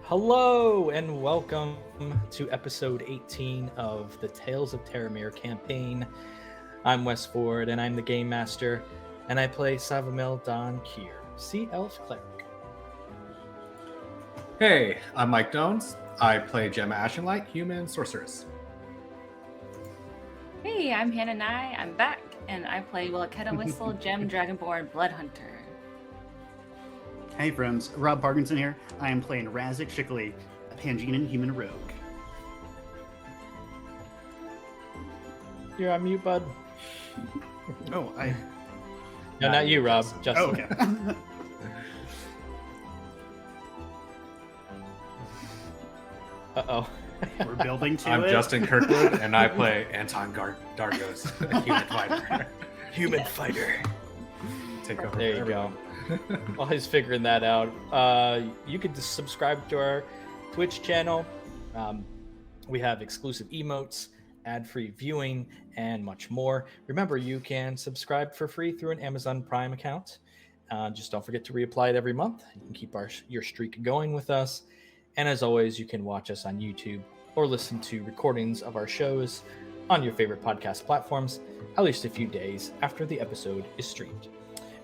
Hello and welcome to episode 18 of the Tales of Terramir campaign. I'm Wes Ford and I'm the Game Master, and I play Savamel Don Kier, Sea Elf Cleric. Hey, I'm Mike Jones. I play Gemma Ashenlight, Human Sorceress. Hey, I'm Hannah Nye. I'm back, and I play Willaketa Whistle, Gem Dragonborn Blood Hunter. Hey friends, Rob Parkinson here. I am playing Razik Shikali, a Pangean human rogue. You're on mute, bud. Oh, No, not you, Rob. Justin. Oh, okay. Uh-oh. We're building to I'm it. Justin Kirkwood, and I play Anton Dargos, a human fighter. Human fighter. Take over. There you everyone. go. While he's figuring that out, you can just subscribe to our Twitch channel. We have exclusive emotes, ad-free viewing, and much more. Remember, you can subscribe for free through an Amazon Prime account. Just don't forget to reapply it every month. You can keep your streak going with us. And as always, you can watch us on YouTube or listen to recordings of our shows on your favorite podcast platforms at least a few days after the episode is streamed.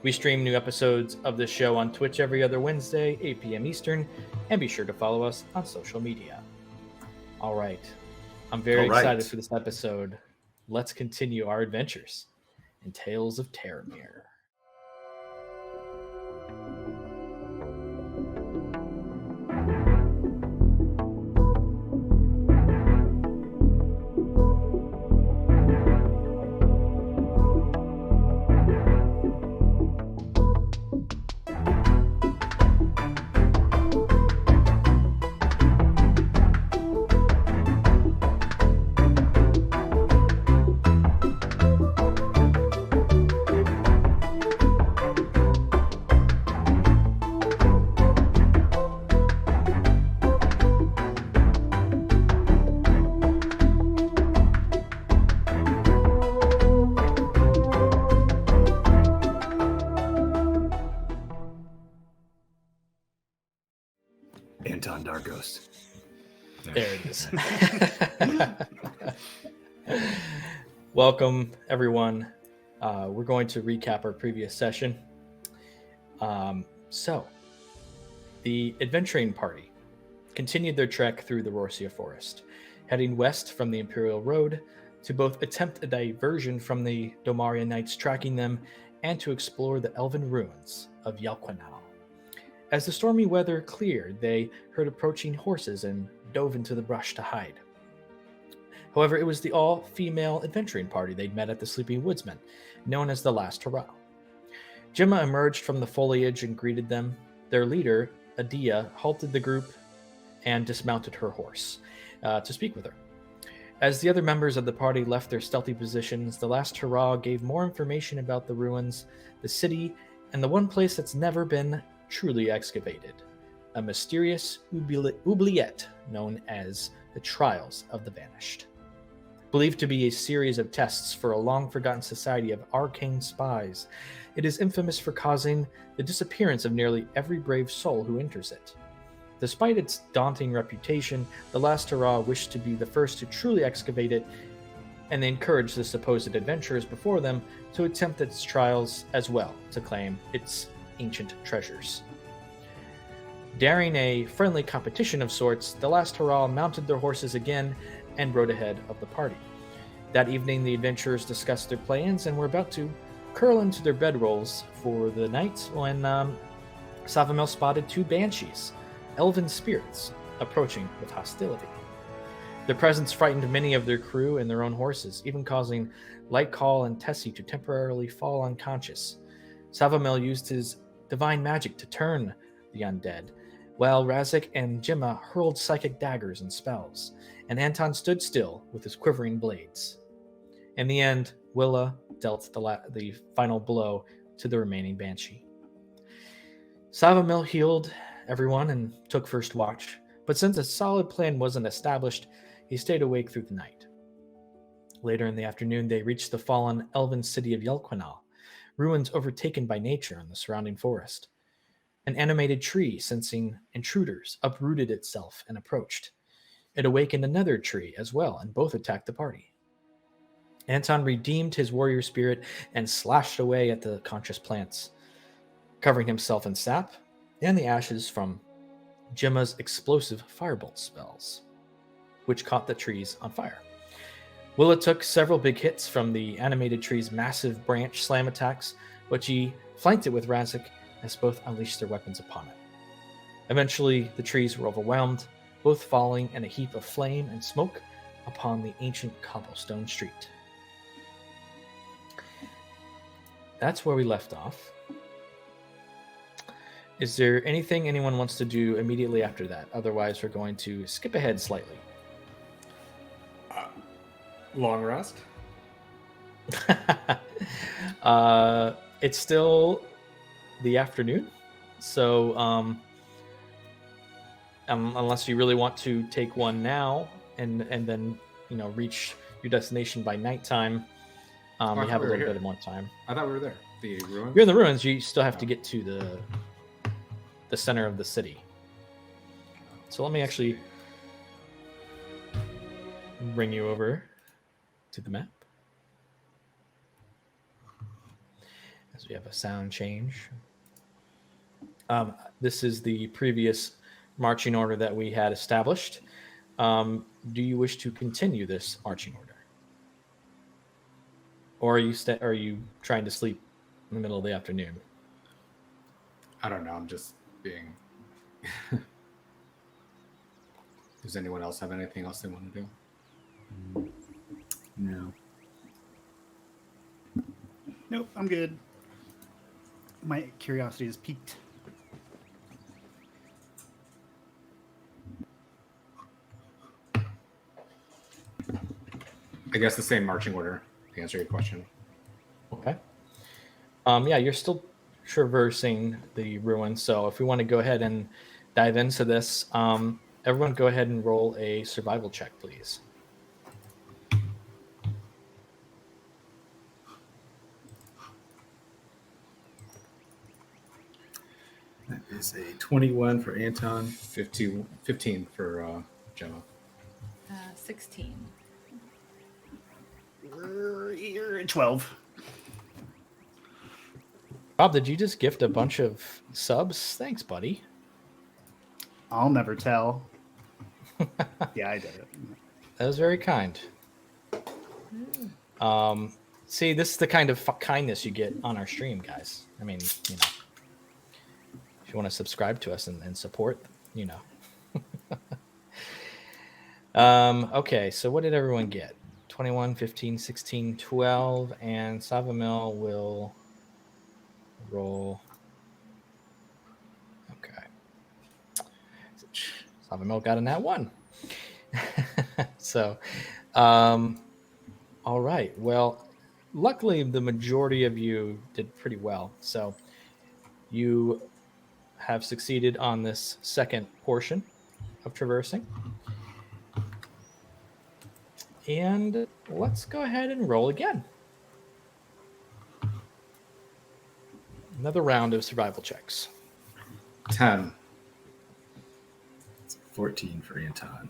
We stream new episodes of this show on Twitch every other Wednesday, 8 p.m. Eastern, and be sure to follow us on social media. All right. I'm very excited for this episode. Let's continue our adventures in Tales of Terramir. Anton Dargos. There it is. Welcome, everyone. We're going to recap our previous session. So, the adventuring party continued their trek through the Rorsia Forest, heading west from the Imperial Road to both attempt a diversion from the Domaria Knights tracking them and to explore the elven ruins of Yalquinal. As the stormy weather cleared, they heard approaching horses and dove into the brush to hide. However, it was the all-female adventuring party they'd met at the Sleeping Woodsman, known as the Last Hurrah. Gemma emerged from the foliage and greeted them. Their leader, Adia, halted the group and dismounted her horse to speak with her. As the other members of the party left their stealthy positions, the Last Hurrah gave more information about the ruins, the city, and the one place that's never been truly excavated, a mysterious oubliette known as the Trials of the Vanished. Believed to be a series of tests for a long-forgotten society of arcane spies, it is infamous for causing the disappearance of nearly every brave soul who enters it. Despite its daunting reputation, the Last Hurrah wished to be the first to truly excavate it, and they encouraged the supposed adventurers before them to attempt its trials as well to claim its ancient treasures. Daring a friendly competition of sorts, the Last Hurrah mounted their horses again and rode ahead of the party. That evening, the adventurers discussed their plans and were about to curl into their bedrolls for the night when Savamel spotted two banshees, elven spirits, approaching with hostility. Their presence frightened many of their crew and their own horses, even causing Lightcall and Tessie to temporarily fall unconscious. Savamel used his divine magic to turn the undead, while Razik and Gemma hurled psychic daggers and spells, and Anton stood still with his quivering blades. In the end, Willa dealt the final blow to the remaining banshee. Savamel healed everyone and took first watch, but since a solid plan wasn't established, he stayed awake through the night. Later in the afternoon, they reached the fallen elven city of Yalquinal, ruins overtaken by nature and the surrounding forest. An animated tree, sensing intruders, uprooted itself and approached. It awakened another tree as well, and both attacked the party. Anton redeemed his warrior spirit and slashed away at the conscious plants, covering himself in sap and the ashes from Gemma's explosive firebolt spells, which caught the trees on fire. Willa took several big hits from the animated tree's massive branch slam attacks, but she flanked it with Razik as both unleashed their weapons upon it. Eventually, the trees were overwhelmed, both falling in a heap of flame and smoke upon the ancient cobblestone street. That's where we left off. Is there anything anyone wants to do immediately after that? Otherwise, we're going to skip ahead slightly. Long rest? It's still the afternoon, so unless you really want to take one now and then reach your destination by nighttime, you have a little bit more time. I thought we were there. The ruins? You're in the ruins. You still have to get to the center of the city. So let me actually bring you over to the map as we have a sound change. This is the previous marching order that we had established. Do you wish to continue this marching order, or are you trying to sleep in the middle of the afternoon? I don't know. I'm just being. Does anyone else have anything else they want to do? No. Nope, I'm good. My curiosity is piqued. I guess the same marching order to answer your question. Okay. Yeah, you're still traversing the ruins. So if we want to go ahead and dive into this, everyone go ahead and roll a survival check, please. That is a 21 for Anton. 15 for Gemma. 16. You're at 12. Bob, did you just gift a bunch of subs? Thanks, buddy. I'll never tell. Yeah, I did it. That was very kind. See, this is the kind of kindness you get on our stream, guys. I mean, if you want to subscribe to us and support, Okay, so what did everyone get? 21, 15, 16, 12, and Savamil will roll. Okay. Savamil got a nat 1. So, all right. Well, luckily, the majority of you did pretty well. So, you have succeeded on this second portion of traversing. And let's go ahead and roll again. Another round of survival checks. 10. It's 14 for Anton.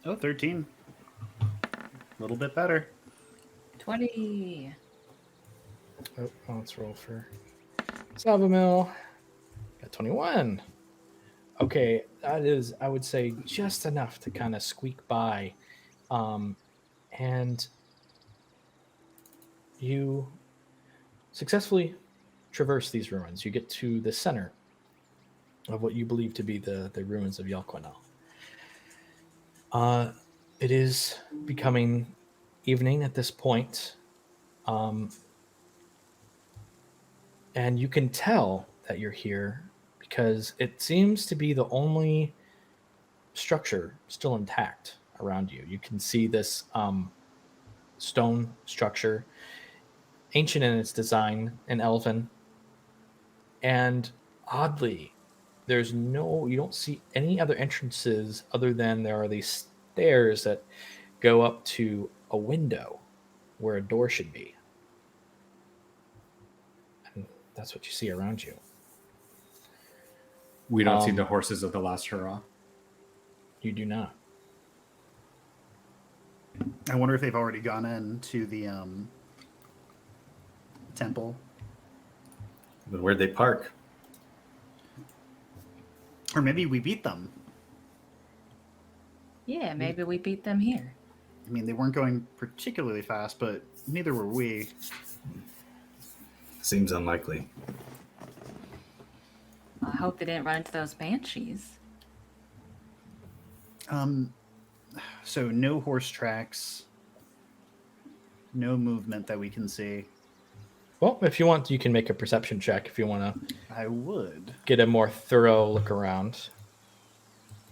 Oh, 13. A little bit better. 20. Oh, let's roll for Savamil. Got 21. Okay, that is, I would say, just enough to kind of squeak by. And you successfully traverse these ruins. You get to the center of what you believe to be the ruins of Yalquanel. It is becoming evening at this point. And you can tell that you're here because it seems to be the only structure still intact around you. You can see this stone structure, ancient in its design, and elven. And oddly, you don't see any other entrances other than there are these stairs that go up to a window where a door should be. And that's what you see around you. We don't see the horses of the last hurrah. You do not. I wonder if they've already gone into the temple. But where'd they park? Or maybe we beat them. Yeah, maybe we beat them here. I mean, they weren't going particularly fast, but neither were we. Seems unlikely. I hope they didn't run into those banshees. So no horse tracks, no movement that we can see. Well, if you want, you can make a perception check if you want to I would. get a more thorough look around.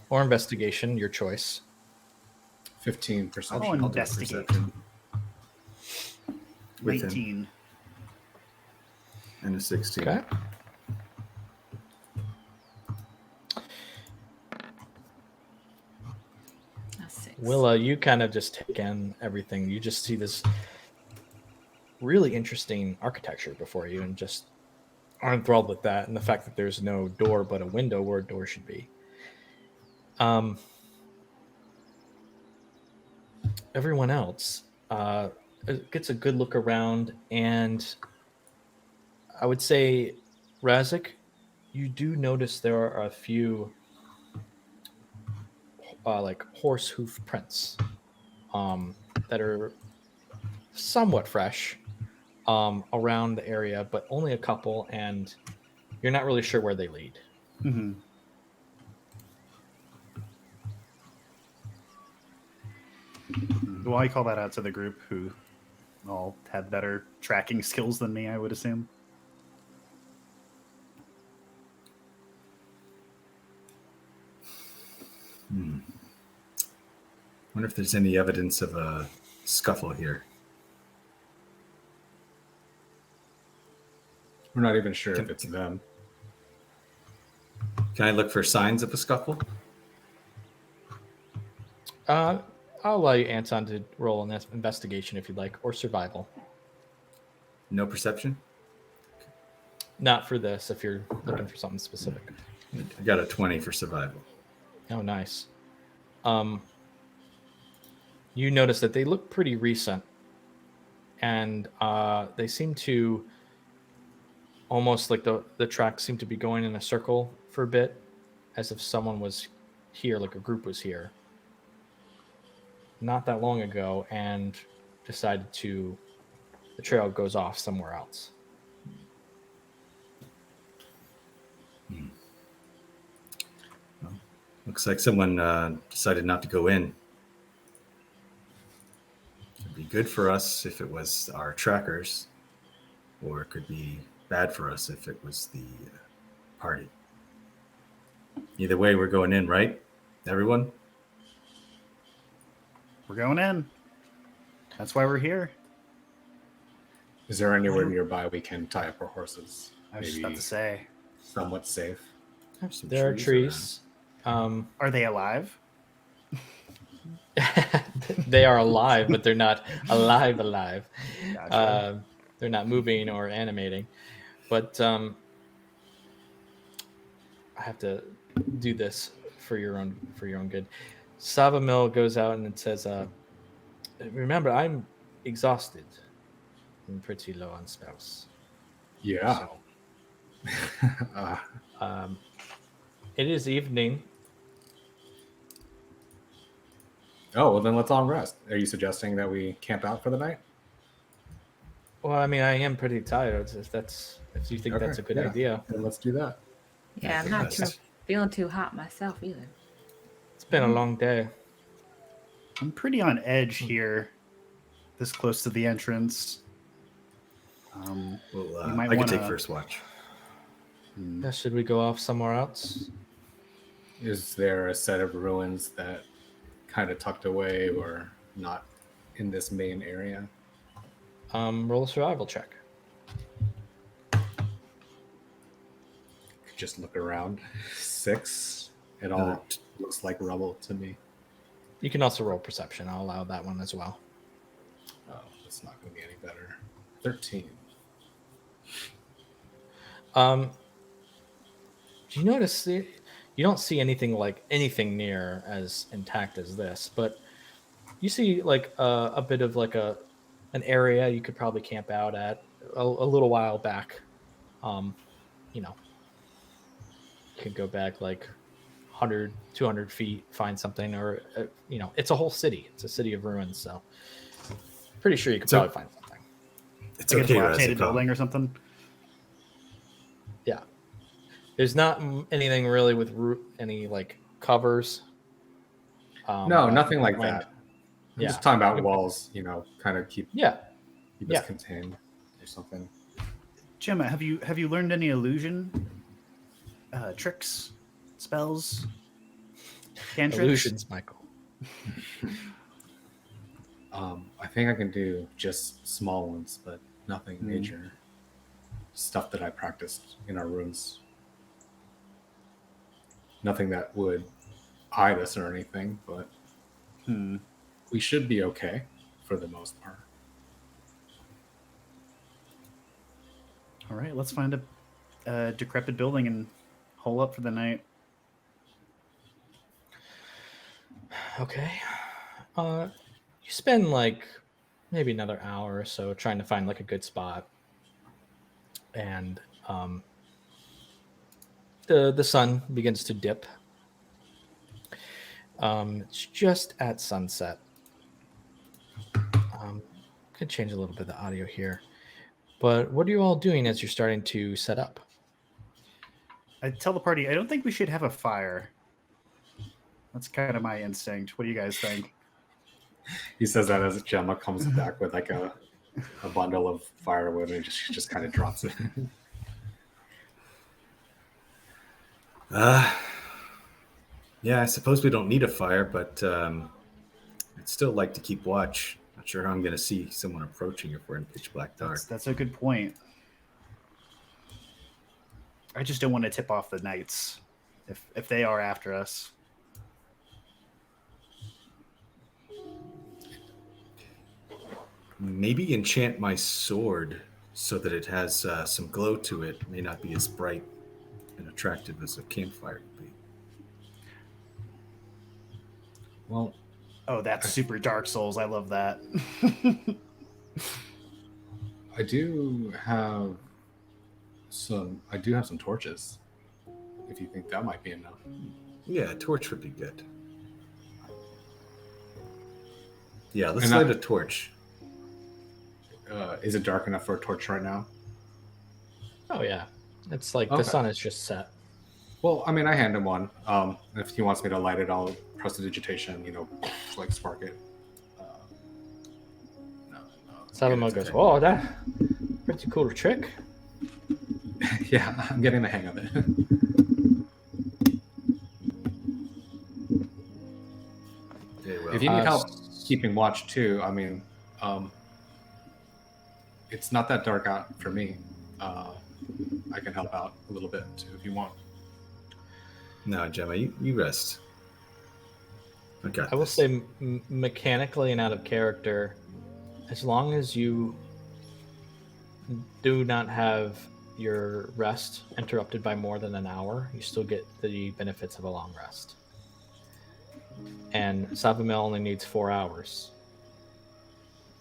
Or investigation, your choice. 15%. I'll I'll do investigate. perception. With him. 19. And a 16. Okay. That's 6. Willa, you kind of just take in everything. You just see this really interesting architecture before you and just are enthralled with that and the fact that there's no door but a window where a door should be. Everyone else gets a good look around, and I would say, Razik, you do notice there are a few like horse hoof prints that are somewhat fresh around the area, but only a couple, and you're not really sure where they lead. Mm-hmm. Well, I call that out to the group who all had better tracking skills than me, I would assume. Wonder if there's any evidence of a scuffle here. We're not even sure if it's them. Can I look for signs of a scuffle? I'll allow you, Anton, to roll an investigation if you'd like, or survival. No perception? Not for this, if you're looking for something specific. I got a 20 for survival. Oh, nice. You notice that they look pretty recent, and they seem to almost like the tracks seem to be going in a circle for a bit, as if someone was here, like a group was here not that long ago and decided the trail goes off somewhere else. Well, looks like someone decided not to go in. It'd be good for us if it was our trackers, or it could be bad for us if it was the party. Either way, we're going in, right? Everyone? We're going in. That's why we're here. Is there anywhere nearby we can tie up our horses? I was just Maybe about to say. somewhat safe. Have some There are trees. Are they alive? They are alive, but they're not alive. Gotcha. They're not moving or animating. But I have to do this for your own good. Savamil goes out and it says, remember, I'm exhausted and pretty low on spells. Yeah. So, it is evening. Oh, well, then let's all rest. Are you suggesting that we camp out for the night? Well, I mean, I am pretty tired. If you think that's a good idea. Then let's do that. Yeah, I'm not feeling too hot myself either. It's been a long day. I'm pretty on edge here, this close to the entrance. Well, you might I can wanna- take first watch. Should we go off somewhere else? Is there a set of ruins that kind of tucked away or not in this main area? Roll a survival check. Just look around. 6. It all looks like rubble to me. You can also roll perception. I'll allow that one as well. Oh, it's not going to be any better. 13. you notice you don't see anything near as intact as this, but you see like a bit of like an area you could probably camp out at a little while back. You know, you could go back like 100, 200 feet, find something, or it's a whole city. It's a city of ruins, so pretty sure you could probably find something. It's Like okay, a dilapidated Razik. building or something. Yeah, there's not anything really with any like covers. No, but nothing you like find- that. I'm Yeah, just talking about walls, kind of keep yeah. us contained or something. Gemma, have you learned any illusion tricks, spells, cantrips? Illusions, Michael. I think I can do just small ones, but nothing major. Stuff that I practiced in our rooms. Nothing that would hide us or anything, but we should be okay for the most part. All right, let's find a decrepit building and hole up for the night. Okay. You spend like maybe another hour or so trying to find like a good spot, and the sun begins to dip. It's just at sunset. Could change a little bit of the audio here, but what are you all doing as you're starting to set up? I tell the party, I don't think we should have a fire. That's kind of my instinct. What do you guys think? He says that as Gemma comes back with like a bundle of firewood and she just kind of drops it. Yeah, I suppose we don't need a fire, but I'd still like to keep watch. Not sure how I'm going to see someone approaching if we're in pitch black dark. That's a good point. I just don't want to tip off the knights if they are after us. Maybe enchant my sword so that it has some glow to it. It may not be as bright and attractive as a campfire would be. Well, Oh, that's super Dark Souls. I love that. I do have some torches. If you think that might be enough. Yeah, a torch would be good. Yeah, let's And light a torch. Is it dark enough for a torch right now? Oh yeah, it's like Okay. the sun is just set. Well, I mean, I hand him one. If he wants me to light it, I'll prestidigitation, like spark it. No. Savamo goes, "Oh, that pretty cool trick." Yeah, I'm getting the hang of it. Yeah, well, If you need help keeping watch too, I mean, it's not that dark out for me. I can help out a little bit too if you want. no, Gemma, you rest. Okay. I will say, mechanically and out of character, as long as you do not have your rest interrupted by more than an hour, you still get the benefits of a long rest. And Savamil only needs 4 hours.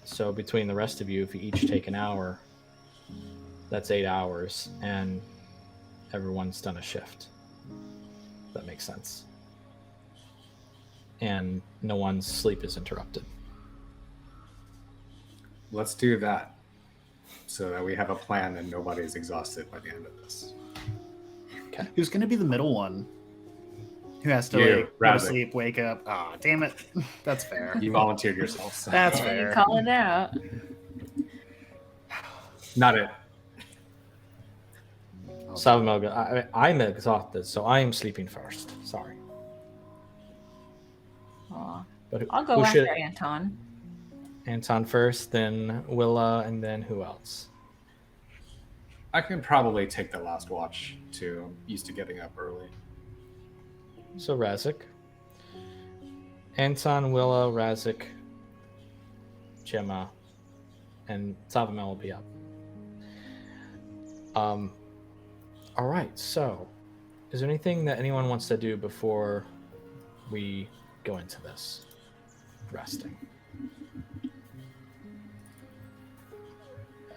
So between the rest of you, if you each take an hour, that's 8 hours, and everyone's done a shift. If that makes sense. And no one's sleep is interrupted. Let's do that so that we have a plan and nobody's exhausted by the end of this. Who's going to be the middle one? Who has to You, go to Rabbit. sleep, wake up? Ah, damn it. That's fair. You volunteered yourself. So. That's Yeah, fair. you call it out. Not it. Savamil goes, I'm exhausted, so I am sleeping first. Sorry. Aw. But I'll go who after should- Anton. Anton first, then Willa, and then who else? I can probably take the last watch too. I'm used to getting up early. So Razik. Anton, Willa, Razik, Gemma, and Savamil will be up. All right, so Is there anything that anyone wants to do before we go into this resting?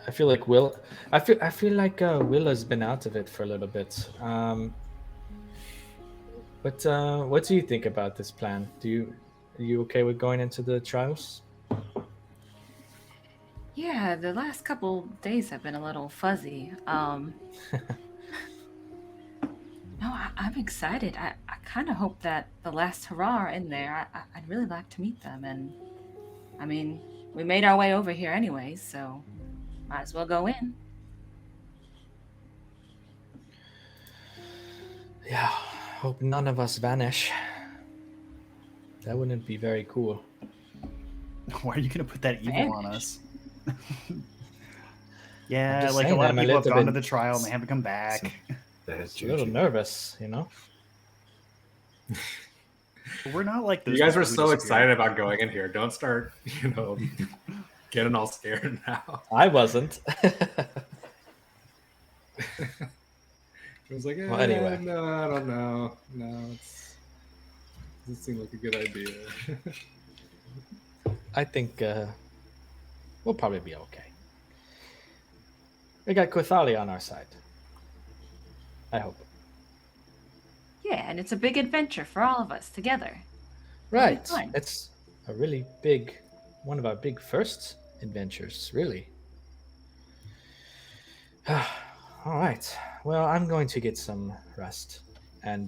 I feel like Willa's been out of it for a little bit. But what do you think about this plan? Are you okay with going into the trials? Yeah, the last couple days have been a little fuzzy. No, I'm excited. I kind of hope that the last hurrah are in there. I'd really like to meet them. And I mean, we made our way over here anyway, so might as well go in. Yeah, hope none of us vanish. That wouldn't be very cool. Why are you going to put that evil on us? Yeah, just like a saying, lot of I'm a people have little gone to bit- the trial and they haven't come back. Just a little nervous, you know? But we're not like those. You guys were people who so disappear. excited about going in here. Don't start, getting all scared now. I wasn't. It was like, Well, anyway. no, I don't know. No, doesn't seem like a good idea. I think we'll probably be okay. We got Kothali on our side. I hope. Yeah, and it's a big adventure for all of us together. Right. fun. It's a really big, one of our big first adventures, really. All right. Well, I'm going to get some rest. And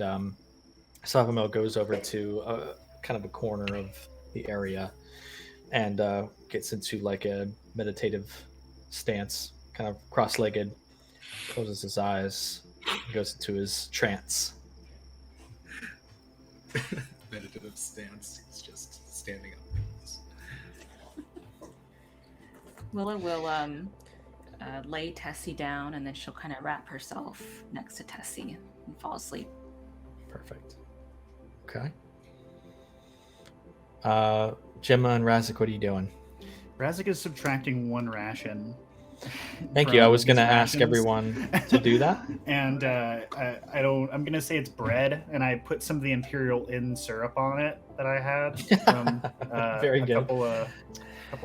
Savamel goes over to kind of a corner of the area and gets into like a meditative stance, kind of cross-legged, closes his eyes, goes into his trance. Meditative stance. He's just standing up. Willa will lay Tessie down, and then she'll kind of wrap herself next to Tessie and fall asleep. Perfect. Okay. Gemma and Razik, what are you doing? Razik is subtracting 1 ration. Thank you. I from was going to his ask rations. everyone to do that. And I don't. I'm gonna say it's bread, and I put some of the Imperial Inn syrup on it that I had from Very a good. couple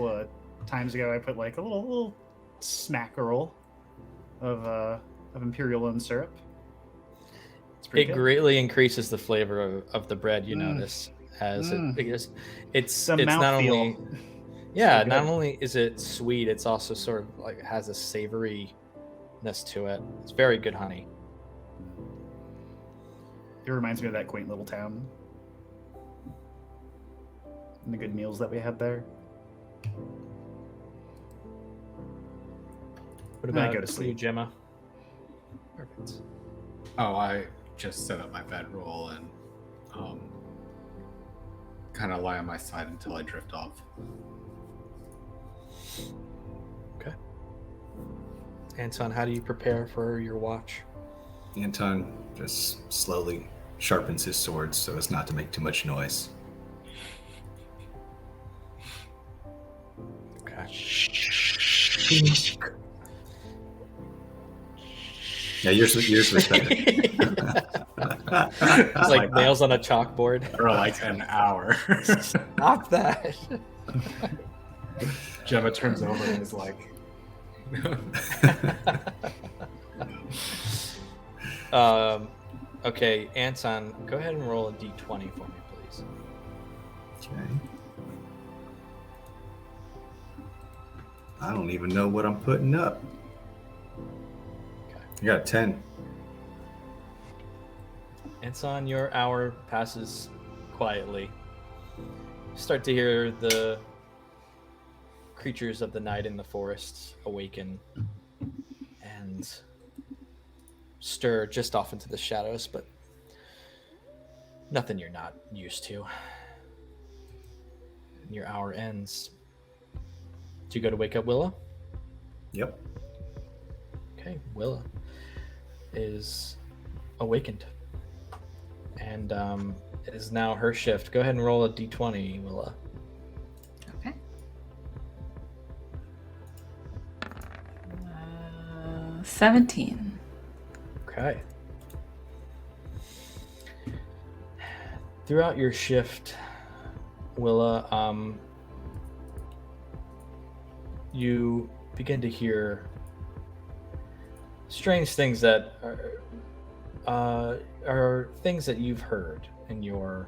of times ago. I put like a little smackerel of Imperial Inn syrup. It's It pretty good. greatly increases the flavor of the bread. You Mm. notice as Mm. it because it's The not mouthfeel. only yeah So not good. only is it sweet, it's also sort of like has a savoriness to it. It's very good honey. It reminds me of that quaint little town and the good meals that we had there. What And then I about go to you, sleep. Gemma? Perfect. Oh, I just set up my bedroll and kind of lie on my side until I drift off. Okay. Anton, how do you prepare for your watch? Anton just slowly sharpens his sword so as not to make too much noise. Okay. Yeah, yours respected. It's like nails on a chalkboard. For like an hour. Stop that. Gemma turns over and is like, Okay, Anton, go ahead and roll a d20 for me, please. Okay. I don't even know what I'm putting up. Okay. I got a 10. Anton, your hour passes quietly. You start to hear the creatures of the night in the forest awaken and stir just off into the shadows, but nothing you're not used to. And your hour ends. Do you go to wake up Willa? Yep. Okay, Willa is awakened. And it is now her shift. Go ahead and roll a d20, Willa. Okay. 17. Okay. throughout your shift, Willa, you begin to hear strange things that are things that you've heard in your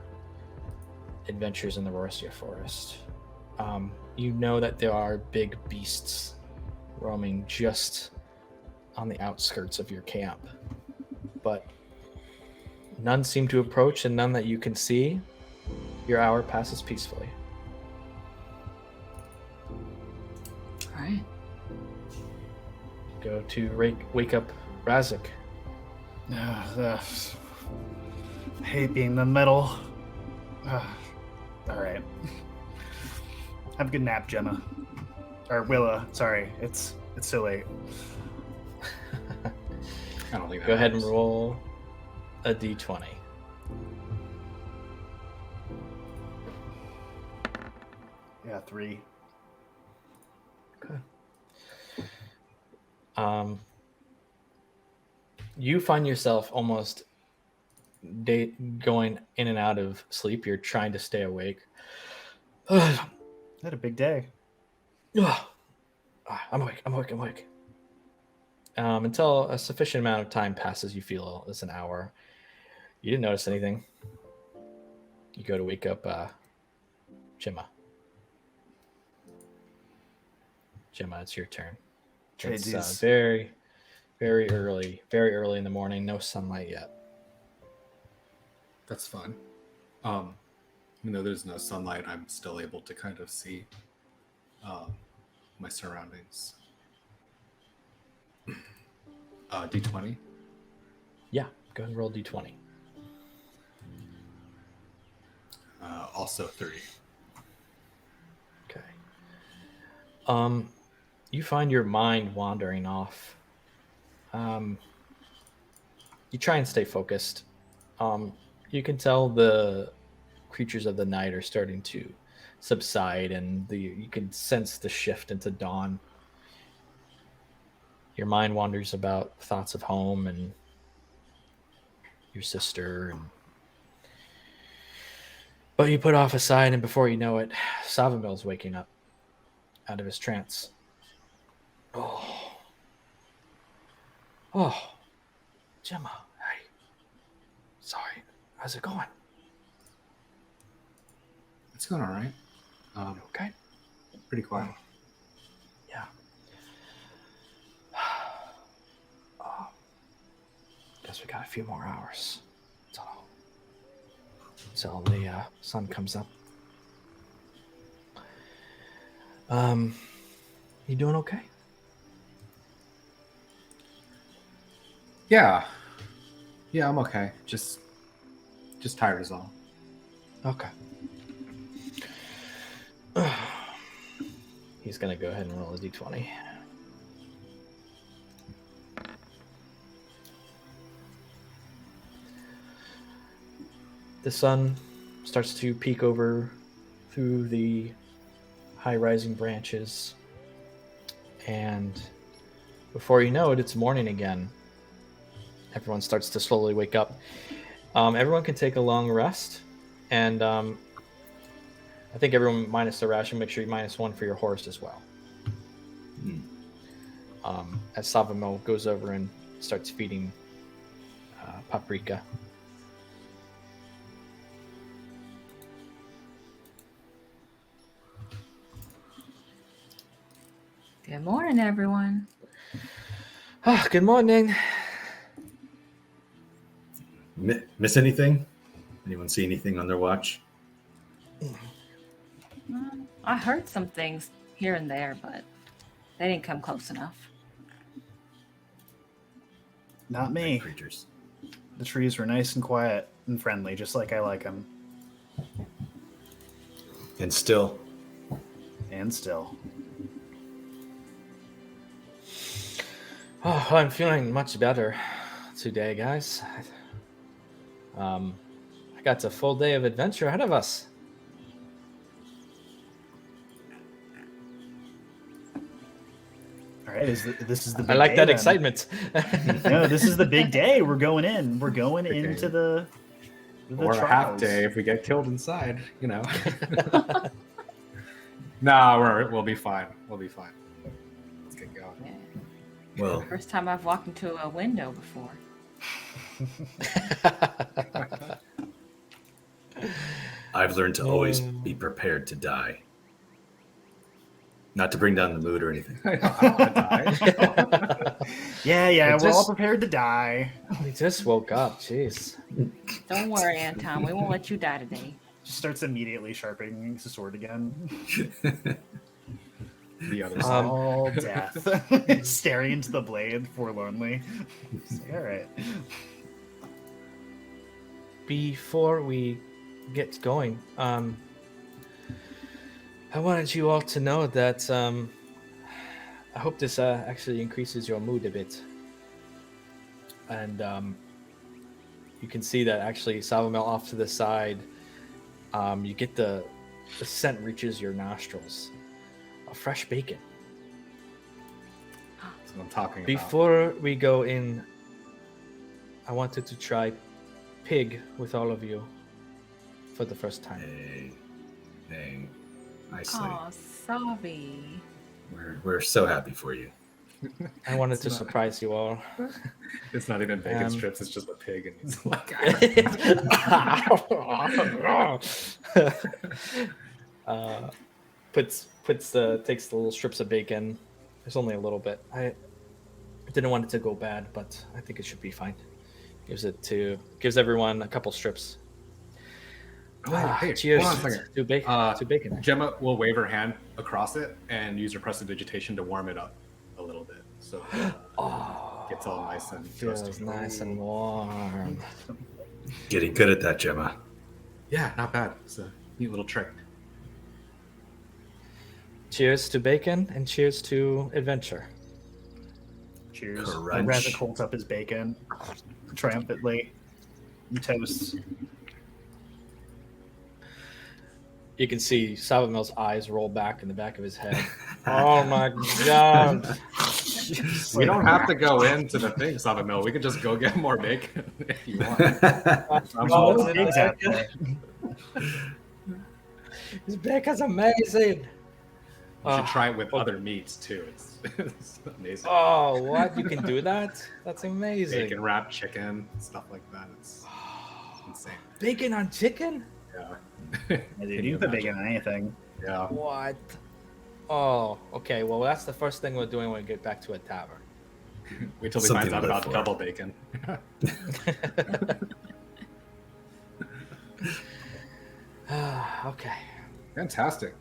adventures in the Rorsia Forest. You know that there are big beasts roaming just on the outskirts of your camp, but none seem to approach, and none that you can see. Your hour passes peacefully. All right. Go to wake up Razik. I hate being in the middle. All right. Have a good nap, Gemma. Or Willa. Sorry, it's so late. I don't think that Go ahead and matters. roll a d20. Yeah, 3. You find yourself almost going in and out of sleep. You're trying to stay awake. Had a big day. I'm awake. Until a sufficient amount of time passes, you feel it's an hour. You didn't notice anything. You go to wake up Gemma. Gemma, it's your turn. It's JD's. very early in the morning. No sunlight yet. That's fun. Even though there's no sunlight, I'm still able to kind of see my surroundings. D20. Yeah, go ahead and roll d20. Also 3. Okay. You find your mind wandering off. You try and stay focused. You can tell the creatures of the night are starting to subside, and you can sense the shift into dawn. Your mind wanders about thoughts of home and your sister, but you put off aside, and before you know it, Savamil's waking up out of his trance. Oh, Gemma, hey. Sorry, how's it going? It's going all right. Okay. Pretty quiet. Yeah. Guess we got a few more hours. Until the sun comes up. You doing okay? Yeah, I'm okay. Just tired is all. Okay. He's gonna go ahead and roll a d20. The sun starts to peek over through the high-rising branches, and before you know it, it's morning again. Everyone starts to slowly wake up. Everyone can take a long rest, and I think everyone minus the ration, make sure you -1 for your horse as well. As Savamil goes over and starts feeding Paprika. Good morning, everyone. Good morning. Miss anything? Anyone see anything on their watch? I heard some things here and there, but they didn't come close enough. Not me. Creatures. The trees were nice and quiet and friendly, just like I like them. And still. And still. Oh, I'm feeling much better today, guys. I got a full day of adventure ahead of us. All right, this is the big I like day, that then. excitement. No, this is the big day. We're going in. We're going into the The or a half trials. day if we get killed inside, you know. No, we'll be fine. We'll be fine. Let's get going. Yeah. Well, First time I've walked into a window before. I've learned to always be prepared to die. Not to bring down the mood or anything. I don't want to die. Yeah, It we're all just- prepared to die. We just woke up. Jeez. Don't worry, Anton. We won't let you die today. Just starts immediately sharpening his sword again. The other side. All death. Staring into the blade forlornly. All right. Before we get going, I wanted you all to know that I hope this actually increases your mood a bit. And you can see that actually Savamel off to the side, you get the scent reaches your nostrils. A fresh bacon. That's what I'm talking about. Before we go in, I wanted to try pig with all of you for the first time. Hey, nicely. Oh, sorry. We're so happy for you. I wanted to It's not- surprise you all. It's not even bacon Um, strips, it's just a pig, and he's like, takes the little strips of bacon. There's only a little bit. I didn't want it to go bad, but I think it should be fine. Gives everyone a couple strips. hey, Cheers hold on a second. to bacon. Gemma will wave her hand across it and use her prestidigitation to warm it up a little bit, so Oh, gets all nice and feels toasty. nice and warm. Getting good at that, Gemma. Yeah, not bad. It's a neat little trick. Cheers to bacon and cheers to adventure. Cheers. Crunch. Razik holds up his bacon triumphantly. He toasts. You can see Savamel's eyes roll back in the back of his head. Oh my god. We don't have to go into the thing, Savamil. We can just go get more bacon if you want. Oh, Those pigs out there. This bacon's amazing. You should try it with other meats too. It's amazing. Oh, what? You can do that? That's amazing. Bacon wrapped chicken, stuff like that. It's insane. Bacon on chicken? Yeah. Yeah, dude, Can you you can put imagine? bacon on anything. Yeah. What? Oh, okay. Well, that's the first thing we're doing when we get back to a tavern. Wait till we Something find out to live about for. double bacon. Okay. Fantastic.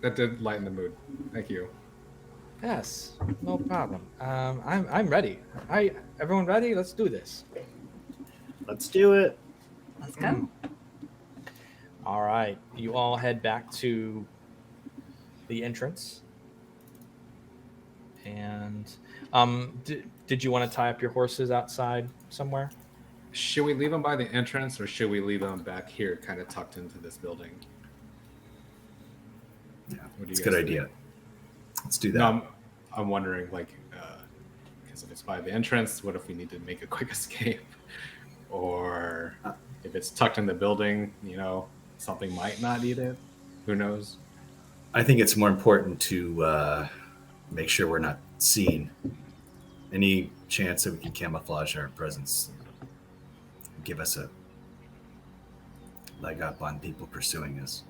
That did lighten the mood. Thank you. Yes, no problem. I'm ready. Everyone ready? Let's do this. Let's do it. Let's go. All right. You all head back to the entrance. And did you want to tie up your horses outside somewhere? Should we leave them by the entrance or should we leave them back here, kind of tucked into this building? Yeah, What do it's you a good guys think? idea. Let's do that. No, I'm wondering, like, because if it's by the entrance, what if we need to make a quick escape? Or if it's tucked in the building, you know, something might not need it. Who knows? I think it's more important to make sure we're not seen. Any chance that we can camouflage our presence, give us a leg up on people pursuing us.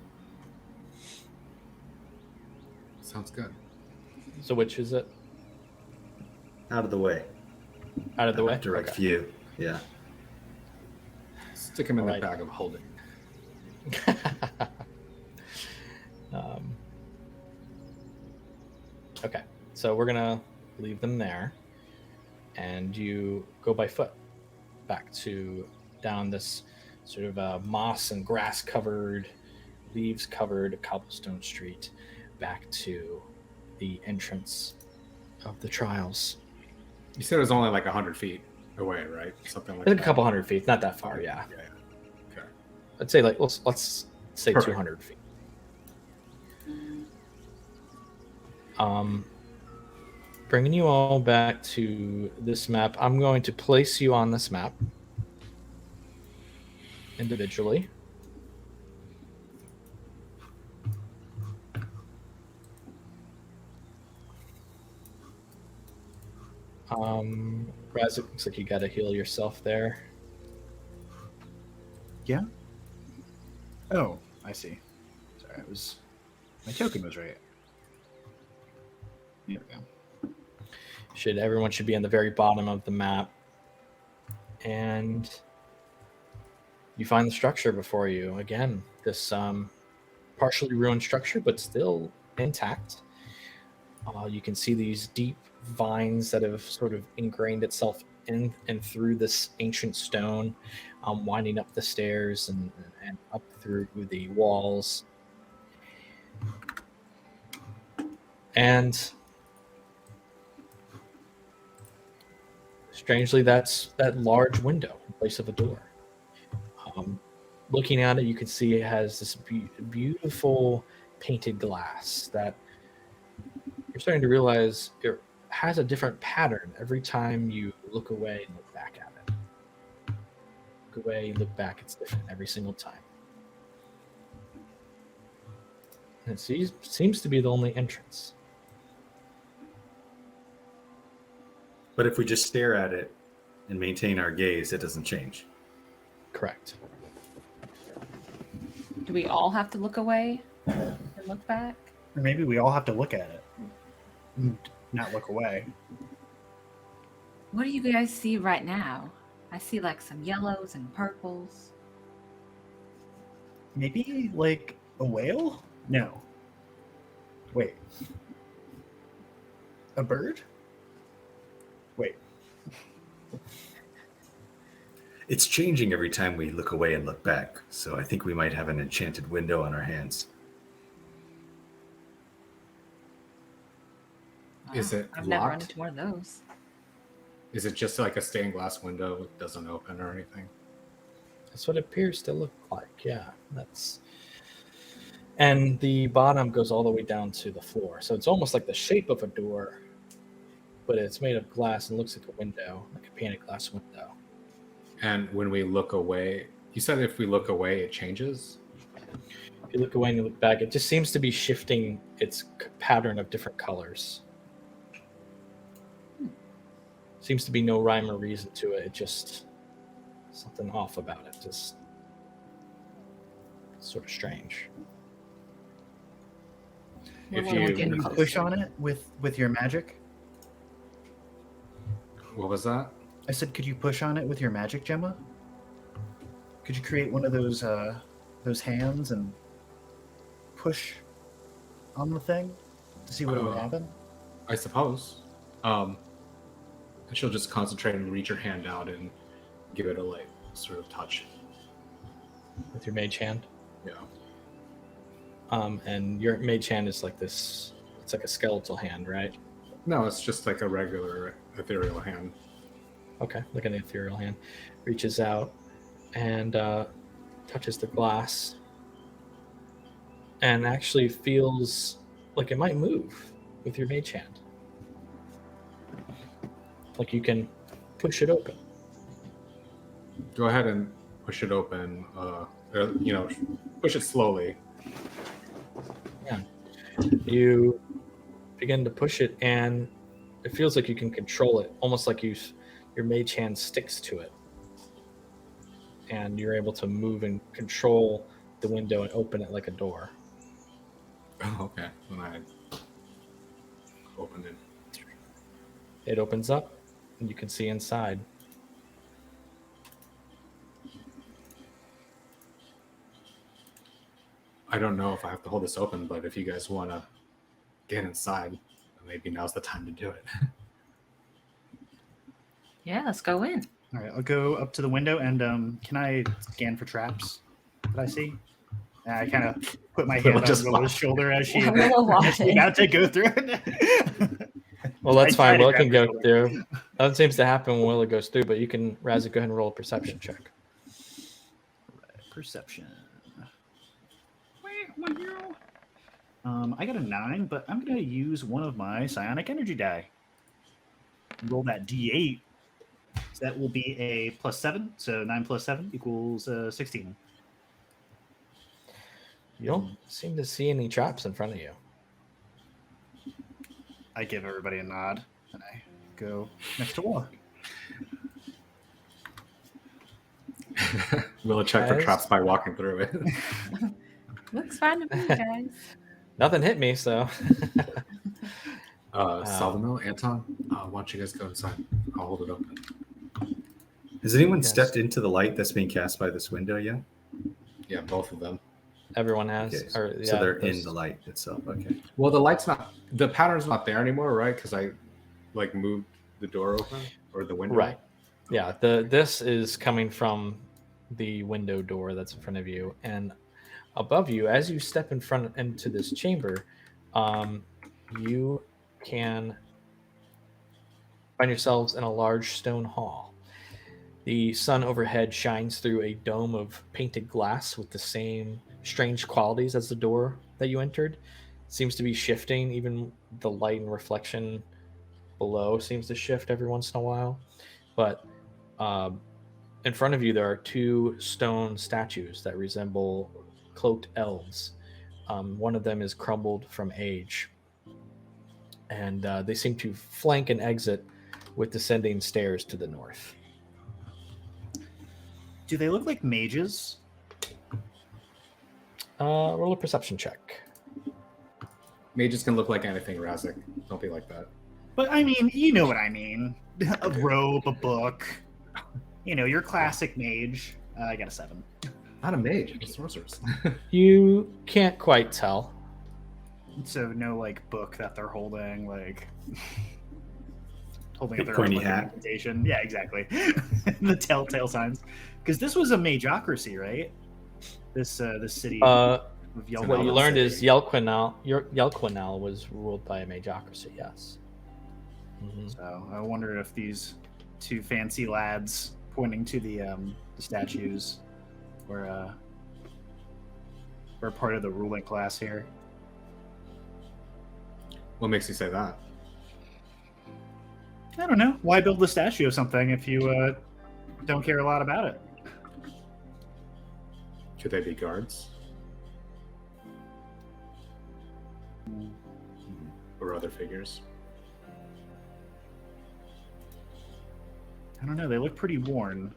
Sounds good. So which is it? Out of the way. Out of the way? Direct Okay. view. Yeah. Stick him in Alright. the bag of holding. Okay, so we're gonna leave them there, and you go by foot back to down this sort of moss and grass covered, leaves covered cobblestone street back to the entrance of the trials. You said it was only like 100 feet away, right? Something like It's that. a couple hundred feet, not that far. Yeah, Yeah. Okay. I'd say like let's say Perfect. 200 feet. Bringing you all back to this map, I'm going to place you on this map. individually. Raz, it looks like you got to heal yourself there. Yeah. Oh, I see. Sorry, my token was right. Here we go. Everyone should be on the very bottom of the map. And you find the structure before you. Again, this partially ruined structure, but still intact. You can see these deep vines that have sort of ingrained itself in and through this ancient stone, winding up the stairs and up through the walls. And strangely, that's that large window in place of a door. Looking at it, you can see it has this beautiful painted glass that you're starting to realize it has a different pattern every time you look away and look back at it. Look away, look back, it's different every single time. And it seems to be the only entrance. But if we just stare at it and maintain our gaze, it doesn't change. Correct. Do we all have to look away and look back? Or maybe we all have to look at it, and not look away. What do you guys see right now? I see like some yellows and purples. Maybe like a whale? No. Wait. A bird? Wait. It's changing every time we look away and look back, so I think we might have an enchanted window on our hands. Is it I've never run locked? into one of those. Is it just like a stained glass window that doesn't open or anything? That's what it appears to look like. Yeah, that's. And the bottom goes all the way down to the floor, so it's almost like the shape of a door, but it's made of glass and looks like a window, like a painted glass window. And when we look away, you said if we look away, it changes? If you look away and you look back, it just seems to be shifting its pattern of different colors. Seems to be no rhyme or reason to it. It just something off about it. Just sort of strange. If Well, you Can you push on it with your magic? What was that? I said, could you push on it with your magic, Gemma? Could you create one of those hands and push on the thing to see what would happen? I suppose. And she'll just concentrate and reach her hand out and give it a light sort of touch. With your mage hand. Yeah. And your mage hand is like this. It's like a skeletal hand, right? No, it's just like a regular ethereal hand. Okay, like an ethereal hand. Reaches out and touches the glass and actually feels like it might move with your mage hand. Like you can push it open. Go ahead and push it open. Push it slowly. Yeah. You begin to push it and it feels like you can control it, almost like your mage hand sticks to it. And you're able to move and control the window and open it like a door. Oh, okay. When I opened it. It opens up and you can see inside. I don't know if I have to hold this open, but if you guys want to get inside, maybe now's the time to do it. Yeah, let's go in. All right, I'll go up to the window and can I scan for traps that I see? I kind of put my hand on Willa's shoulder as she's about to go through it. Well, that's I fine. tried to Willa grab can her go shoulder. through. That seems to happen when Willa goes through, but you can, Razzie, go ahead and roll a perception check. Perception. I got a 9, but I'm going to use one of my psionic energy die. Roll that D8. So that will be a +7. So 9 + 7 equals 16. You don't seem to see any traps in front of you. I give everybody a nod, and I go next to Willa. We'll check for Guys? traps by walking through it. Looks fine to me, guys. Nothing hit me, so. Salvino, Anton, why don't you guys go inside? I'll hold it open. Has anyone Yes. stepped into the light that's being cast by this window yet? Yeah, both of them. Everyone has. Okay, Or, so yeah, they're in those- the light itself. Okay. Well, the pattern's not there anymore, right? Because I like moved the door open or the window. Right. Yeah, this is coming from the window door that's in front of you, and above you, as you step into this chamber, you can find yourselves in a large stone hall. The sun overhead shines through a dome of painted glass with the same strange qualities as the door that you entered. It seems to be shifting, even the light and reflection below seems to shift every once in a while. But in front of you, there are two stone statues that resemble cloaked elves. One of them is crumbled from age, and they seem to flank an exit with descending stairs to the north. Do they look like mages? Roll a perception check. Mages can look like anything, Razik. Don't be like that. But I mean, you know what I mean. A robe, a book. You know, your classic mage. I got a 7. Not a mage, it's a sorceress. You can't quite tell. So no like book that they're holding, like holding up Big their pointy own, like, hat. invitation. Yeah, exactly. The telltale signs. Because this was a mageocracy, right? This city of Yellow. What you Yelquinal learned is City. Yelquinal was ruled by a mageocracy, yes. Mhm. So I wonder if these two fancy lads pointing to the statues were part of the ruling class here. What makes you say that? I don't know. Why build a statue of something if you don't care a lot about it? Could they be guards? Or other figures? I don't know. They look pretty worn,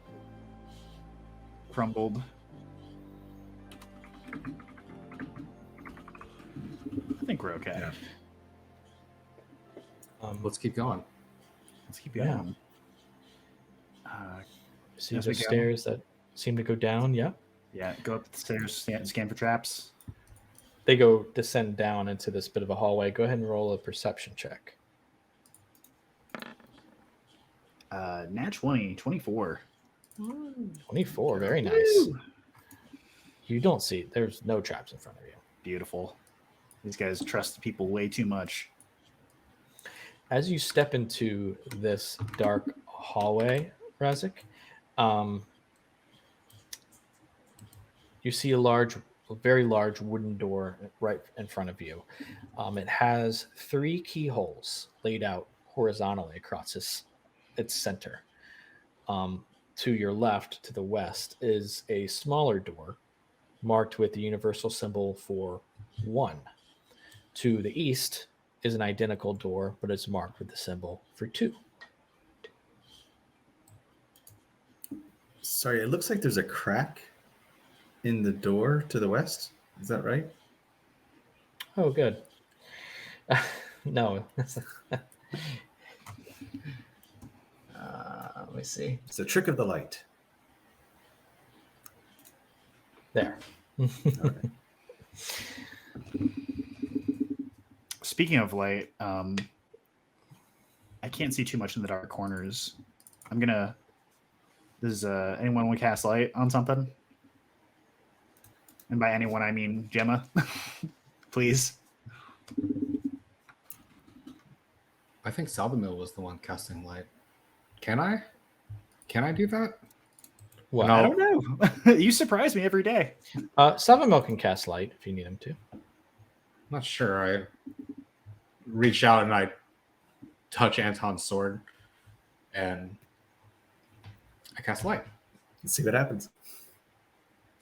crumbled. I think we're okay. Yeah. Let's keep going. Let's keep Yeah. going. See As the we go. stairs that seem to go down? Yeah. Yeah, go up the stairs, scan for traps. They descend down into this bit of a hallway. Go ahead and roll a perception check. Nat 20, 24. 24, very nice. Woo! You don't see, there's no traps in front of you. Beautiful. These guys trust people way too much. As you step into this dark hallway, Razik, you see a very large wooden door right in front of you. It has 3 keyholes laid out horizontally across its center. To your left, to the west, is a smaller door marked with the universal symbol for 1. To the east is an identical door, but it's marked with the symbol for 2. Sorry, it looks like there's a crack in the door to the west. Is that right? Oh, good. No. Let me see. It's a trick of the light. There. Speaking of light, I can't see too much in the dark corners. Does anyone want to cast light on something? And by anyone, I mean Gemma. Please. I think Salvamil was the one casting light. Can I? Can I do that? What? No. I don't know. You surprise me every day. Savamil can cast light if you need him to. I'm not sure. I reach out and I touch Anton's sword, and I cast light. Let's see what happens.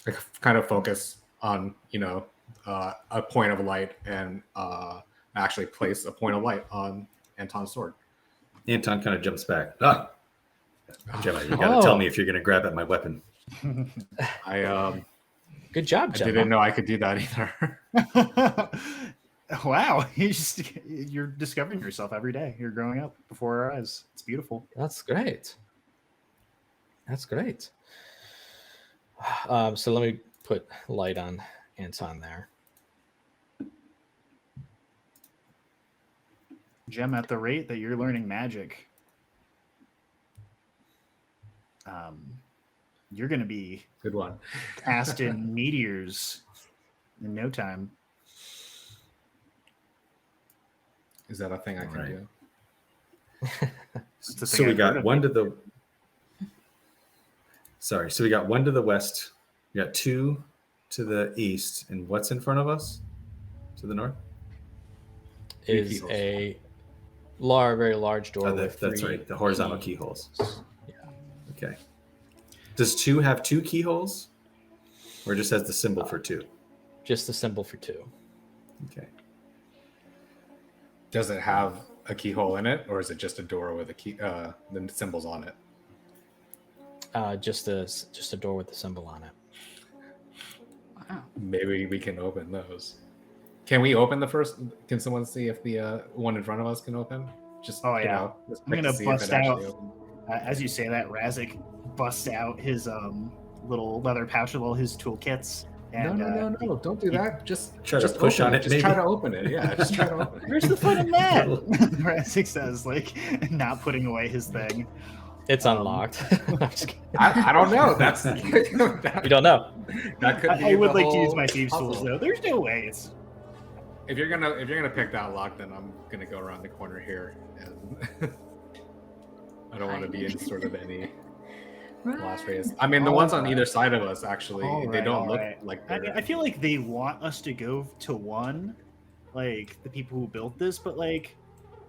I kind of focus on, a point of light and actually place a point of light on Anton's sword. Anton kind of jumps back. Ah, Gemma, you got to tell me if you're going to grab at my weapon. Good job, I Gemma. didn't know I could do that either. Wow, you're discovering yourself every day. You're growing up before our eyes. It's beautiful. That's great. That's great. So let me put light on Anton there. Gem, at the rate that you're learning magic, you're going to be Good one. cast in meteors in no time. Is that a thing I can Right. do? It's the So thing we I've heard got of. one to the. Sorry. So we got one to the west. We got two to the east. And what's in front of us? To the north? Is keyholes. a very large door. Oh, with that's three right. The horizontal key- keyholes. Yeah. Okay. Does two have two keyholes? Or just has the symbol for two? Just the symbol for 2. Okay. Does it have a keyhole in it, or is it just a door with the symbols on it? Just a door with the symbol on it. Wow. Maybe we can open those. Can we open the first? Can someone see if the one in front of us can open? Just Oh, yeah. just I'm gonna check to see if bust it actually out- opens. As you say that, Razik busts out his little leather pouch with all his toolkits. And, No! Don't do that. Just Try to just push open on it, Just try maybe? to open it. Yeah, just try to open it. Where's the fun in that? Razik says, like, not putting away his thing. It's unlocked. I'm just kidding. I don't know. That's You don't know. that could. Be I would the like to use whole my thieves' tools, puzzle. though. There's no way it's. If you're gonna pick that lock, then I'm gonna go around the corner here, and I don't want to be in sort of any last race. I mean, the ones on either side of us actually, they don't look like I they're. mean, I feel like they want us to go to one, like the people who built this, but like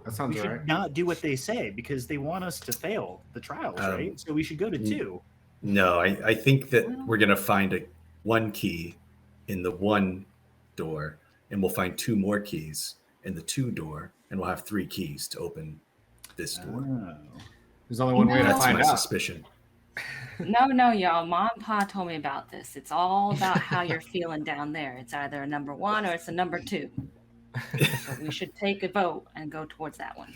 That sounds we right. should not do what they say because they want us to fail the trials, right? So we should go to 2. No, I think that we're going to find one key in the one door, and we'll find 2 more keys in the 2 door, and we'll have 3 keys to open this door. Oh. There's only one way to That's find my out. suspicion. No, y'all. Mom and Pa told me about this. It's all about how you're feeling down there. It's either a number 1 or it's a number 2. So we should take a vote and go towards that one.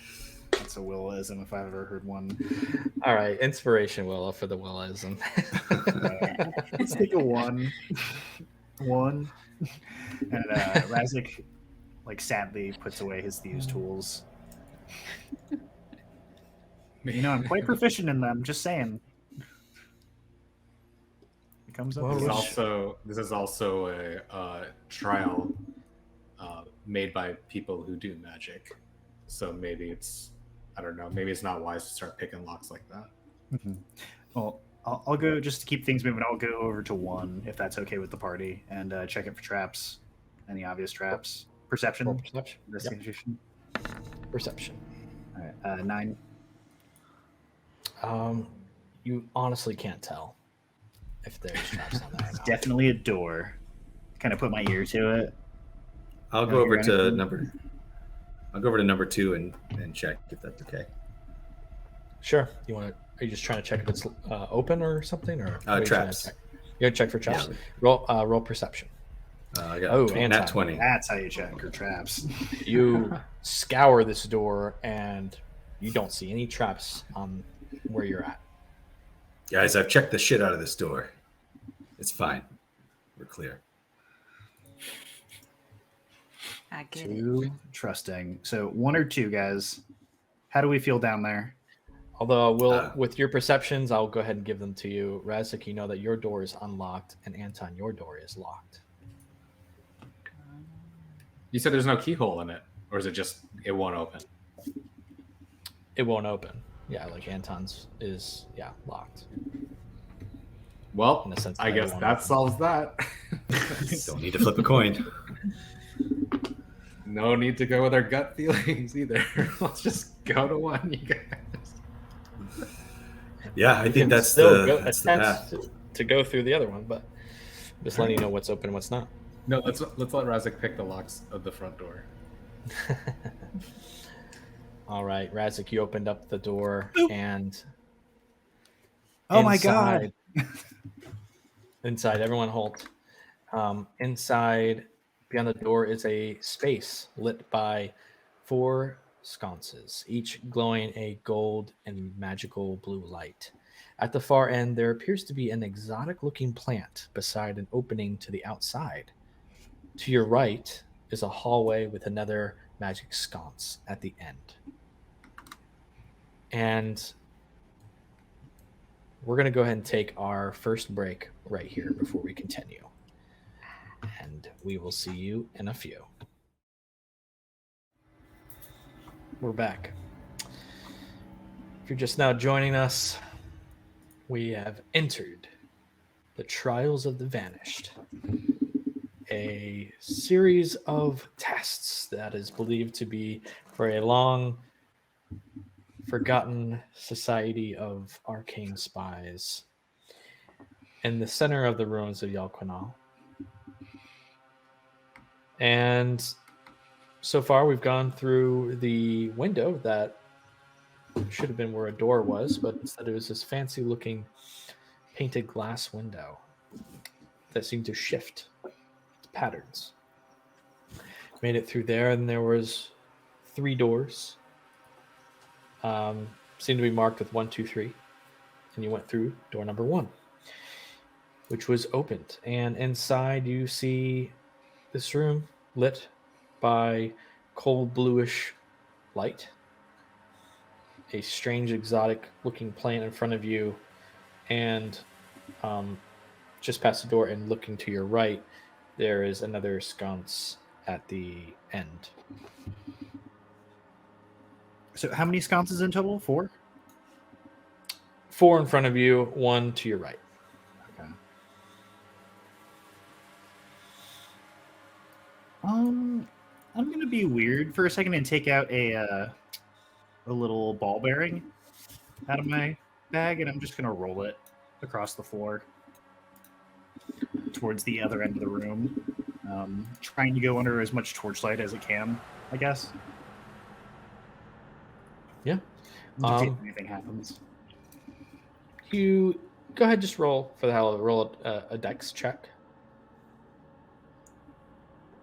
That's a Willism if I've ever heard one. All right, inspiration Willow for the Willism. Let's take a 1. 1. And Razik, like, sadly puts away his thieves' tools. You know, I'm quite proficient in them. Just saying. It comes up. Well, with- This is also a trial made by people who do magic. So maybe I don't know. Maybe it's not wise to start picking locks like that. Mhm. Well, I'll go just to keep things moving. I'll go over to 1 if that's okay with the party and check it for traps. Any obvious traps? Perception. Roll perception. Yep. Investigation. Perception. All right. 9. You honestly can't tell if there's traps on there or not. Definitely a door. Kind of put my ear to it. I'll go over to number 2 and check if that's okay. Sure. Are you just trying to check if it's open or something, or what are you trying to Traps. check? You gotta check for traps. Yeah. Roll perception. I got Oh, nat Anton. 20. That's how you check your traps. You scour this door and you don't see any traps on where you're at. Guys, I've checked the shit out of this door. It's fine. We're clear. I get it. Too trusting. So 1 or 2, guys. How do we feel down there? Although with your perceptions, I'll go ahead and give them to you. Razik, you know that your door is unlocked, and Anton, your door is locked. You said there's no keyhole in it, or is it just it won't open? It won't open. Yeah, like Anton's is locked. Well, In the sense I that it guess won't that open. solves that. Don't need to flip a coin. No need to go with our gut feelings either. Let's just go to 1, you guys. Yeah, I You think can that's still the path. to go through the other one, but just letting you know what's open and what's not. No, let's let Razik pick the locks of the front door. All right, Razik, you opened up the door, and Oh my god! inside, everyone halt. Inside, beyond the door, is a space lit by 4 sconces, each glowing a gold and magical blue light. At the far end, there appears to be an exotic-looking plant beside an opening to the outside. To your right is a hallway with another magic sconce at the end. And we're going to go ahead and take our first break right here before we continue. And we will see you in a few. We're back. If you're just now joining us, we have entered the Trials of the Vanished, a series of tests that is believed to be for a long forgotten society of arcane spies in the center of the ruins of Yalquinal. And so far, we've gone through the window that should have been where a door was, but instead it was this fancy-looking painted glass window that seemed to shift patterns. Made it through there, and there was 3 doors. Seemed to be marked with 1, 2, 3, and you went through door number 1, which was opened. And inside, you see this room lit by cold bluish light. A strange, exotic-looking plant in front of you, and just past the door and looking to your right, there is another sconce at the end. So how many sconces in total? 4? 4 in front of you, 1 to your right. Okay. I'm gonna be weird for a second and take out a little ball bearing out of my bag, and I'm just gonna roll it across the floor towards the other end of the room, trying to go under as much torchlight as it can, I guess. Yeah. Just in case anything happens. You go ahead, just roll for the hell of it. Roll a dex check.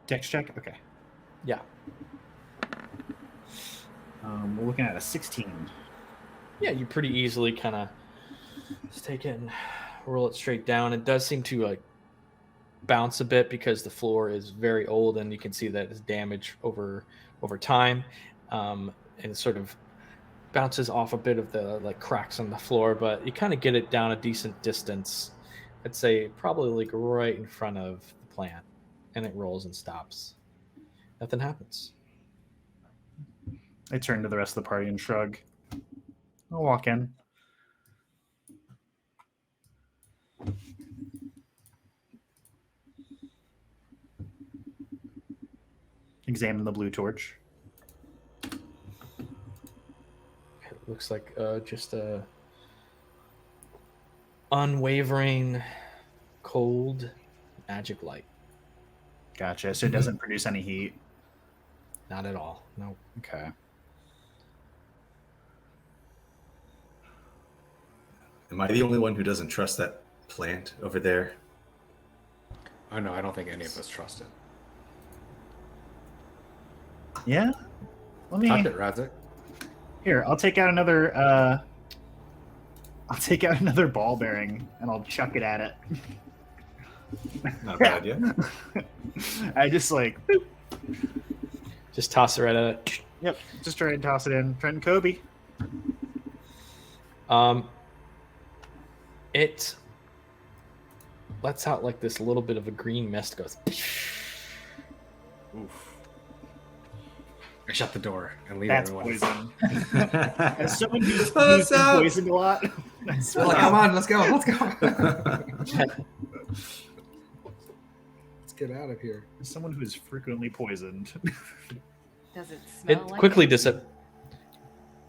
Dex check? Okay. Yeah. We're looking at a 16. Yeah, you pretty easily kind of just take it and roll it straight down. It does seem to bounce a bit because the floor is very old, and you can see that it's damaged over time, and it sort of bounces off a bit of the cracks on the floor. But you kind of get it down a decent distance. I'd say probably right in front of the plant, and it rolls and stops. Nothing happens. I turn to the rest of the party and shrug. I'll walk in. Examine the blue torch. It looks like just a unwavering, cold magic light. Gotcha. So it doesn't produce any heat. Not at all. No. Okay. Am I the only one who doesn't trust that plant over there? Oh no, I don't think any of us trust it. Yeah? Let me... Touch it, Razik. Here, I'll take out another ball bearing and I'll chuck it at it. Not a bad idea. I just boop. Just toss it right at it. Yep, just try and toss it in. Trent and Kobe. It lets out this little bit of a green mist, goes. Oof. I shut the door and leave That's everyone. poison. As someone who's Let's been out. poisoned a lot. Come on, let's go. Let's get out of here. As someone who is frequently poisoned. Does it It smell like quickly it?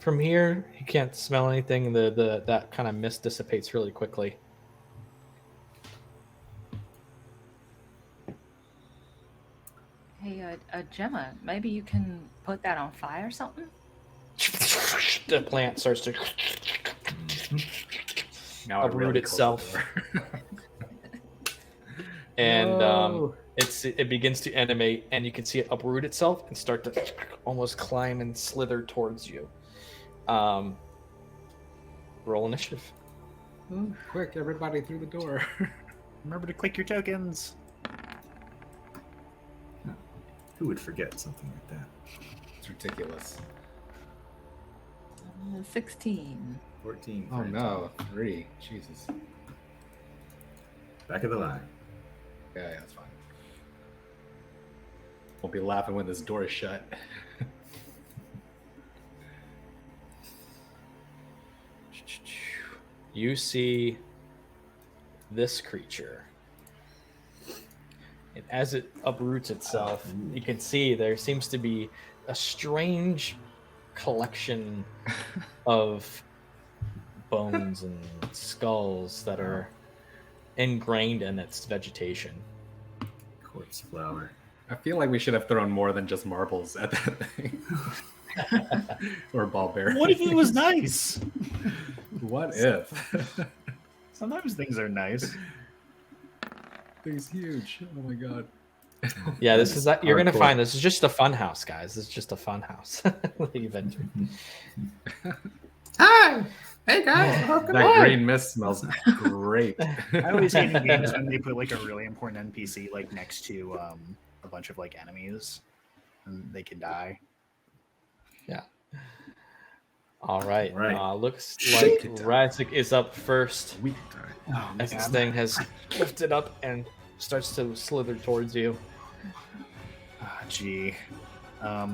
From here, you can't smell anything. That kind of mist dissipates really quickly. Hey, Gemma, maybe you can put that on fire or something? The plant starts to Now I uproot really itself. closed the door. And No. it begins to animate, and you can see it uproot itself and start to almost climb and slither towards you. Roll initiative. Quick, everybody through the door. Remember to click your tokens. Who would forget something like that? It's ridiculous. 16. 14. Oh no, 3. Jesus. Back of the line. Yeah, that's fine. Won't be laughing when this door is shut. You see this creature. And as it uproots itself, you can see there seems to be a strange collection of bones and skulls that are ingrained in its vegetation. Quartz flower. I feel like we should have thrown more than just marbles at that thing. Or ball bearings. What if it was nice? What if? Sometimes things are nice. Thing's huge. Oh my god. Yeah, this is that you're gonna Hardcore. find this is just a fun house, guys. This is just a fun house. that you've entered. Hi! Hey guys! Welcome That on. green mist smells great. I always hate in games when they put like a really important NPC like next to a bunch of like enemies, and they can die. All right. Right. Looks Shake like it. Razik is up first. We can die. Oh, As this thing has lifted up and starts to slither towards you. Gee. Let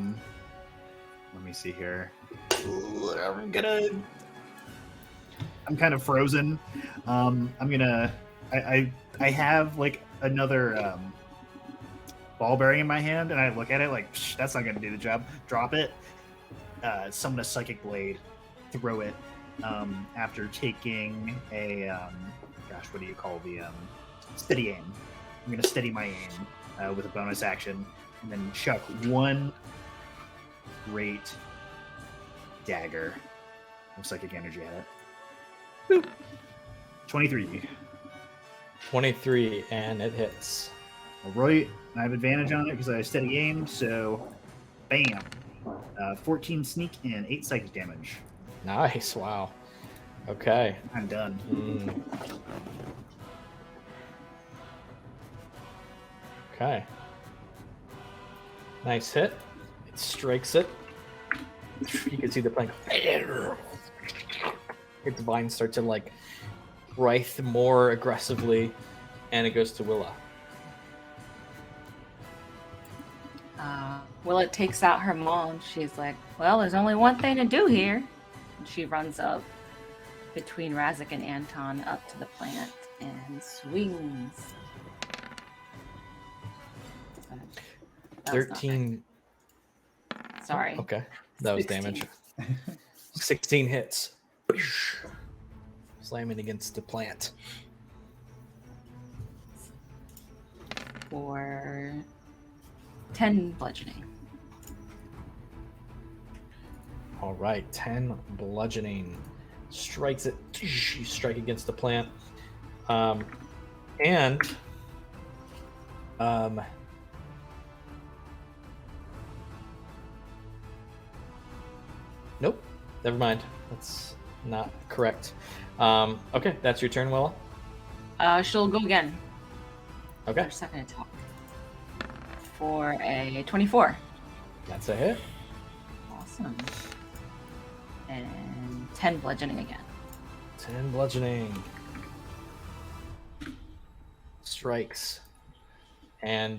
me see here. I'm kind of frozen. I have like another ball bearing in my hand, and I look at it like, Psh, that's not gonna do the job. Drop it. Summon a psychic blade, throw it. After taking a what do you call the steady aim? I'm gonna steady my aim with a bonus action, and then chuck one great dagger of psychic energy at it. Boop. 23. 23, and it hits. All right, I have advantage on it because I have steady aim. So, bam, 14 sneak and 8 psychic damage. Nice. Wow. Okay. I'm done. Okay. Nice hit. It strikes it. You can see the plank. Its vines start to like writhe more aggressively, and it goes to Willa. Willa takes out her maul. She's like, well, there's only one thing to do here. And she runs up between Razik and Anton up to the plant and swings. That was not 13. very- Sorry. Okay. That was 16. damage. 16 hits. Slamming against the plant. For 10 bludgeoning. All right, 10 bludgeoning. Strikes it. You strike against the plant. Nope. Never mind. That's not correct. Okay, that's your turn, Willa. She'll go again. Okay, Her second attack. For a 24. that's a hit. Awesome. And 10 bludgeoning again. 10 bludgeoning. Strikes. And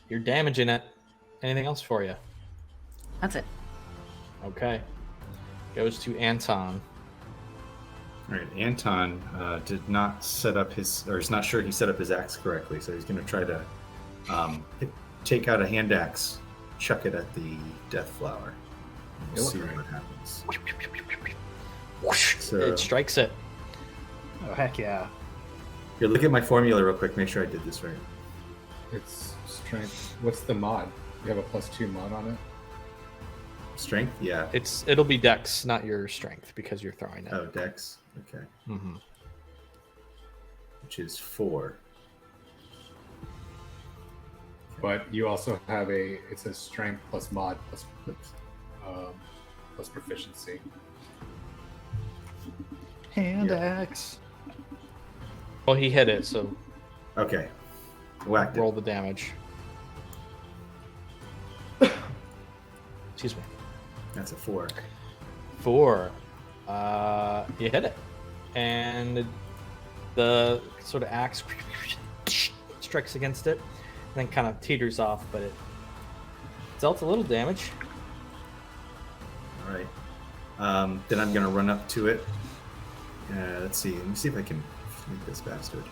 you're damaging it. Anything else for you? That's it. Okay. Goes to Anton. All right, Anton did not set up his, or is not sure he set up his axe correctly, so he's going to try to take out a hand axe, chuck it at the death flower. It We'll looked see right. what happens. Whoosh, So- it strikes it. Oh, heck yeah. Here, look at my formula real quick. Make sure I did this right. It's strength. What's the mod? You have a +2 mod on it? Strength? Yeah. It'll be dex, not your strength, because you're throwing it. Oh, dex. Okay. Mm-hmm. Which is 4. But you also have it says strength plus mod plus proficiency. Hand Yeah. axe. Well, he hit it, so Okay. Whacked roll it. the damage. Excuse me. That's a 4. 4. You hit it, and the sort of axe strikes against it, and then kind of teeters off, but it dealt a little damage. All right. Then I'm going to run up to it. Let's see. Let me see if I can flank this bastard.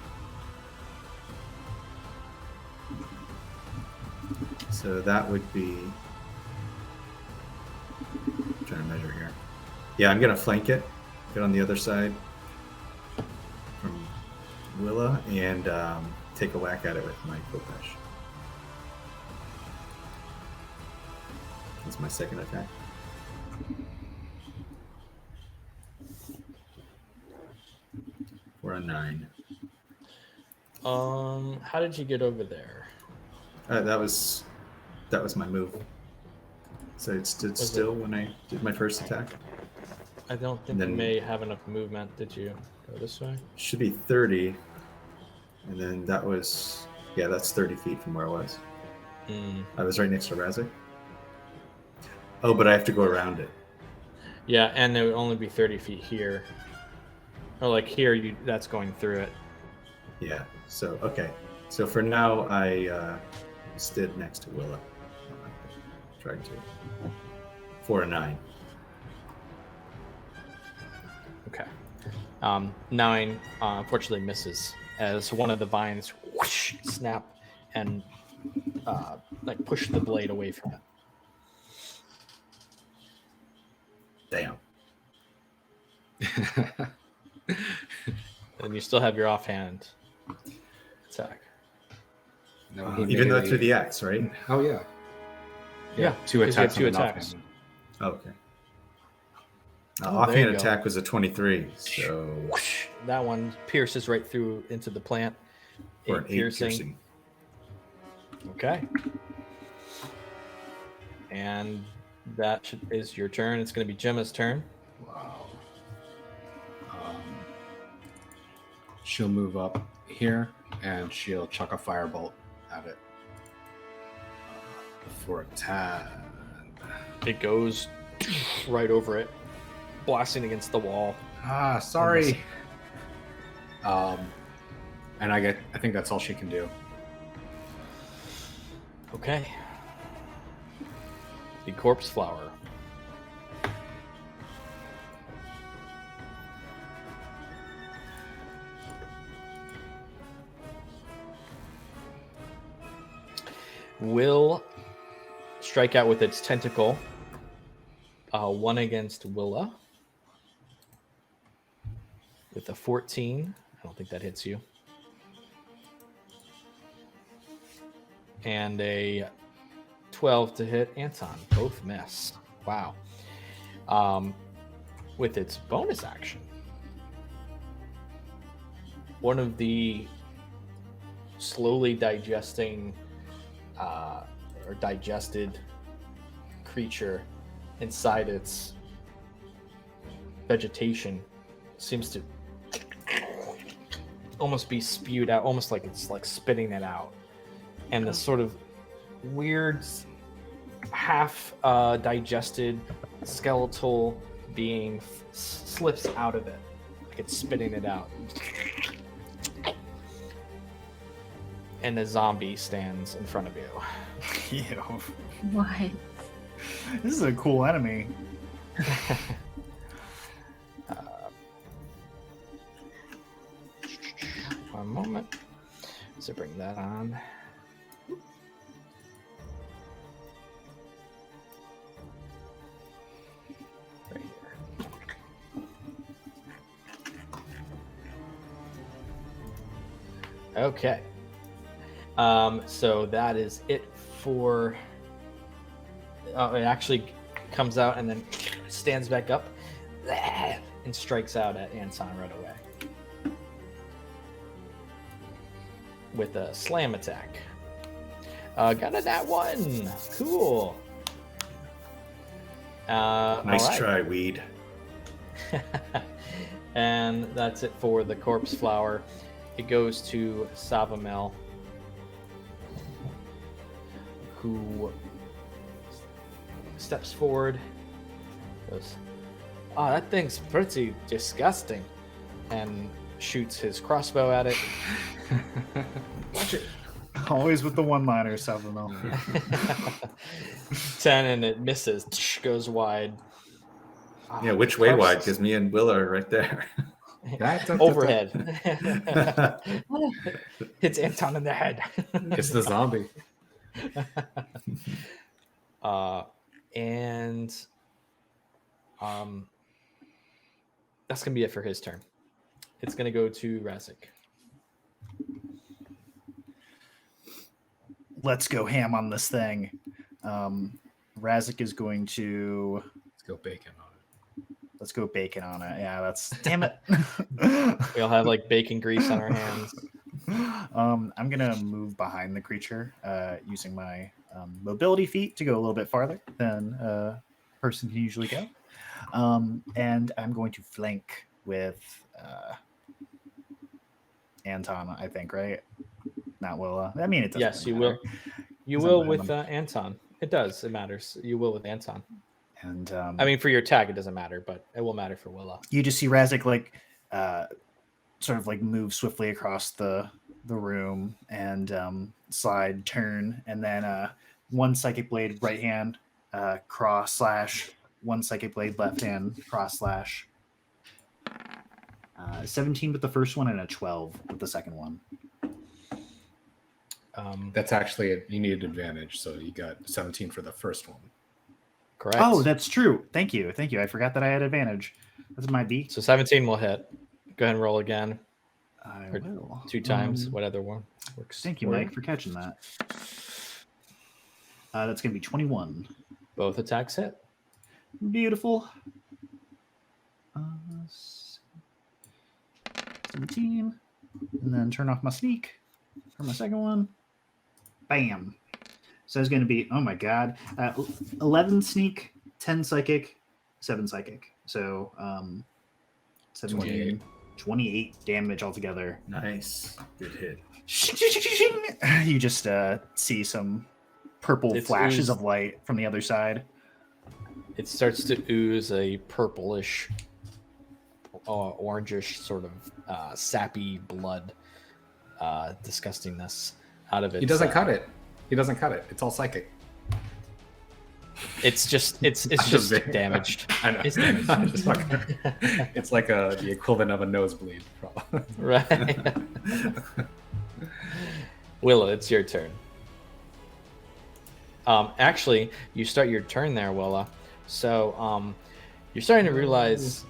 So that would be... I'm trying to measure here. Yeah, I'm going to flank it. Get on the other side from Willa and take a whack at it with my Kopesh. That's my second attack. For a 9. How did you get over there? That was my move. So it stood Was it- still when I did my first attack. I don't think Then- you may have enough movement. Did you go this way? Should be 30. And then that was, yeah, that's 30 feet from where I was. I was right next to Razik. Oh, but I have to go around it. Yeah, and it would only be 30 feet here. Or like here, that's going through it. Yeah. So, okay. So for now, I stood next to Willa. Tried to. For a 9. Okay. 9 unfortunately misses as one of the vines whoosh, snap and like push the blade away from it. Damn. And you still have your offhand attack. No, he Even though made through the axe, right? Oh yeah. Yeah, 2 because you have attacks. 2 on an attacks. offhand. Oh, okay. Oh, there you Offhand go. attack was a 23. So Whoosh, that one pierces right through into the plant. for an 8 8 piercing. Okay. And that is your turn. It's going to be Gemma's turn. Wow. She'll move up here and she'll chuck a firebolt at it for a 10. It goes right over it, blasting against the wall. Ah, sorry. And I think that's all she can do. Okay. The corpse flower. Will strike out with its tentacle. 1 against Willa. With a 14. I don't think that hits you. And a 12 to hit Anton. Both miss. Wow. With its bonus action, one of the slowly digesting or digested creature inside its vegetation seems to almost be spewed out, almost like it's like spitting it out. And this sort of weird half digested skeletal being slips out of it, like it's spitting it out. And a zombie stands in front of you. Ew. What? This is a cool enemy. One moment. So bring that on. Okay. So that is it for. It actually comes out and then stands back up and strikes out at Anton right away with a slam attack. Got a nat 1. Cool. Nice all right. try, weed. And that's it for the corpse flower. It goes to Savamel, who steps forward, goes, "Oh, that thing's pretty disgusting," and shoots his crossbow at it. Watch it. Always with the one-liner, Savamel. 10, and it misses. Goes wide. Yeah, which way wide? Because me and Will are right there. Overhead. Hits Anton in the head. It's the zombie. And that's gonna be it for his turn. It's gonna go to Razik. Let's go ham on this thing. Razik is going to... Let's go bacon on it. Let's go bacon on it. Yeah, that's... Damn it. We all have like bacon grease on our hands. I'm going to move behind the creature using my mobility feat to go a little bit farther than a person can usually go. And I'm going to flank with Anton, I think, right? Not Willa. I mean, it doesn't. Yes, really you will. matter. You Doesn't will matter. with Anton. It does. It matters. You will with Anton. And I mean, for your tag, it doesn't matter, but it will matter for Willa. you just see Razik like sort of like move swiftly across the room and slide, turn, and then one psychic blade right hand cross slash, one psychic blade left hand cross slash. 17 with the first one and a 12 with the second one. That's actually you needed advantage, so you got 17 for the first one. Correct. Oh, that's true. Thank you. I forgot that I had advantage. That's my B. So 17 will hit. Go ahead and roll again. I Or will. 2 times, whatever one works. Thank you, for Mike, for catching that. That's going to be 21. Both attacks hit. Beautiful. 17. And then turn off my sneak for my second one. Bam. So it's going to be, oh my god, 11 sneak, 10 psychic, 7 psychic. So 17, 28 damage altogether. Nice. Good hit. You just see some purple It's flashes oozed. of light from the other side. It starts to ooze a purplish, orangish sort of sappy blood disgustingness out of it. He doesn't cut it. He doesn't cut it. It's all psychic. It's just damaged. I know. It's damaged. I'm just fucking- it's like the equivalent of a nosebleed. Probably. Right. Willa, it's your turn. Actually, you start your turn there, Willa. So you're starting to realize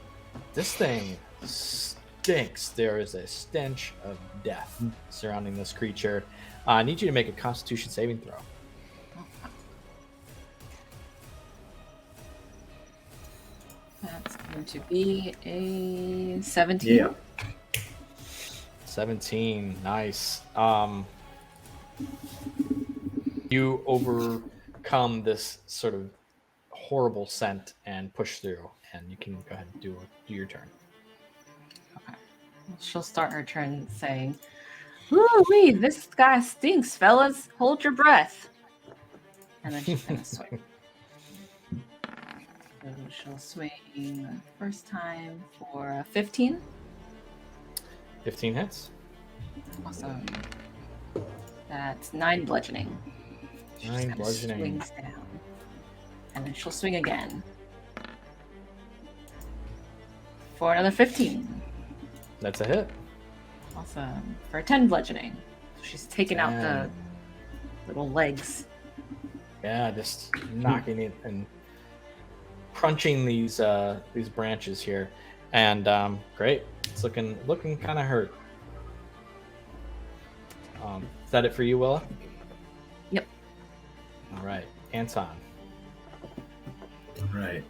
this thing stinks. There is a stench of death surrounding this creature. I need you to make a Constitution saving throw. That's going to be a 17. Yeah. 17. Nice. You overcome this sort of horrible scent and push through, and you can go ahead and do your turn. Okay. She'll start her turn saying, "Ooh-wee, this guy stinks, fellas. Hold your breath." And then she's going to swing. So she'll swing the first time for 15. 15 hits. Awesome. That's 9 bludgeoning. She just 9 kinda bludgeoning. swings down. And then she'll swing again. For another 15. That's a hit. Awesome. For 10 bludgeoning. So she's taking out the 10. little legs. Yeah, just knocking it and crunching these branches here, and great. It's looking kind of hurt. Is that it for you, Willa? Yep. All right, Anton. All right.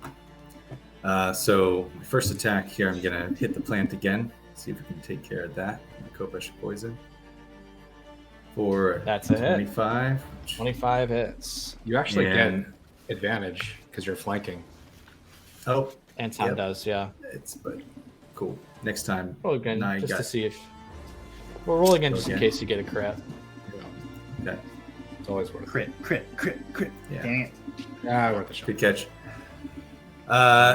So my first attack here, I'm gonna hit the plant again. See if we can take care of that. Kopesh poison. For That's a hit. 25. 25 hits. You actually And- get advantage because you're flanking. Oh, Anton Yep. does, yeah. but cool. Next time, Roll again, Nye just got- to see if. Well, roll again just in Okay. case you get a crit. Okay. It's always worth it. Crit. Yeah. Dang it. Yeah, worth a shot. Good catch.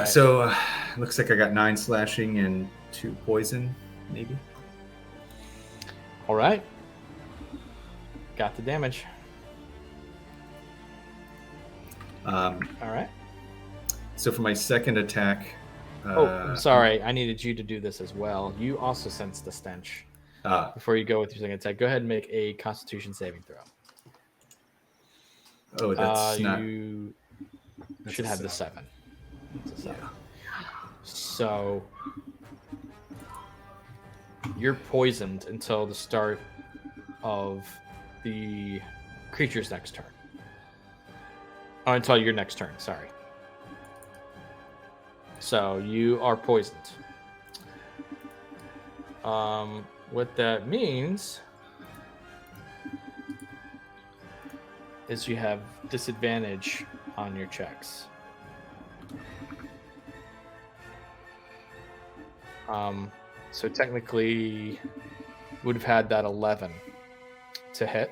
So looks like I got 9 slashing and 2 poison, maybe. All right. Got the damage. All right. So for my second attack, I'm sorry. I needed you to do this as well. You also sense the stench. Before you go with your second attack, go ahead and make a Constitution saving throw. Oh, that's not. You That's should a have the 7. 7. It's a 7. So you're poisoned until the start of the creature's next turn. Oh, until your next turn, sorry. So you are poisoned. What that means is you have disadvantage on your checks. So technically would have had that 11 to hit.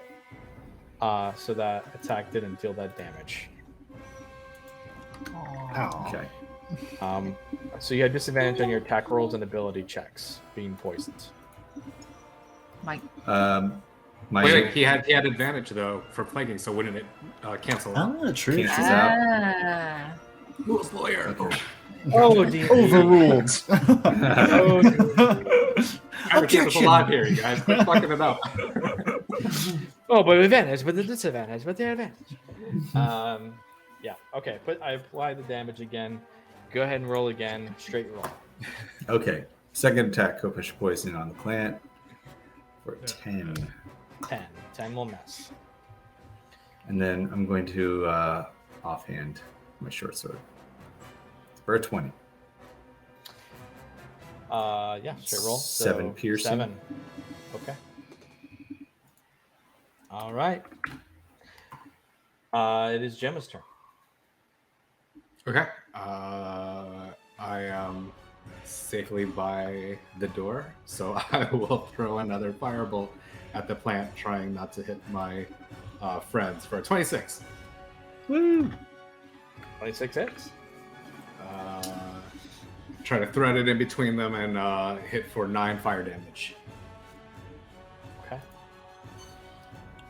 So that attack didn't deal that damage. Oh. Okay. So you had disadvantage on your attack rolls and ability checks being poisoned. Mike. My Wait, he had advantage though for flanking, so wouldn't it cancel out? Ah, true. Cancels out. Ah. Rules lawyer. Oh, D&D. Overruled. I'm keep us alive here, you guys. Quit fucking it up. Oh, but advantage, but the disadvantage, but the advantage. Yeah. Okay. I apply the damage again. Go ahead and roll again. Straight roll. Okay. Second attack, Kopesh poison on the plant for 10. 10. 10 will miss. And then I'm going to offhand my short sword for a 20. Yeah. Straight roll. 7 piercing. 7. Okay. All right. It is Gemma's turn. Okay. I am safely by the door, so I will throw another firebolt at the plant, trying not to hit my friends for a 26. Woo! 26 hits. Try to thread it in between them and hit for 9 fire damage. Okay.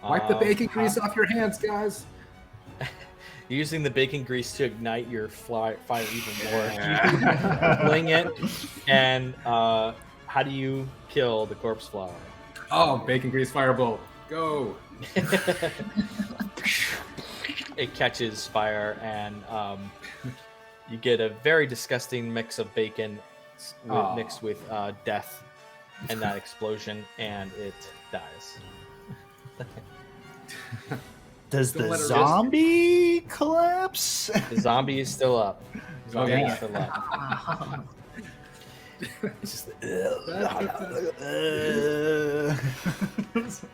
Wipe the bacon grease off your hands, guys. Using the bacon grease to ignite your fire even more. Yeah. Fling it, and how do you kill the corpse flower? Oh, bacon grease firebolt. Go. It catches fire, and you get a very disgusting mix of bacon mixed with death and that explosion, and it dies. Does Don't the let her zombie collapse? The zombie is still up. The zombie Okay. is still up. Wow. It's just,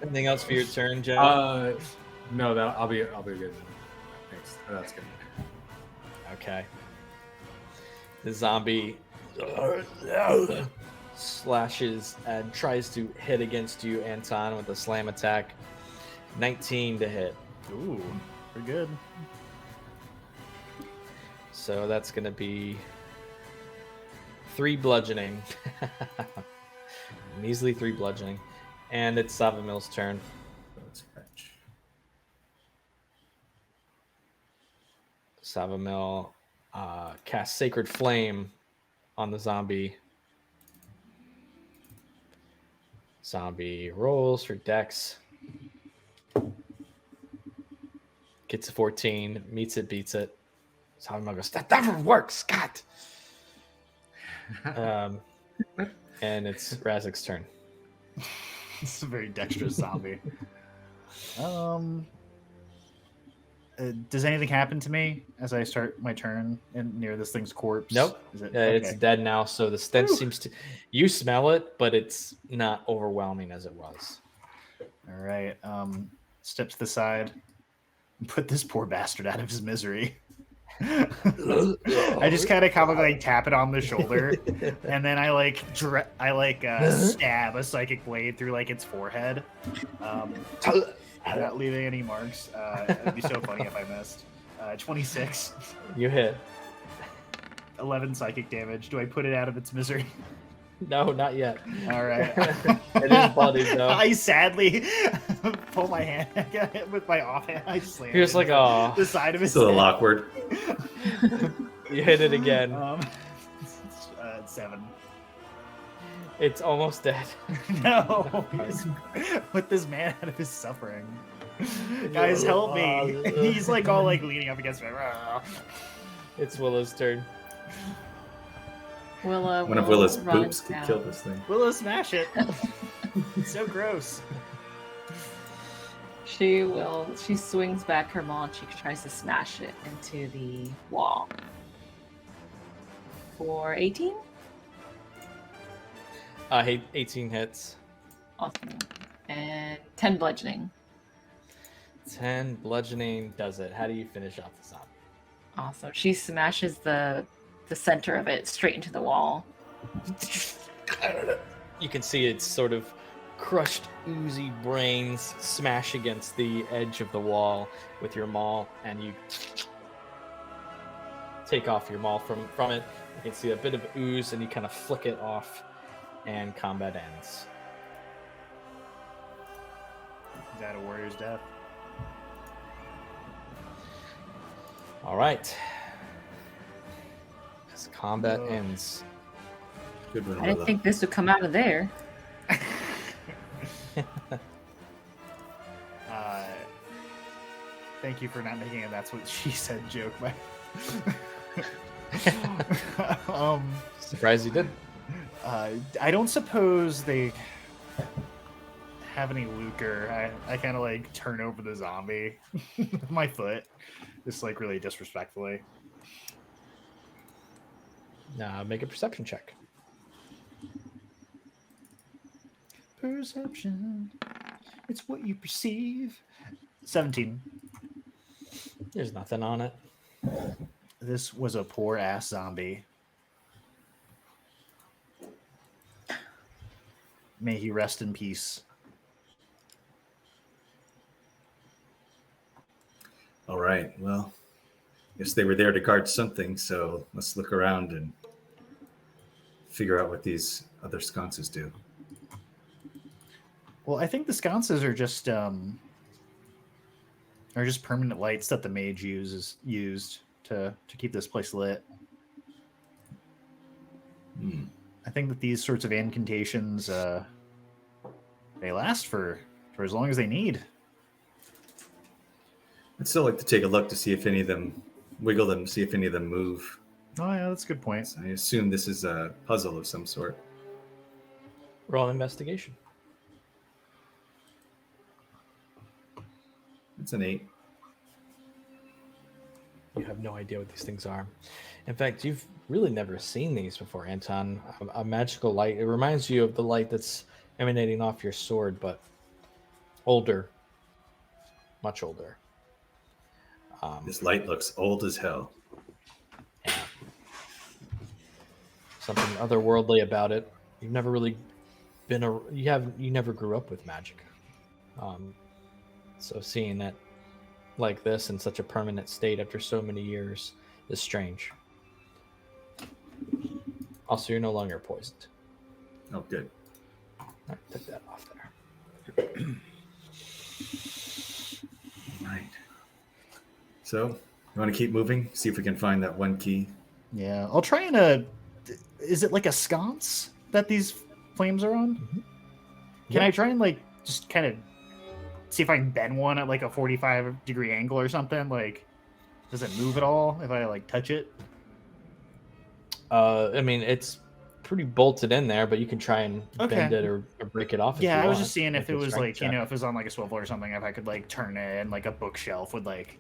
anything else for your turn, Joe? No, I'll be good. Thanks. That's good. Okay. The zombie slashes and tries to hit against you, Anton, with a slam attack. 19 to hit. Ooh, pretty good. So that's going to be 3 bludgeoning. Measly 3 bludgeoning. And it's Savamil's turn. Let's catch. Savamil casts Sacred Flame on the zombie. Zombie rolls for Dex. Gets a 14, meets it, beats it. Savamil goes, that never works, Scott! And it's Razik's turn. It's a very dexterous zombie. Does anything happen to me as I start my turn near this thing's corpse? Nope. Is it? It's Okay. dead now, so the stench Whew. seems to. You smell it, but it's not overwhelming as it was. All right. Step to the side and put this poor bastard out of his misery. I just kind of like tap it on the shoulder, and then I stab a psychic blade through like its forehead, not leaving any marks. It'd be so funny if I missed. 26, You hit. 11 psychic damage. Do I put it out of its misery? No, not yet. All right. It is bloody though. I sadly pull my hand with my offhand. I slam He was it like, into "Oh." the side of his It's a little head. awkward. You hit it again. 7. It's almost dead. No, put this man out of his suffering. Guys, help me! He's like all like leaning up against me. It's Willow's turn. Willa One of will Willa's run poops could down. kill this thing. Willow, smash it! It's so gross. She swings back her maul and she tries to smash it into the wall. For 18? 18 hits. Awesome. And 10 bludgeoning. 10 bludgeoning does it. How do you finish off the zombie? Awesome. She smashes the center of it straight into the wall. You can see its sort of crushed, oozy brains smash against the edge of the wall with your maul, and you take off your maul from it. You can see a bit of ooze, and you kind of flick it off, and combat ends. Is that a warrior's death? All right. As combat ends. Good one, I didn't Willa. think this would come out of there. Thank you for not making it. That's what she said joke. Surprised you did. I don't suppose they have any lucre. I kind of like turn over the zombie with my foot, just like really disrespectfully. Now make a perception check. Perception. It's what you perceive. 17. There's nothing on it. This was a poor ass zombie. May he rest in peace. All right. Well, guess they were there to guard something, so let's look around and figure out what these other sconces do. Well, I think the sconces are just permanent lights that the mage used to keep this place lit. I think that these sorts of incantations they last for as long as they need. I'd still like to take a look to see if any of them wiggle them, see if any of them move. Oh yeah, that's a good point. I assume this is a puzzle of some sort. Roll an investigation. It's an 8. You have no idea what these things are. In fact, you've really never seen these before, Anton. A magical light. It reminds you of the light that's emanating off your sword, but older. Much older. This light looks old as hell. Yeah. Something otherworldly about it. You've never really been you never grew up with magic. So seeing it like this in such a permanent state after so many years is strange. Also, you're no longer poisoned. Oh, good. All right, take that off there. Right. So, you want to keep moving? See if we can find that one key. Yeah, I'll try and is it like a sconce that these flames are on? Mm-hmm. Can I try and like just kind of see if I can bend one at like a 45-degree angle or something? Like, does it move at all if I like touch it? I mean, it's pretty bolted in there, but you can try and Okay. bend it or break it off. Yeah, if you I was want. just seeing if Make it a was strength like, check. if it was on like a swivel or something, if I could like turn it and like a bookshelf would like,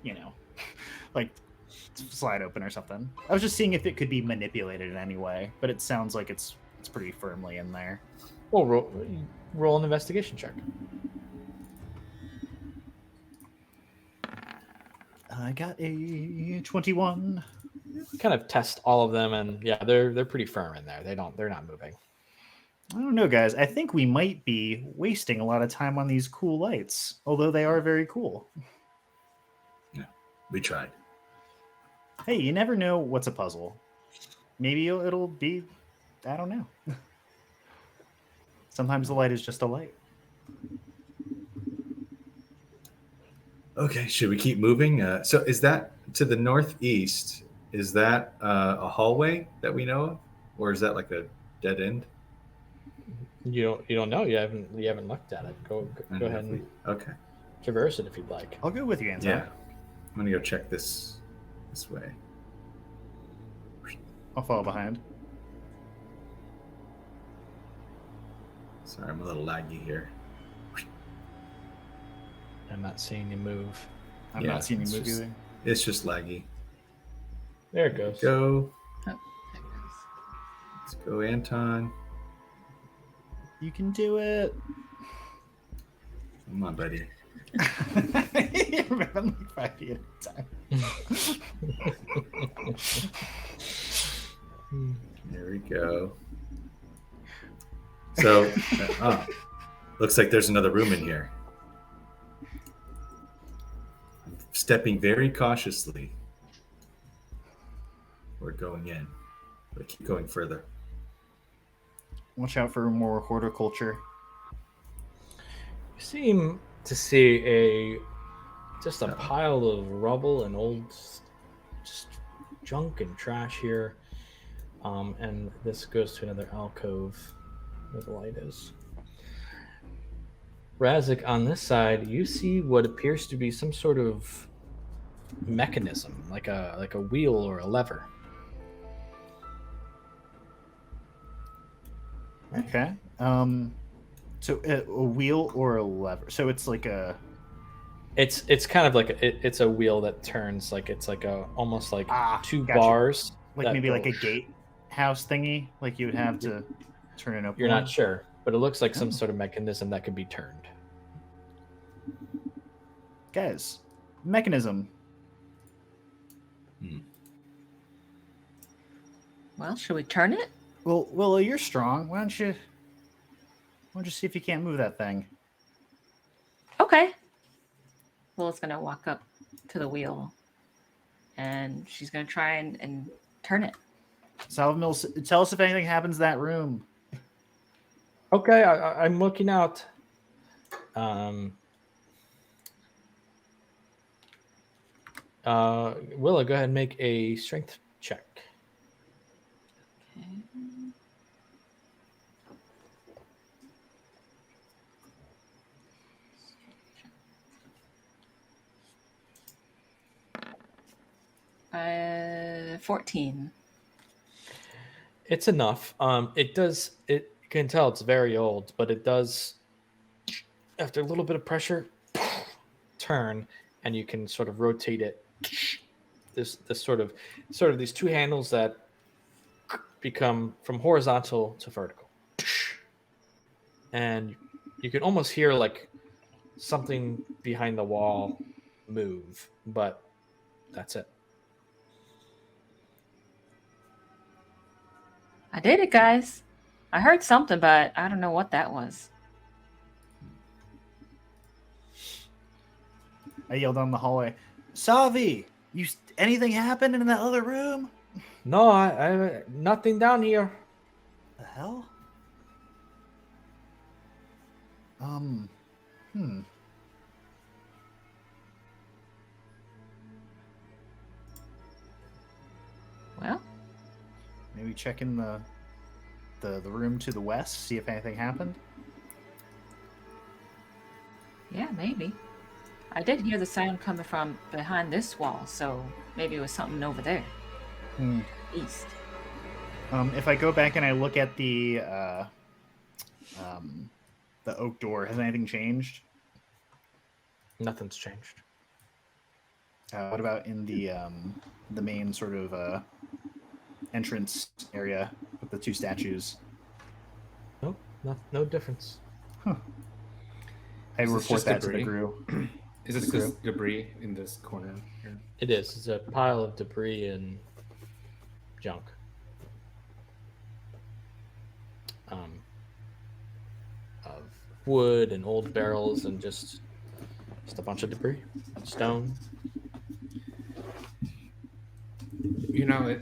like slide open or something. I was just seeing if it could be manipulated in any way, but it sounds like it's pretty firmly in there. Well, roll an investigation check. I got a 21. Kind of test all of them, and yeah, they're pretty firm in there. They're not moving. I don't know, guys. I think we might be wasting a lot of time on these cool lights, although they are very cool. We tried. Hey, you never know what's a puzzle. Maybe it'll be, I don't know. Sometimes the light is just a light. Okay, should we keep moving? So is that to the northeast? Is that a hallway that we know of, or is that like a dead end? You don't know. You haven't looked at it. Go ahead and Okay. traverse it if you'd like. I'll go with you, Anton. Yeah, I'm gonna go check this way. I'll follow behind. Sorry, I'm a little laggy here. I'm not seeing you move. I'm Yeah, not seeing you it's move just- either. It's just laggy. There it goes. Go. Oh, there it goes. Let's go, Anton. You can do it. Come on, buddy. You're running like 5 feet at a time. There we go. So, looks like there's another room in here. I'm stepping very cautiously. We're going in. But keep going further. Watch out for more horticulture. You seem to see just a pile of rubble and old just junk and trash here. And this goes to another alcove where the light is. Razik, on this side, you see what appears to be some sort of mechanism, like a wheel or a lever. Okay. So a wheel or a lever. So it's like a. It's kind of like it's a wheel that turns, like it's like almost like two gotcha. bars. Like that maybe go- like a gate house thingy. Like you would have to turn it open. You're not sure, but it looks like some sort of mechanism that could be turned. Guys, mechanism. Well, should we turn it? Well, Willow, you're strong. Why don't you see if you can't move that thing? Okay. Will's gonna walk up to the wheel, and she's gonna try and turn it. Salve Mills, tell us if anything happens to that room. Okay, I'm looking out. Willa, go ahead and make a strength check. Okay. Uh, 14. It's enough. It does. You can tell it's very old, but it does. After a little bit of pressure, turn, and you can sort of rotate it. This sort of these two handles that become from horizontal to vertical, and you can almost hear like something behind the wall move, but that's it. I did it, guys. I heard something, but I don't know what that was. I yelled down the hallway, Savi, anything happened in that other room? No, I nothing down here. The hell? Well, Maybe check in the room to the west, see if anything happened. yeah, maybe. I did hear the sound coming from behind this wall, so maybe it was something over there. East. If I go back and I look at the oak door, has anything changed? Nothing's changed. What about in the main sort of entrance area with the 2 statues? Nope, no difference. I Is this report just that to the debris? crew. Is this just debris in this corner here? It is. It's a pile of debris and junk. Of wood and old barrels and just a bunch of debris, stone. You know,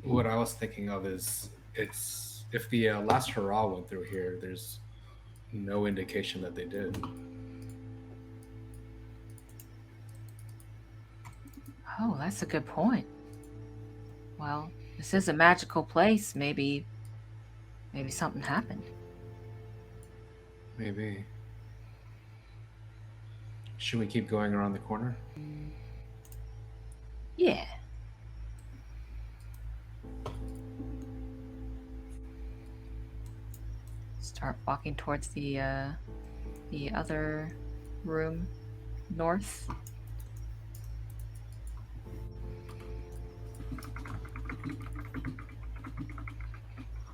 what I was thinking of is it's if the last hurrah went through here, there's no indication that they did. Oh, that's a good point. Well, this is a magical place. Maybe something happened. Maybe. Should we keep going around the corner? Yeah. Start walking towards the other room north.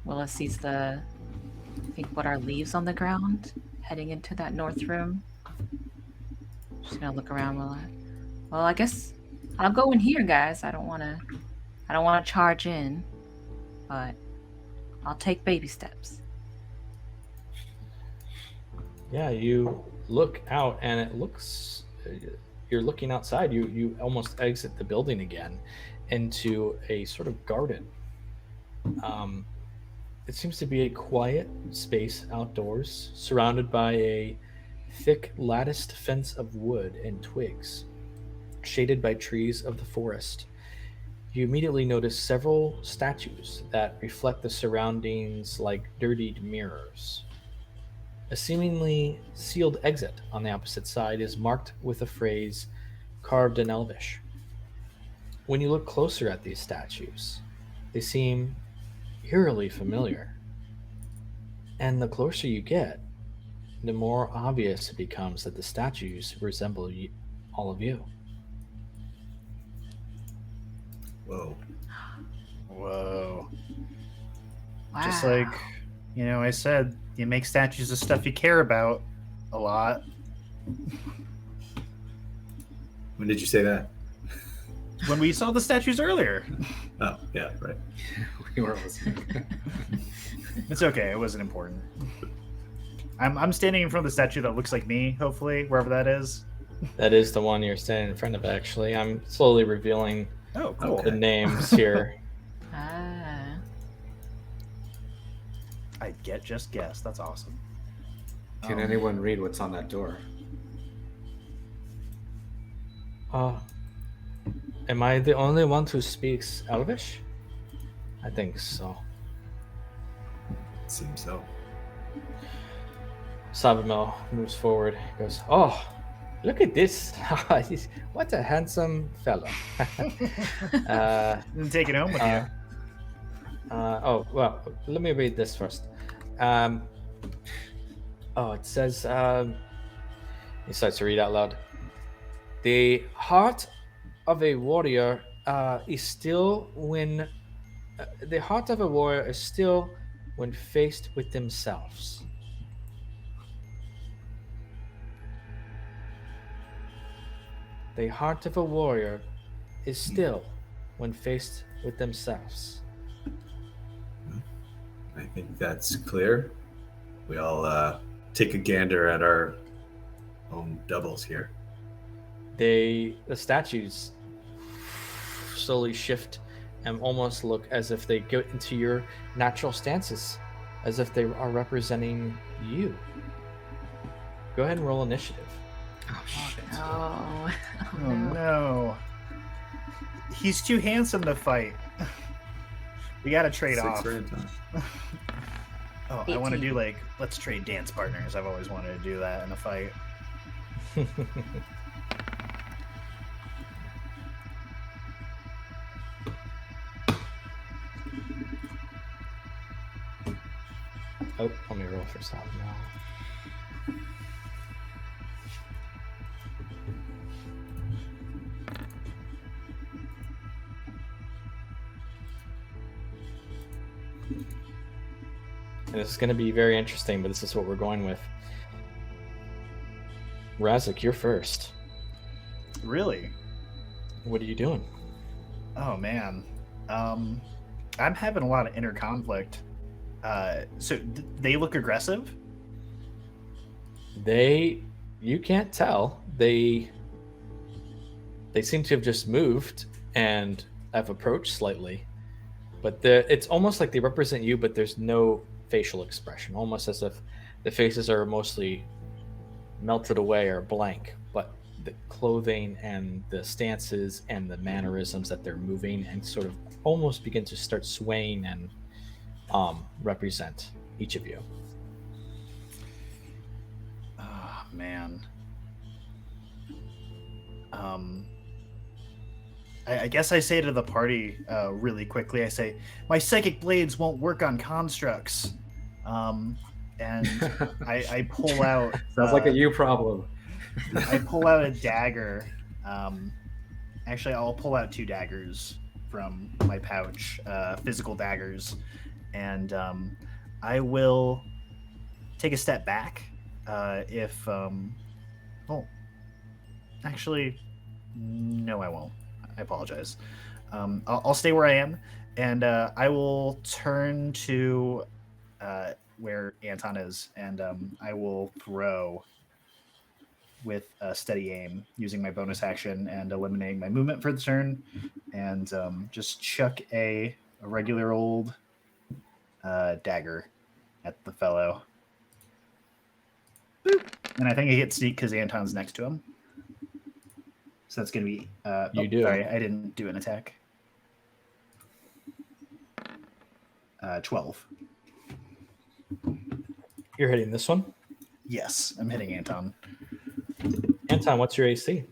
Willa sees what are leaves on the ground heading into that north room. She's gonna look around. Well, I guess I'll go in here, guys. I don't wanna charge in, but I'll take baby steps. Yeah, you look out and it looks, you're looking outside. You almost exit the building again into a sort of garden. It seems to be a quiet space outdoors, surrounded by a thick latticed fence of wood and twigs, shaded by trees of the forest. You immediately notice several statues that reflect the surroundings like dirtied mirrors. A seemingly sealed exit on the opposite side is marked with a phrase carved in Elvish. When you look closer at these statues, they seem eerily familiar. And the closer you get, the more obvious it becomes that the statues resemble all of you. Whoa. Whoa. Wow. Just like, I said, you make statues of stuff you care about a lot. When did you say that? When we saw the statues earlier. Oh, yeah, right. We were listening. It's okay. It wasn't important. I'm standing in front of the statue that looks like me, hopefully, wherever that is. That is the one you're standing in front of, actually. I'm slowly revealing Oh, cool. the names here. I just guessed. That's awesome. Can anyone read what's on that door? Am I the only one who speaks Elvish? I think so. It seems so. Sabamel moves forward, goes, "Oh, look at this. What a handsome fellow." Take it home with you. Well, let me read this first. It says, he starts to read out loud. The heart of a warrior is still when faced with themselves. The heart of a warrior is still when faced with themselves. I think that's clear. We all take a gander at our own doubles here. The statues slowly shift and almost look as if they go into your natural stances, as if they are representing you. Go ahead and roll initiative. Oh, shit. Oh, Oh no. He's too handsome to fight. We gotta trade 6 off. rand time. Oh, I want to 18. do let's trade dance partners. I've always wanted to do that in a fight. Oh, let me roll for Sav now. And this is going to be very interesting, but this is what we're going with. Razik, you're first. Really? What are you doing? Oh man, I'm having a lot of inner conflict. So they look aggressive. You can't tell. They seem to have just moved and have approached slightly, but it's almost like they represent you, but there's no facial expression, almost as if the faces are mostly melted away or blank, but the clothing and the stances and the mannerisms that they're moving and sort of almost begin to start swaying and represent each of you. Oh man. I guess I say to the party really quickly, I say, my psychic blades won't work on constructs. And I pull out... Sounds like a you problem. I pull out a dagger. Actually, I'll pull out 2 daggers from my pouch, physical daggers. And I will take a step back actually, no, I won't. I apologize. I'll stay where I am, and I will turn to where Anton is, and I will throw with a steady aim using my bonus action and eliminating my movement for the turn, and just chuck a regular old dagger at the fellow. Boop. And I think I get sneak because Anton's next to him. So that's going to be... You do. Sorry, I didn't do an attack. 12. You're hitting this one? Yes, I'm hitting Anton. Anton, what's your AC?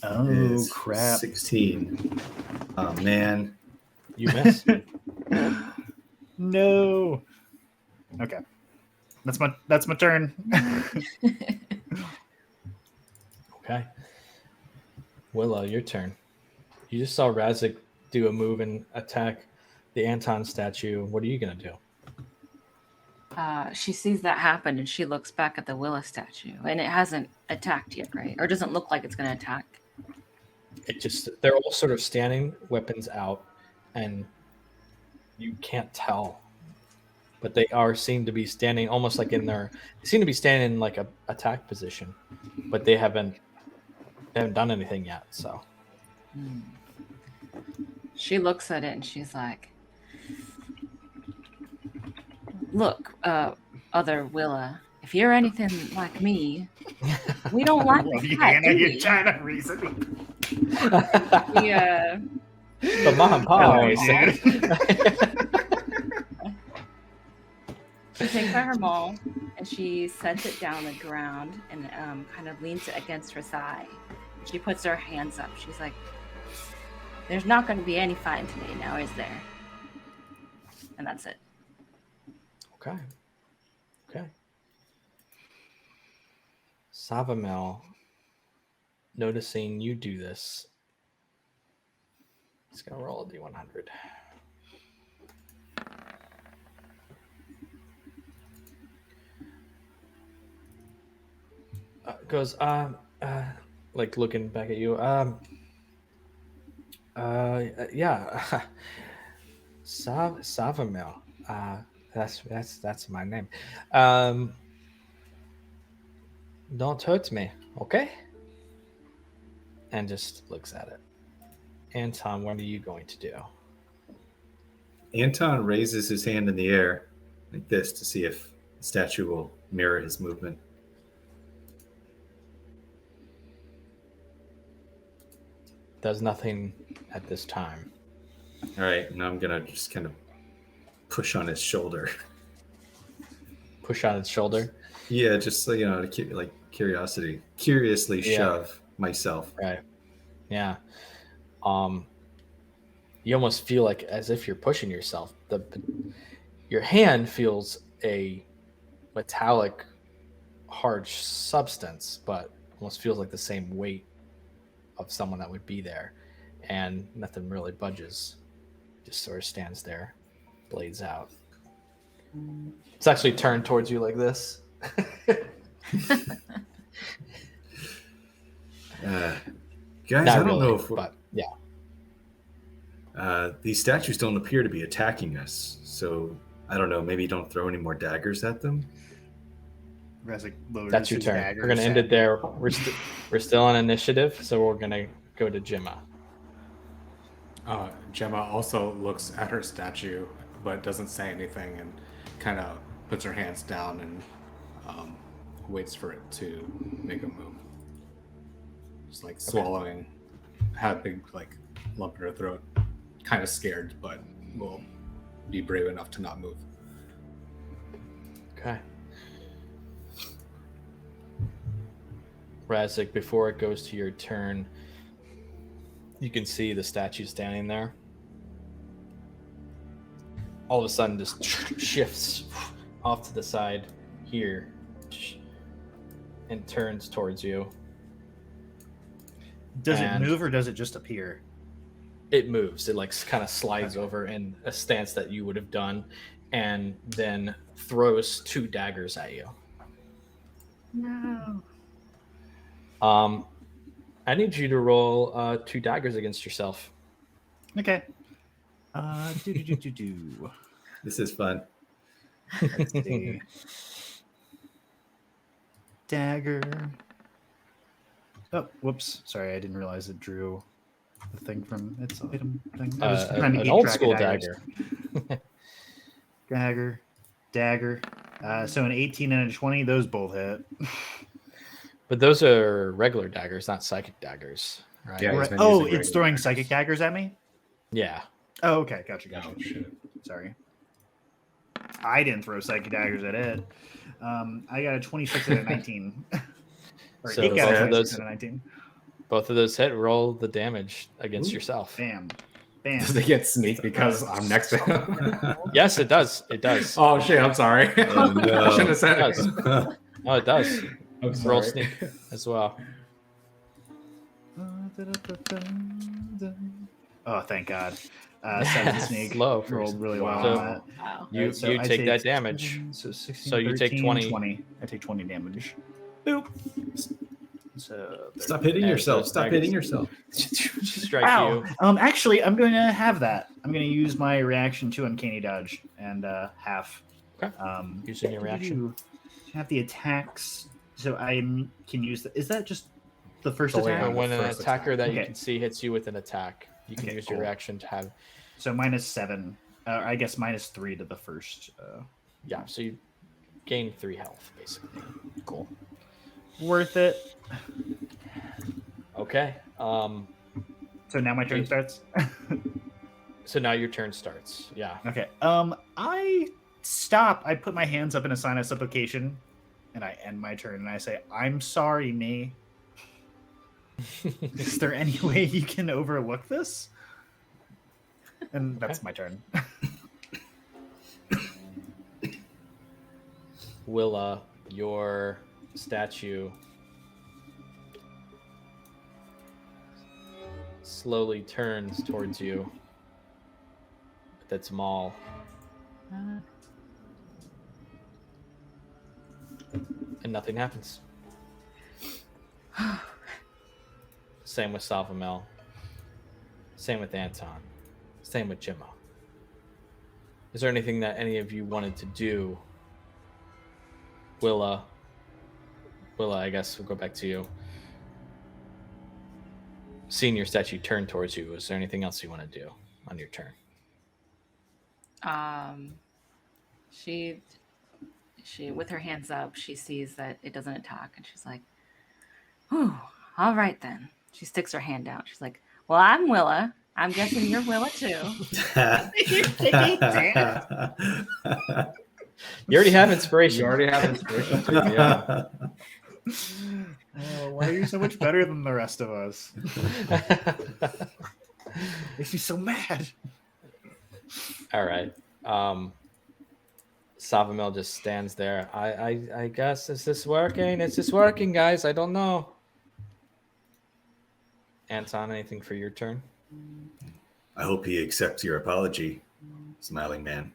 Oh, Is crap. 16. Oh, man. You miss. No. Okay. That's my turn. Okay. Willow, your turn. You just saw Razik do a move and attack the Anton statue. What are you going to do? She sees that happen and she looks back at the Willa statue, and it hasn't attacked yet, right? Or doesn't look like it's going to attack. They're all sort of standing, weapons out, and you can't tell. But they seem to be standing almost like they seem to be standing in like a attack position, but they haven't done anything yet, so. She looks at it and she's like, look, other Willa, if you're anything like me, we don't like that, do You're we? trying to reason. But Mom, Pa, She takes out her maul and she sets it down on the ground and kind of leans it against her thigh. She puts her hands up. She's like, there's not going to be any fighting today now, is there? And that's it. Okay. Savamel, noticing you do this, he's going to roll a D100. Goes, like looking back at you, yeah, Savamel, that's my name. Don't hurt me, okay? And just looks at it. Anton, what are you going to do? Anton raises his hand in the air like this to see if the statue will mirror his movement. Does nothing at this time. All right, and I'm gonna just kind of push on his shoulder. Push on its shoulder. Yeah, just so you know, to curiously shove myself. Right. Yeah. You almost feel like as if you're pushing yourself. Your hand feels a metallic, hard substance, but almost feels like the same weight of someone that would be there, and nothing really budges. Just sort of stands there, blades out. It's actually turned towards you like this. Guys, Not I don't really, know if but yeah. these statues don't appear to be attacking us, so I don't know. Maybe don't throw any more daggers at them. Razek lowers That's your his turn. dagger We're gonna end it sadly. there. We're still on initiative, so we're gonna go to Gemma. Gemma also looks at her statue, but doesn't say anything, and kind of puts her hands down and waits for it to make a move. Just like swallowing, had a big like lump in her throat, kind of scared, but will be brave enough to not move. Okay. Razek, before it goes to your turn, you can see the statue standing there. All of a sudden, just shifts off to the side here and turns towards you. Does it And- move or does it just appear? It moves. It like kind of slides over in a stance that you would have done, and then throws 2 daggers at you. No. I need you to roll 2 daggers against yourself. Okay. Do. This is fun. Let's see. Dagger. Oh, whoops. Sorry, I didn't realize it drew the thing from its item thing. I was trying to An keep old track of school daggers. dagger. Dagger. So an 18 and a 20, those both hit. But those are regular daggers, not psychic daggers, right? Yeah. he's Right. been Oh, using it's regular throwing daggers. psychic daggers at me? Yeah. Oh, okay. Gotcha. Oh shit! Sorry. I didn't throw psychic daggers at it. I got a 26 and a 19. Or So it got both a of 26 those- and a 19. Both of those hit. Roll the damage against Ooh. yourself. Bam. Bam. Does it get sneak because I'm next to him? Yes, it does. It does. Oh shit! I'm sorry. Oh, no. I shouldn't have said It it. does. Oh, it does. I'm Roll sorry. sneak as well. Oh, thank God. 7 sneak. Slow first. Rolled really well Wow. on that. Wow. You Alright, so you I take that damage. So 16, So you take 13, 20. I take 20 damage. Boop. So Stop hitting Yeah, yourself. those Stop daggers. hitting yourself. Strike Ow. you. Actually, I'm going to have that. I'm going to use my reaction to uncanny dodge and half. Okay. Using your reaction. Have the attacks. So I can use the. Is that just the first Oh, yeah. Or attack? when an first attacker that you Okay. can see hits you with an attack, you can Okay, use your cool. reaction to have. So -7. I guess -3 to the first. Yeah, so you gain 3 health basically. Cool. Worth it. Okay. So now my turn Okay. starts. So now your turn starts. Yeah. Okay. I stop. I put my hands up in a sign of supplication, and I end my turn. And I say, "I'm sorry, me. Is there any way you can overlook this?" And that's my turn. Willa, your statue slowly turns towards you with its maul. And nothing happens. Same with Salvamel. Same with Anton. Same with Gemma. Is there anything that any of you wanted to do? Willa, I guess we'll go back to you. Seeing your statue turn towards you, is there anything else you want to do on your turn? She with her hands up, she sees that it doesn't attack, and she's like, "Whew, all right then." She sticks her hand out. She's like, "Well, I'm Willa. I'm guessing you're Willa too." You already have inspiration. You already have inspiration too. Yeah. Oh, why are you so much better than the rest of us? Makes me so mad. All right. Savamel just stands there. I guess, is this working? Is this working, guys? I don't know. Anton, anything for your turn? I hope he accepts your apology, smiling man.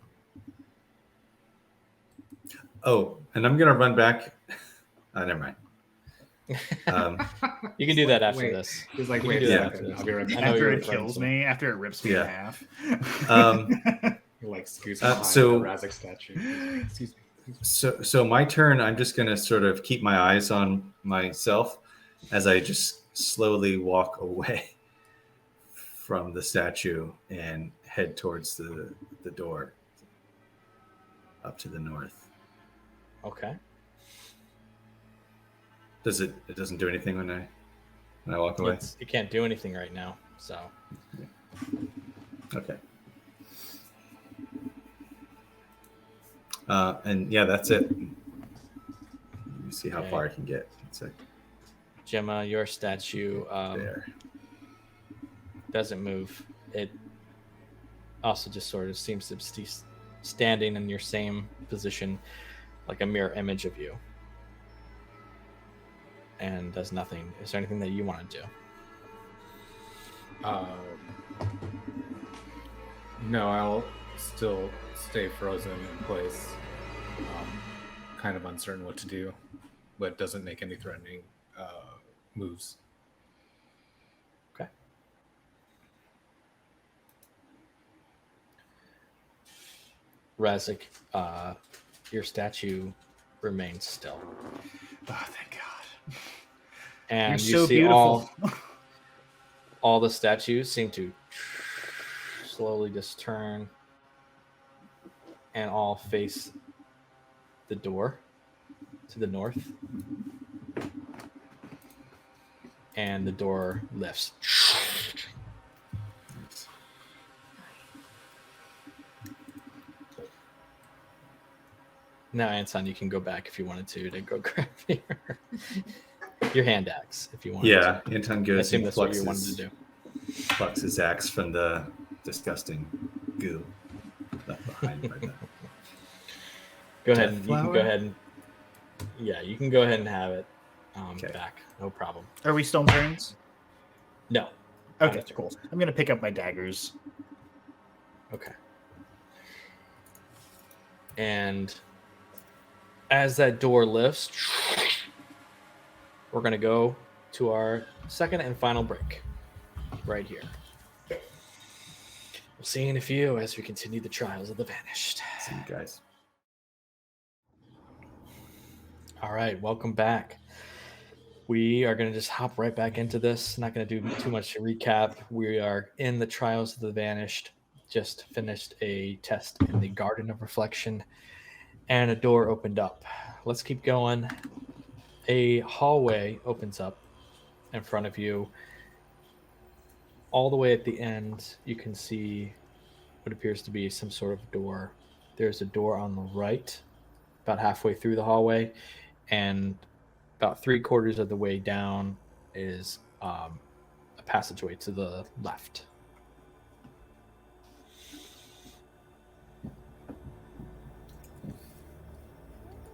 Oh, and I'm gonna run back. Never mind. You can do that after Wait. this. He's like, You wait can a do that second. after this. I'll be right back. I know After you're it referring kills to- me, after it rips me in Yeah. half. He like scoots Uh, behind so- the Razak statue. Excuse me. So my turn. I'm just gonna sort of keep my eyes on myself as I just slowly walk away from the statue and head towards the door up to the north. Okay. It doesn't do anything when I walk away? You can't do anything right now, so. Okay. And yeah, that's it. Let me see how Okay. far I can get. It's like Gemma, your statue there. doesn't move. It also just sort of seems to be standing in your same position, like a mirror image of you, and does nothing. Is there anything that you want to do? No, I'll still stay frozen in place. Kind of uncertain what to do, but doesn't make any threatening moves. Okay. Razak, your statue remains still, Oh, thank God. and You're you so see beautiful. all the statues seem to slowly just turn and all face the door to the north, and the door lifts. Now, Anton, you can go back if you wanted to go grab your hand axe if you wanted Yeah, to. Anton I goes assume and that's what you wanted to do. plucks his axe from the disgusting goo left behind by the Go ahead. Death You can go flower? ahead and you can go ahead and have it Okay. back. No problem. Are we still in turns? No. Okay, Not a cool. I'm gonna pick up my daggers. Okay. And as that door lifts, we're going to go to our second and final break right here. We'll see you in a few as we continue the trials of the vanished. See you guys. All right, welcome back. We are going to just hop right back into this. Not going to do too much to recap. We are in the trials of the vanished. Just finished a test in the Garden of Reflection, and a door opened up. Let's keep going. A hallway opens up in front of you. All the way at the end, you can see what appears to be some sort of door. There's a door on the right, about halfway through the hallway, and about 3/4 of the way down is a passageway to the left.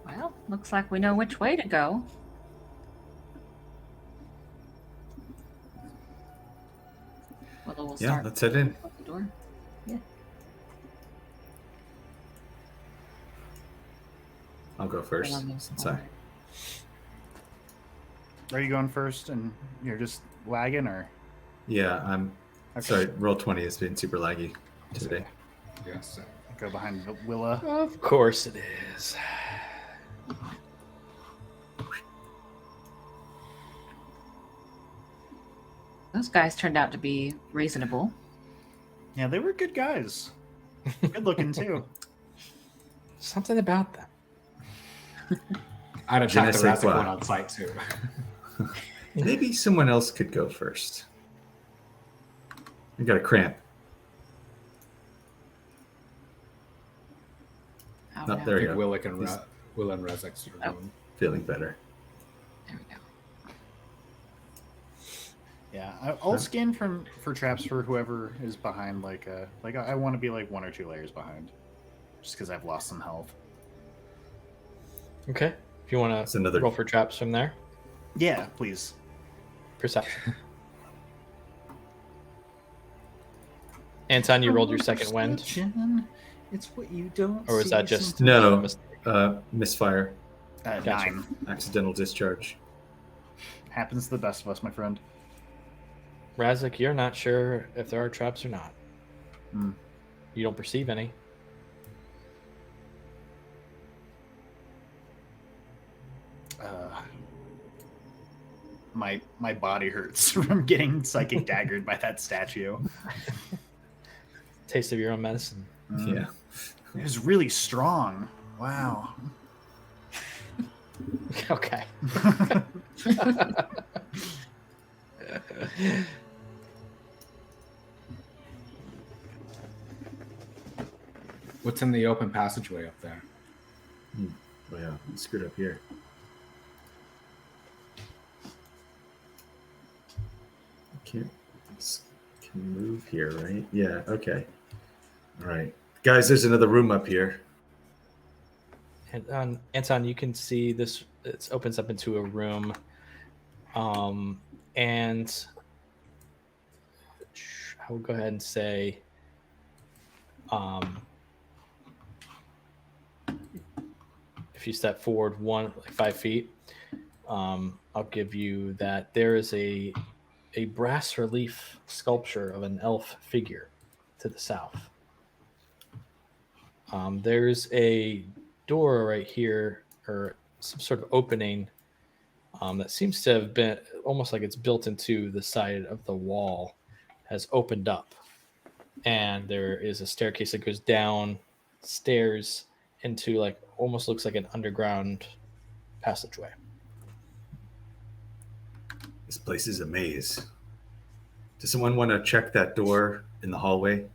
Well, looks like we know which way to go. Well, we'll Yeah, start let's head in. with the door. I'll go first. Along those Sorry. lines. Are you going first and you're just lagging, or? Yeah, I'm Okay. sorry. Roll20 has been super laggy today. Yes. Go behind Willa. Of course it is. Those guys turned out to be reasonable. Yeah, they were good guys. Good looking too. Something about them. I'd Je ne attack the sais Razak quoi. one on site too. Maybe someone else could go first. I got a cramp. Oh, No, no. there I you think go. Will and Razak are Oh. going. Feeling better. There we go. Yeah, I'll scan for traps for whoever is behind. I want to be like 1 or 2 layers behind, just because I've lost some health. Okay. If you want It's to another- roll for traps from there, Yeah, please. perception. Anton, you rolled your second wind, It's what you don't. or was see that just No. a mistake? Misfire, Gotcha. 9. accidental discharge. Happens to the best of us, my friend. Razik, you're not sure if there are traps or not. Hmm. You don't perceive any. My body hurts from getting psychic daggered by that statue. Taste of your own medicine. Mm. Yeah. It was really strong. Wow. Okay. What's in the open passageway up there? Oh yeah, I'm screwed up here. Can move here, right? Yeah. Okay. All right, guys. There's another room up here. And Anton, you can see this. It opens up into a room, and I will go ahead and say, if you step forward 5 feet, I'll give you that there is a brass relief sculpture of an elf figure to the south. There's a door right here, or some sort of opening that seems to have been almost like it's built into the side of the wall, has opened up, and there is a staircase that goes down stairs into like almost looks like an underground passageway. This place is a maze. Does someone want to check that door in the hallway?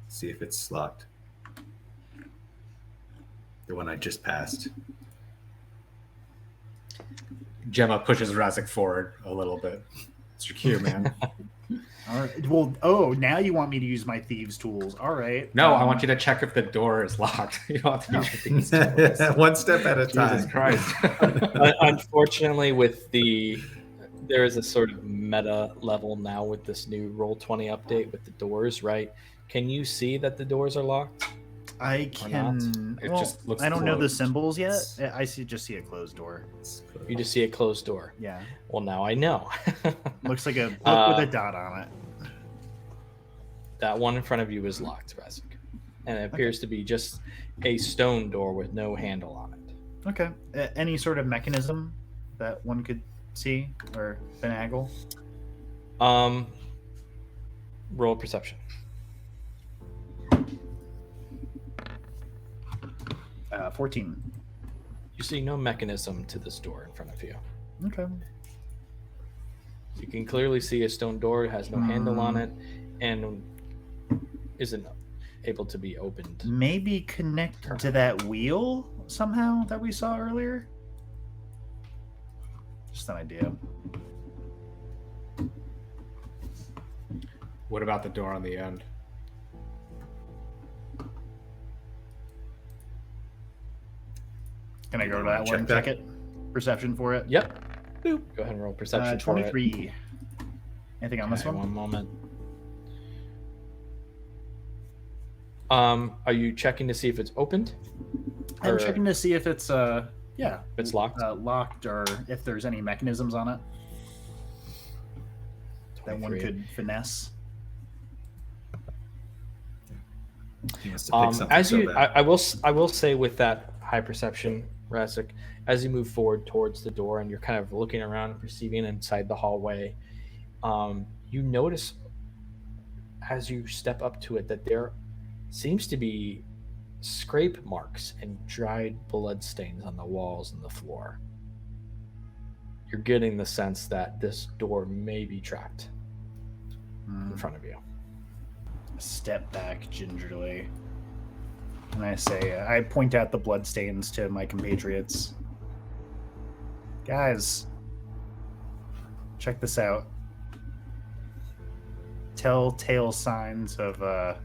See if it's locked. The one I just passed. Gemma pushes Razik forward a little bit. It's your cue, man. All right. Well, now you want me to use my thieves' tools. All right. No, I want you to check if the door is locked. You don't have to use your things. One step at a time. Jesus Christ. Unfortunately, there is a sort of meta level now with this new Roll20 update with the doors, right? Can you see that the doors are locked? I Or not. can. It Well, just looks I don't know the closed. symbols yet. Just see a closed door. You just see a closed door. Yeah. Well, now I know. Looks like a book with a dot on it. That one in front of you is locked, Razik. And it appears to be just a stone door with no handle on it. Okay. Any sort of mechanism that one could see or finagle? Roll perception. 14. You see no mechanism to this door in front of you. Okay. You can clearly see a stone door. It has no handle on it and isn't able to be opened. Maybe connected to that wheel somehow that we saw earlier? Just an idea. What about the door on the end? Can I go to that Check one and that. check it? Perception for it? Yep. Boop. Go ahead and roll perception for it. 23. Anything on this Okay, one? one moment. Are you checking to see if it's opened? I'm Or checking to see if it's if it's locked? locked or if there's any mechanisms on it that one 23. could finesse. He wants to pick something As so you, bad. I will say with that high perception, Razik, as you move forward towards the door and you're kind of looking around and perceiving inside the hallway, you notice as you step up to it that there seems to be scrape marks and dried blood stains on the walls and the floor. You're getting the sense that this door may be trapped in front of you. Step back gingerly. And I point out the bloodstains to my compatriots. Guys, check this out. Telltale signs of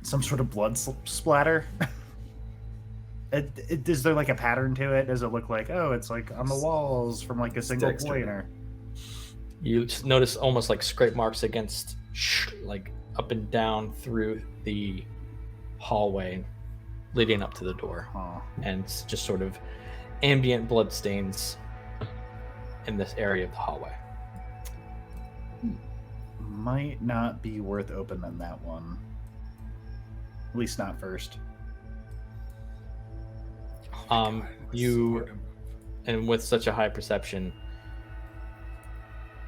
some sort of blood splatter. Is there like a pattern to it? Does it look like, oh, it's like on the walls from like a single Dexter. point, or? You notice almost like scrape marks against, like up and down through the hallway leading up to the door, and it's just sort of ambient blood stains in this area of the hallway. Might not be worth opening that one. At least not first. You, and with such a high perception,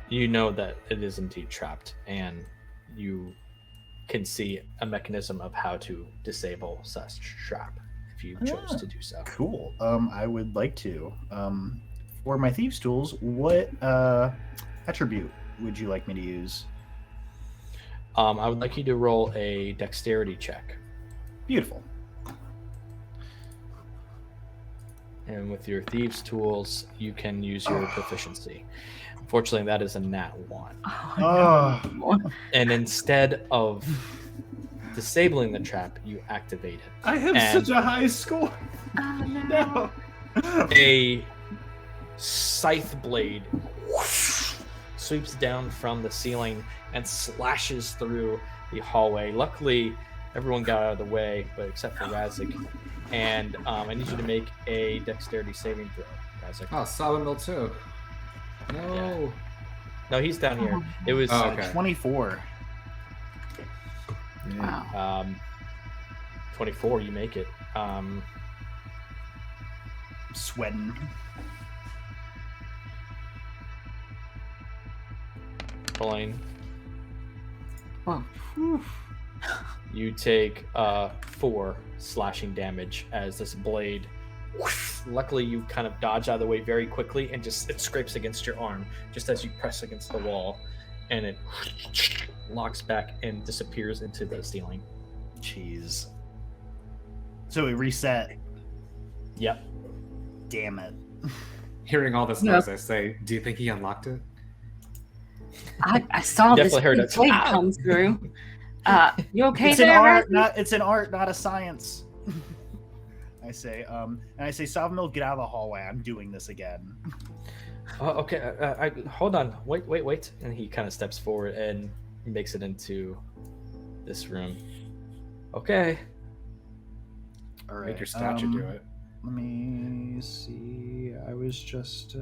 you know that it is indeed trapped, and you can see a mechanism of how to disable such trap if you chose to do so. Cool. I would like to. For my thieves' tools, what attribute would you like me to use? I would like you to roll a dexterity check. Beautiful. And with your thieves' tools, you can use your proficiency. Unfortunately, that is a nat 1. Oh, And instead of disabling the trap, you activate it. I have And- such a high score. no. No. A scythe blade sweeps down from the ceiling and slashes through the hallway. Luckily, everyone got out of the way, but except for Razik. And I need you to make a dexterity saving throw, Razik. Oh, Sawmill too. No. No, he's down here. It was Oh, okay. 24. Yeah. Wow. 24. You make it. Sweating. Pulling. Oh. You take 4 slashing damage as this blade. Luckily, you kind of dodge out of the way very quickly, and just it scrapes against your arm just as you press against the wall, and it locks back and disappears into the ceiling. Jeez. So it reset. Yep. Damn it. Hearing all this No. noise, I say, do you think he unlocked it? I saw this Definitely heard big it. blade Ow! come through. You okay It's an there, art, Razik? it's an art, not a science. I say, and I say, Savamil, get out of the hallway. I'm doing this again. Okay. Hold on. Wait. And he kind of steps forward and makes it into this room. Okay. All right. Make your statue do it. Let me see. I was just.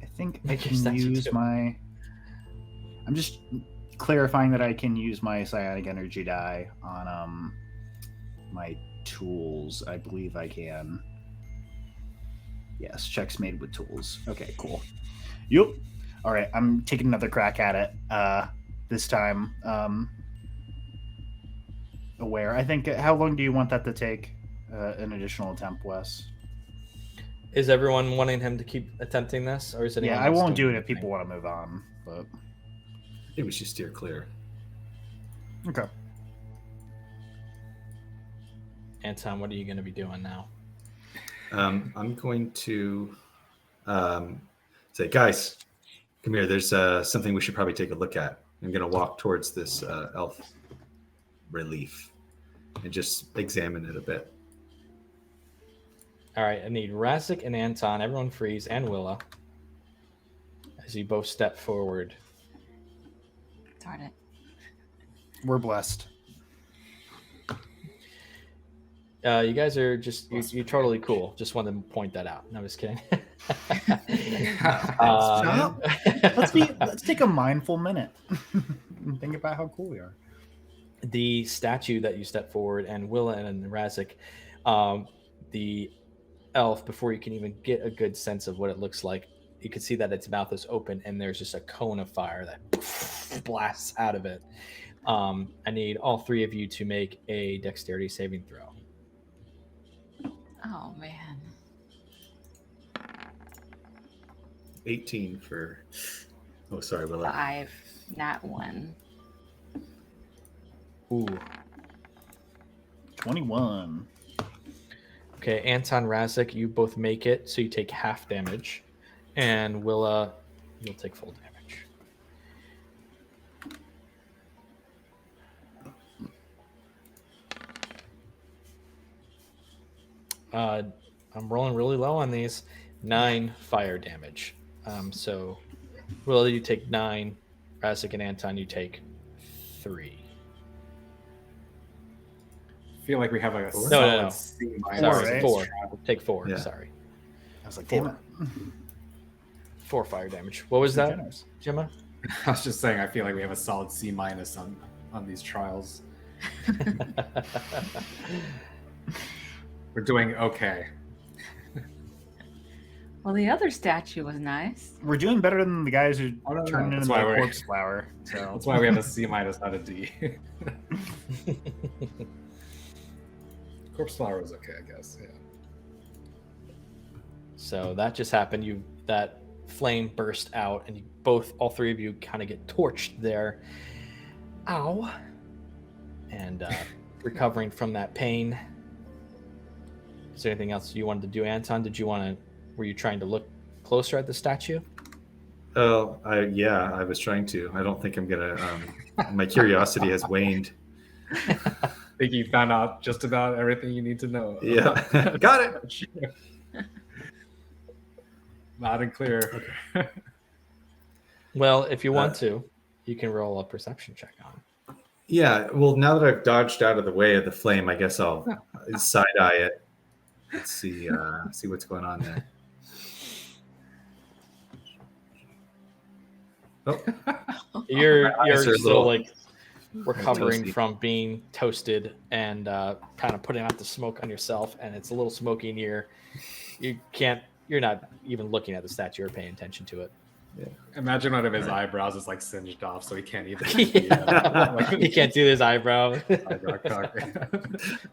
I think I Make your can statue use do it. my. I'm just clarifying that I can use my psionic energy die on my tools. I believe I can. Yes, checks made with tools. Okay, cool. Yep. All right, I'm taking another crack at it. This time, aware. I think. How long do you want that to take? An additional attempt, Wes. Is everyone wanting him to keep attempting this, or is anyone? Yeah, I else won't do doing it if anything? people want to move on. But I think we should steer clear. okay. Anton, what are you going to be doing now? I'm going to say, guys, come here. There's something we should probably take a look at. I'm going to walk towards this elf relief and just examine it a bit. All right, I need Razik and Anton, everyone freeze, and Willa, as you both step forward. Darn it. We're blessed. You guys are just, you're totally cool. Just wanted to point that out. No, I'm just kidding. Stop. Let's take a mindful minute and think about how cool we are. The statue that you step forward, and Willa and Razik, the elf, before you can even get a good sense of what it looks like, you can see that its mouth is open and there's just a cone of fire that blasts out of it. I need all three of you to make a dexterity saving throw. Oh man. 18 for. Oh, sorry, Willa. 5, not 1. Ooh. 21. Okay, Anton, Razik, you both make it, so you take half damage. And Willa, you'll take full damage. I'm rolling really low on these. 9 fire damage. So, Will, you take 9. Razik and Anton, you take 3. I feel like we have a No. solid C minus. Sorry, right? 4. Take 4. Yeah. Sorry, I was like, 4. damn it. 4 fire damage. What was that, Generous. Gemma? I was just saying, I feel like we have a solid C minus on these trials. We're doing okay. Well, the other statue was nice. We're doing better than the guys who Oh, no, turned that's into why the we're- corpse flower. So That's why we have a C minus, not a D. Corpse flower was okay, I guess. Yeah. So that just happened. That flame burst out, and all 3 of you kind of get torched there. Ow! And recovering from that pain. Is there anything else you wanted to do, Anton? Were you trying to look closer at the statue? Oh, I was trying to. I don't think I'm gonna. My curiosity has waned. I think you found out just about everything you need to know. Yeah, got it. Loud and clear. Well, if you want to, you can roll a perception check on it. Yeah. Well, now that I've dodged out of the way of the flame, I guess I'll side eye it. Let's see what's going on there. Oh, You're eyes are a still little- like recovering toasty. from being toasted and kind of putting out the smoke on yourself, and it's a little smoky in here. You're not even looking at the statue or paying attention to it. Imagine one of his eyebrows is like singed off, so he can't even. He can't do his eyebrow. Eyebrow cock.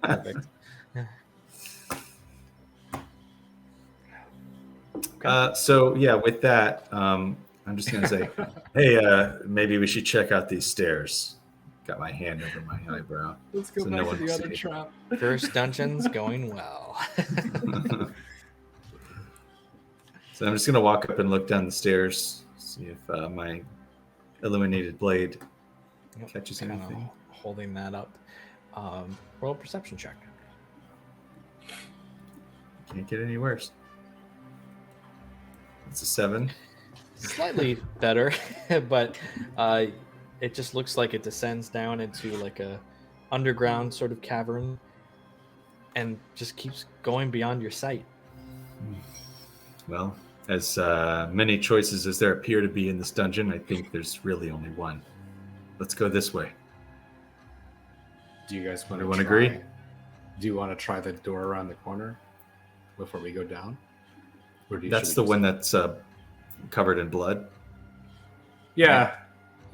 Perfect. So yeah, with that, I'm just gonna say, hey, maybe we should check out these stairs. Got my hand over my eyebrow. Let's go So back no to one the will other see. trap. First dungeon's going well. So I'm just gonna walk up and look down the stairs, see if my illuminated blade catches Kinda anything. holding that up. Roll a perception check. Can't get any worse. It's a 7. Slightly better, but it just looks like it descends down into like a underground sort of cavern and just keeps going beyond your sight. Well, as many choices as there appear to be in this dungeon, I think there's really only one. Let's go this way. Do you guys want to Everyone agree? Do you want to try the door around the corner before we go down? Or do you, That's should the we one that's covered in blood. Yeah.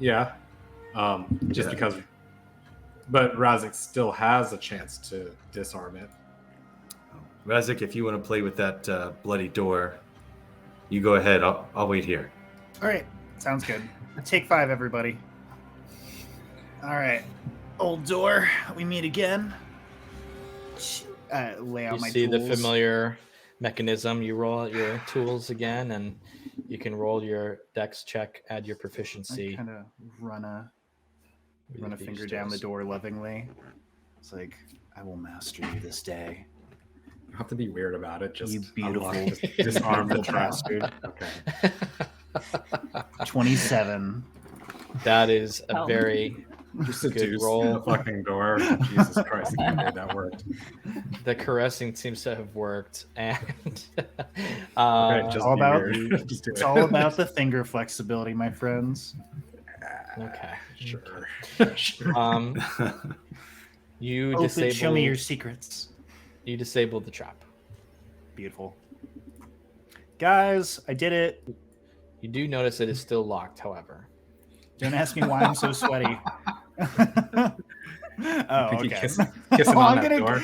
Just Yeah. because. But Razik still has a chance to disarm it. Razik, if you want to play with that bloody door, you go ahead. I'll wait here. all right, sounds good. Take 5, everybody. All right, old door. We meet again. Lay out You my see tools. the familiar mechanism. You roll out your tools again, and you can roll your dex check, add your I proficiency. kind of run a with these finger down the tools. door lovingly. It's like, I will master you this day. You don't have to be weird about it. Just You beautiful, unlock, just disarm the beautiful trap. bastard. Okay. 27. That is a Oh. very Just a Good deuce roll. in the fucking door. Jesus Christ, I can't believe that worked. the caressing seems to have worked, and Okay, just all be about- weird. Just do It's it. all about the finger flexibility, my friends. okay. Sure. You Open, disable. show me your secrets. You disabled the trap. Beautiful. Guys, I did it. You do notice it is still locked, however. Don't ask me why I'm so sweaty. Oh, Think you okay. kissing Oh, on I'm that door?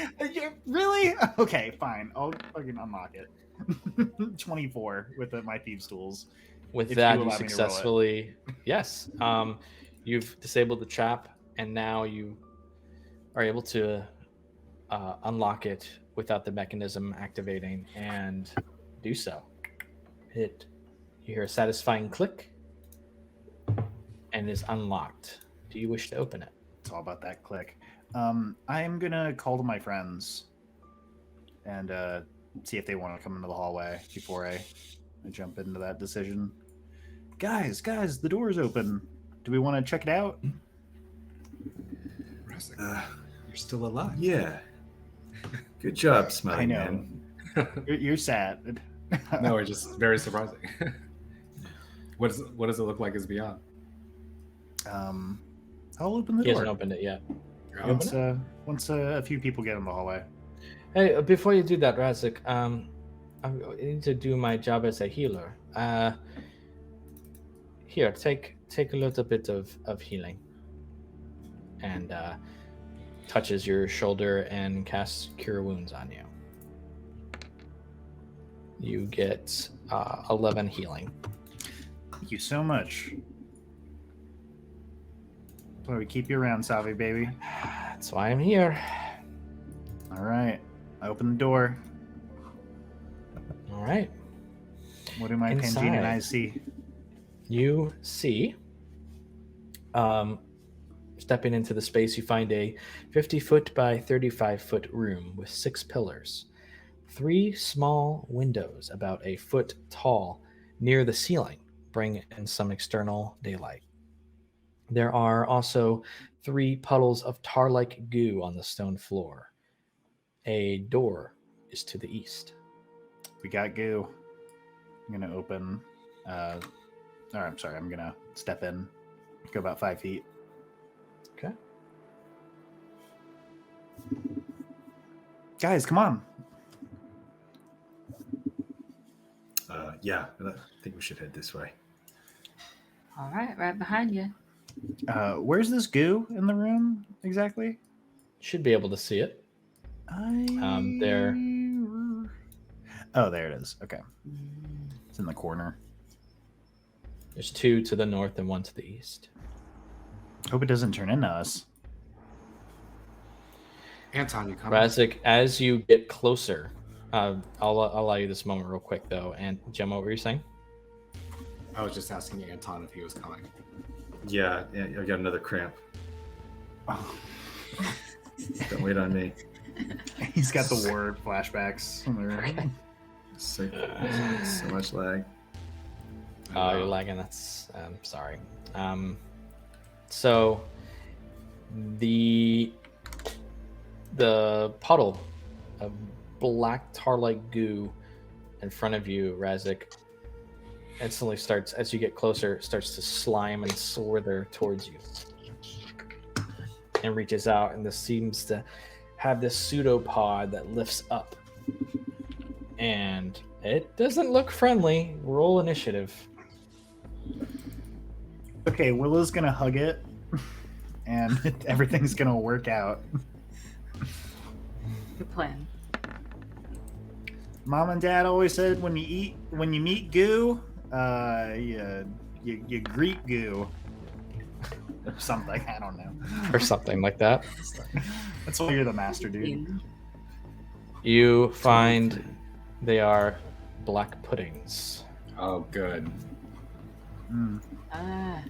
Really? Okay, fine. I'll fucking unlock it. 24 with my thieves' tools. With If that, you you allow me to roll it. successfully. Yes. You've disabled the trap, and now you are able to unlock it without the mechanism activating and do so. You hear a satisfying click, and is unlocked. Do you wish to open it? It's all about that click. I'm gonna call to my friends. and see if they want to come into the hallway before I jump into that decision. Guys, the door's open. Do we want to check it out? Rasek, you're still alive. Yeah. Good job, Smelly I know. Man. You're sad. No, it's just very surprising. What does it look like is beyond? I'll open the He door. hasn't opened it yet. Once a few people get in the hallway. Hey, before you do that, Razik, I need to do my job as a healer. Here, take a little bit of healing. And touches your shoulder and casts Cure Wounds on you. You get 11 healing. Thank you so much. That's why we keep you around, Savi, baby. That's why I'm here. All right. I open the door. All right. What do my Inside. Pangina eyes see? You see, stepping into the space, you find a 50-foot by 35-foot room with 6 pillars, 3 small windows about a foot tall near the ceiling, bring in some external daylight. There are also 3 puddles of tar-like goo on the stone floor. A door is to the east. We got goo. I'm gonna open. I'm sorry. I'm gonna step in. Go about 5 feet. Okay. Guys, come on. Yeah, I think we should head this way. All right, right behind you. Where's this goo in the room exactly? Should be able to see it. There. Oh, there it is. Okay. It's in the corner. There's 2 to the north and 1 to the east. Hope it doesn't turn into us. Anton, you coming? Razik, as you get closer, I'll allow you this moment real quick, though. And Gemma, what were you saying? I was just asking Anton if he was coming. Yeah, I got another cramp. Oh. Don't wait on me. He's got the word flashbacks. So much lag. Oh, you're lagging. That's sorry. So the puddle of black tar-like goo in front of you, Razik, instantly starts, as you get closer, starts to slime and slither towards you, and reaches out, and this seems to have this pseudopod that lifts up, and it doesn't look friendly. Roll initiative. Okay, Willow's gonna hug it, and everything's gonna work out. Good plan. Mom and Dad always said when you meet goo, you greet goo, or something. I don't know, Or something like that. That's why you're the master, dude. You find they are black puddings. Oh, good. Mm. Ah,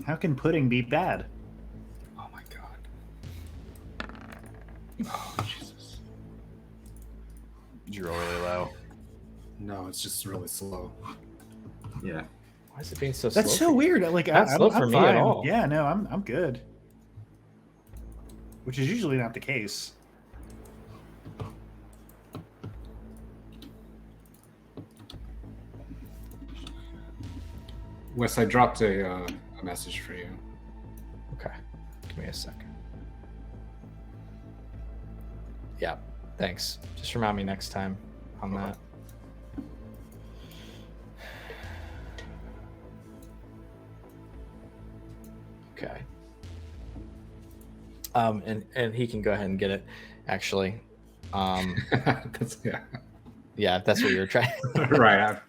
How can pudding be bad? Oh my god. Oh Jesus. Did you roll really low? No, it's just really slow. Yeah. Why is it being so slow? That's so for you? weird. Like Not slow for me at fine. all. Yeah, no, I'm good. Which is usually not the case. Wes, I dropped a message for you. Okay. Give me a second. Yeah. Thanks. Just remind me next time on that. Okay. And he can go ahead and get it, actually. Yeah. Yeah, if that's what you're trying. Right.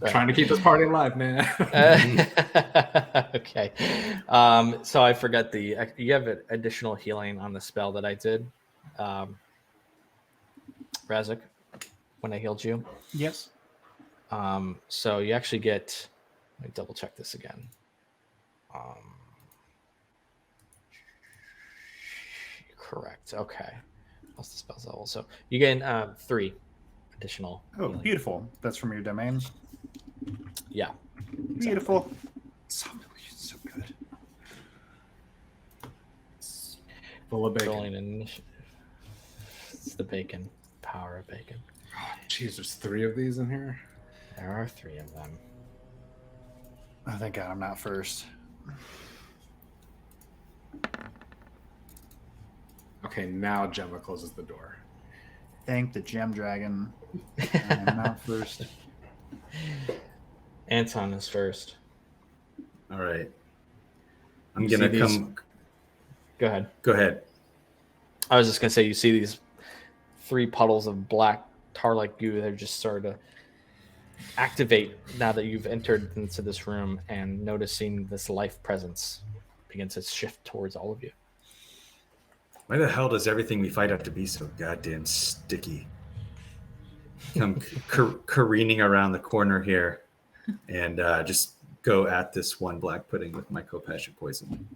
I'm trying to keep this party alive, man. Okay. So I forgot you have an additional healing on the spell that I did, Razik, when I healed you. Yes. So you actually get. Let me double check this again. Correct. Okay. plus the spell's level. So you gain 3 additional. Oh, healing. beautiful. That's from your domain. Yeah. Beautiful. So good. Full of bacon. Rolling initiative. It's the bacon. Power of bacon. Jeez, there's 3 of these in here. There are 3 of them. Oh, thank God I'm not first. Okay, now Gemma closes the door. Thank the gem dragon. I'm not first. Anton is first. All right. I'm You gonna see these- come. Go ahead. Go ahead. I was just gonna say, you see these 3 puddles of black tar-like goo that are just starting to activate now that you've entered into this room, and noticing this life presence begins to shift towards all of you. Why the hell does everything we fight have to be so goddamn sticky? Come careening around the corner here, and just go at this one black pudding with my Kopasha poison.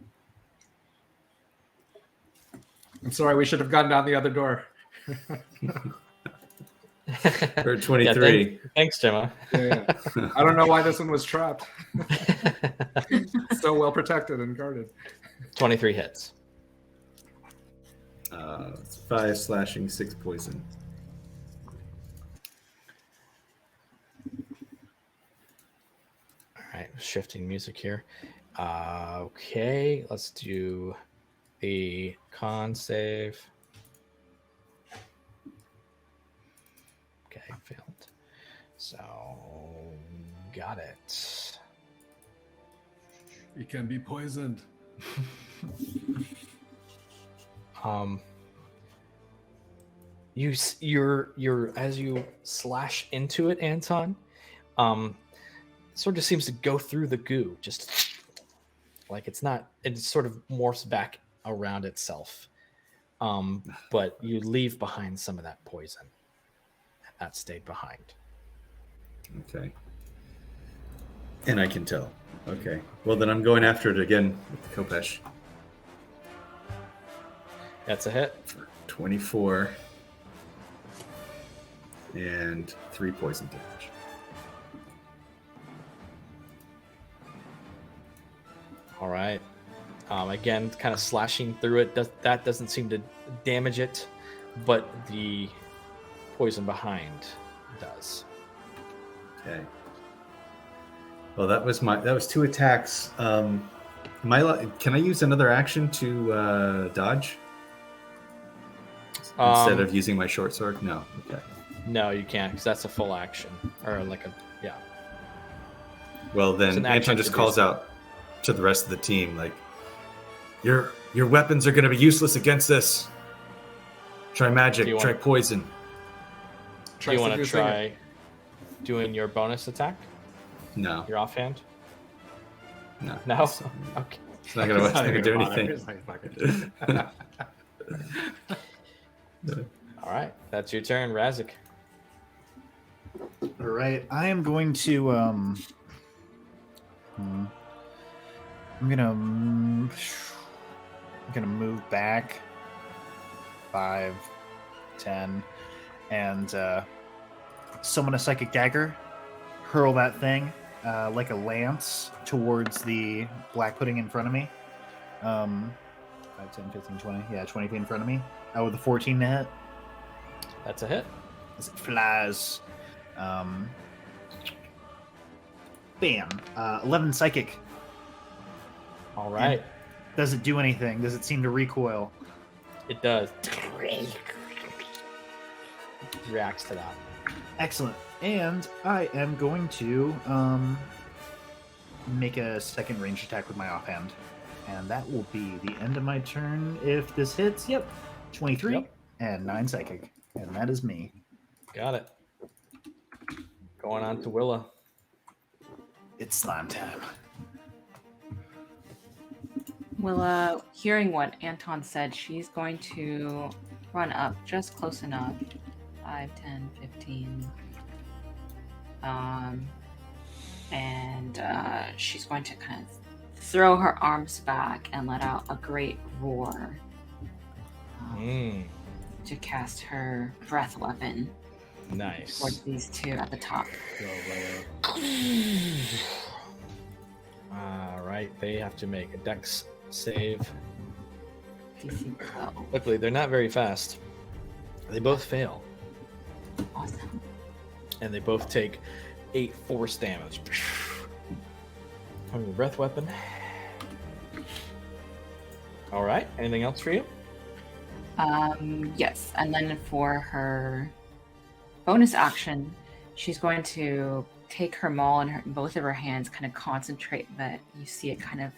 I'm sorry, we should have gone down the other door. Or 23. Thanks, Gemma. Yeah. I don't know why this one was trapped. So well protected and guarded. 23 hits. It's 5 slashing, 6 poison. All right, shifting music here. Okay, let's do the con save. Okay, failed. So, got it. You can be poisoned. You're as you slash into it, Anton, sort of seems to go through the goo, just like it sort of morphs back around itself. But you leave behind some of that poison. That stayed behind. Okay. And I can tell. Okay. Well, then I'm going after it again with the Kopesh. That's a hit. For 24. And 3 poison damage. All right. Again, kind of slashing through it. That doesn't seem to damage it, but the poison behind does. Okay. Well, that was 2 attacks. Can I use another action to dodge instead of using my short sword? No. Okay. No, you can't, because that's a full action, or like a yeah. Well, It's then an action Anton just to do calls so. out to the rest of the team, like, your weapons are going to be useless against this. Try magic. Do you Try want- poison. Do you want to Seducing try doing your bonus attack? No. Your offhand? No. No. It's Okay. not going It's not to even do gonna bother. anything. It's like, fuck it. All right, that's your turn, Razik. All right, I am going to. I'm gonna move back 5, 10, and summon a psychic dagger, hurl that thing like a lance towards the black pudding in front of me. 5, 10, 15, 20. Yeah, 20 feet in front of me. With a 14 to hit. That's a hit. As it flies. Bam. 11 psychic. All right. Does it do anything? Does it seem to recoil? It does. Reacts to that. Excellent. And I am going to make a second range attack with my offhand. And that will be the end of my turn if this hits. Yep. 23 Yep. and 9 psychic. And that is me. Got it. Going on to Willa. It's slime time. Willa, hearing what Anton said, she's going to run up just close enough. 5, 10, 15. And she's going to kind of throw her arms back and let out a great roar. to cast her breath weapon Nice. towards these two at the top. All right, they have to make a dex save. DC 12. Luckily, they're not very fast. They both fail, Awesome. and they both take 8 force damage from your breath weapon. All right, anything else for you? Yes, and then for her bonus action, she's going to take her maul in both of her hands, kind of concentrate that you see it kind of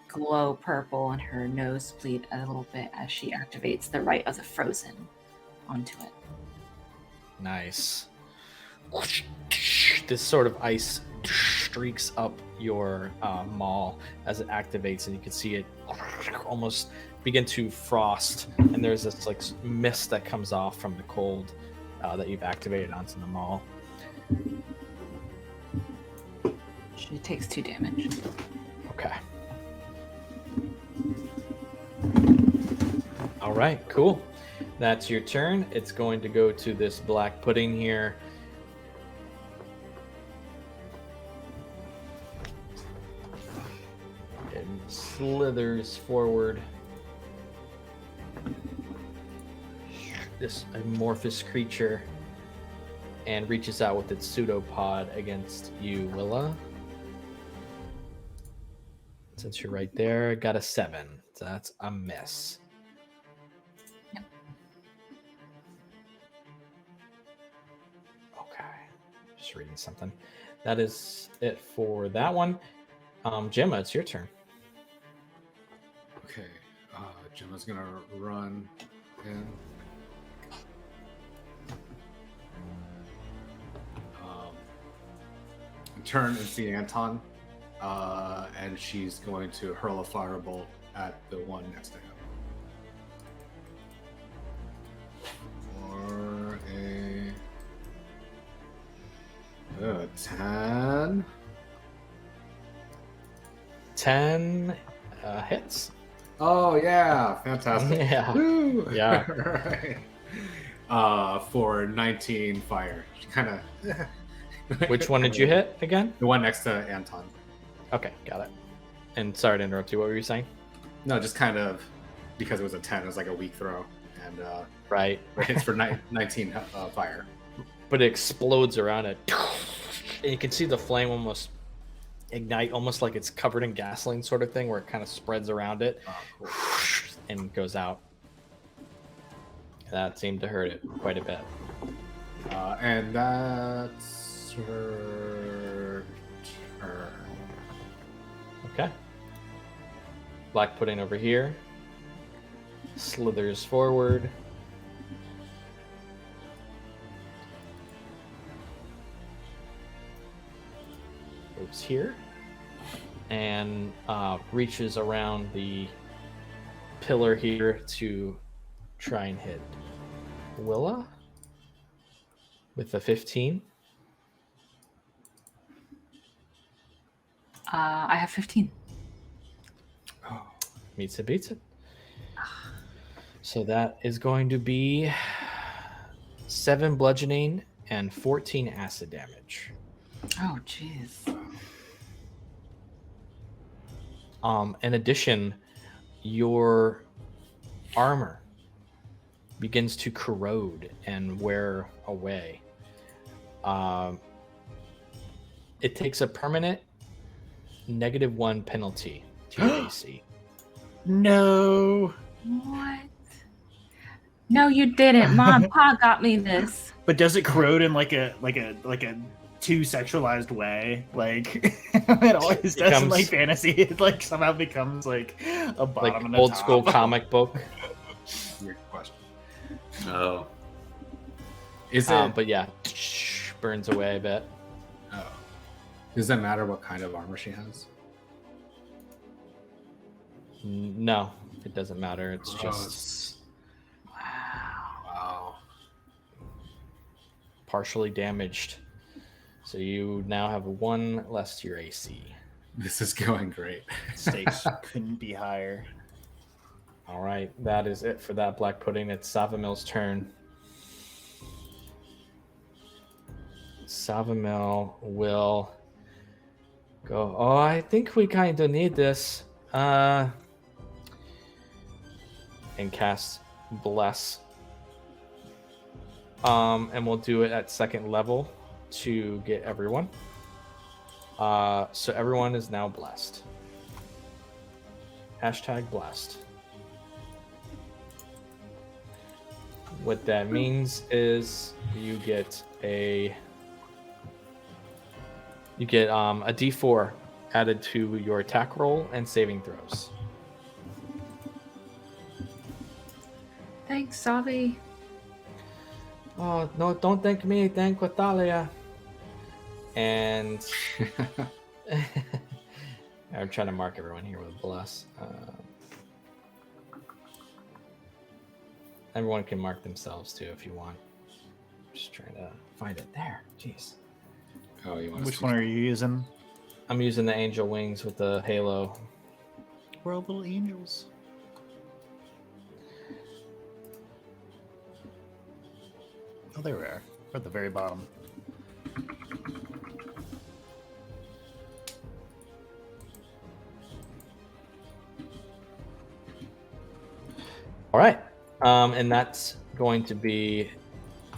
glow purple and her nose bleed a little bit as she activates the Rite of the Frozen onto it. Nice. This sort of ice streaks up your maul as it activates, and you can see it almost begin to frost. And there's this like mist that comes off from the cold that you've activated onto the maul. She takes 2 damage. Okay. All right, cool. That's your turn. It's going to go to this black pudding here. It slithers forward. This amorphous creature and reaches out with its pseudopod against you, Willa. Since you're right there, got a 7. So that's a miss. Yep. Okay. Just reading something. That is it for that one. Gemma, it's your turn. Okay, Gemma's gonna run in. Turn and see Anton, and she's going to hurl a firebolt at the one next to him. For a 10. 10 hits. Oh yeah, fantastic. Yeah. Woo! Yeah. Right. For 19 fire. She kind of. Which one did you hit again? The one next to Anton. Okay, got it. And sorry to interrupt you. What were you saying? No, just kind of because it was a 10. It was like a weak throw, and Right. it's for 19 fire. But it explodes around it. And you can see the flame almost ignite, almost like it's covered in gasoline sort of thing, where it kind of spreads around it Cool. and goes out. That seemed to hurt it quite a bit. And that's her turn. Okay. Black pudding over here. Slithers forward. Moves here. And reaches around the pillar here to try and hit Willa with a 15. I have 15. Oh, Meets it, beats it. So that is going to be 7 bludgeoning and 14 acid damage. Oh, jeez. In addition, your armor begins to corrode and wear away. It takes a permanent -1 penalty to your AC. No. What? No, you didn't. Mom, Pa got me this. But does it corrode in like a too sexualized way? Like it always does in like fantasy. It like somehow becomes like a bottom Like and a old top. school comic book. weird question. Oh, Is it? But yeah, burns away a bit. Oh. Does it matter what kind of armor she has? No, it doesn't matter. It's just Gross. Wow. partially damaged. So you now have 1 less to your AC. This is going great. Stakes couldn't be higher. All right, that is it for that black pudding. It's Savamil's turn. Savamil will go. Oh, I think we kind of need this. And cast Bless. And we'll do it at second level to get everyone. So everyone is now blessed. Hashtag blessed. What that means is you get a D4 added to your attack roll and saving throws. Thanks, Savi. Oh no! Don't thank me. Thank Watalia. And I'm trying to mark everyone here with bless. Everyone can mark themselves too if you want. Just trying to find it there. Jeez. Oh, you want Which one are you using? I'm using the angel wings with the halo. We're all little angels. Oh, there we are. We're at the very bottom. All right. And that's going to be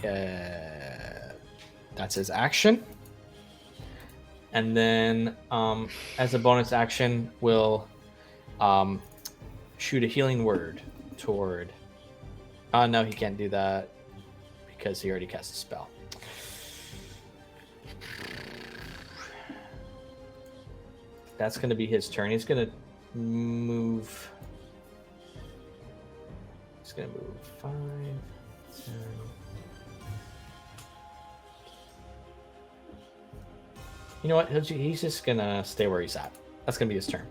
that's his action. And then as a bonus action, we'll shoot a healing word toward. No, he can't do that because he already cast a spell. That's going to be his turn. He's going to move. He's going to move 5, 10. You know what? He's just going to stay where he's at. That's going to be his turn.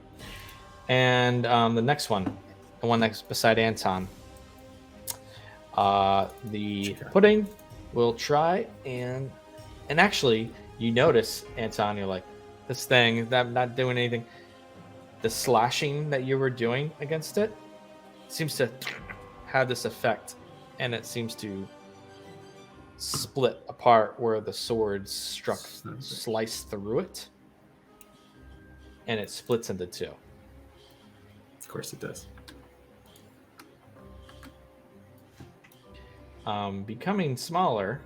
And the next one, the one next beside Anton, the pudding will try and actually, you notice, Anton, you're like, this thing, that not doing anything. The slashing that you were doing against it seems to have this effect, and it seems to split apart where the sword sliced through it, and it splits into two. Of course it does. Becoming smaller,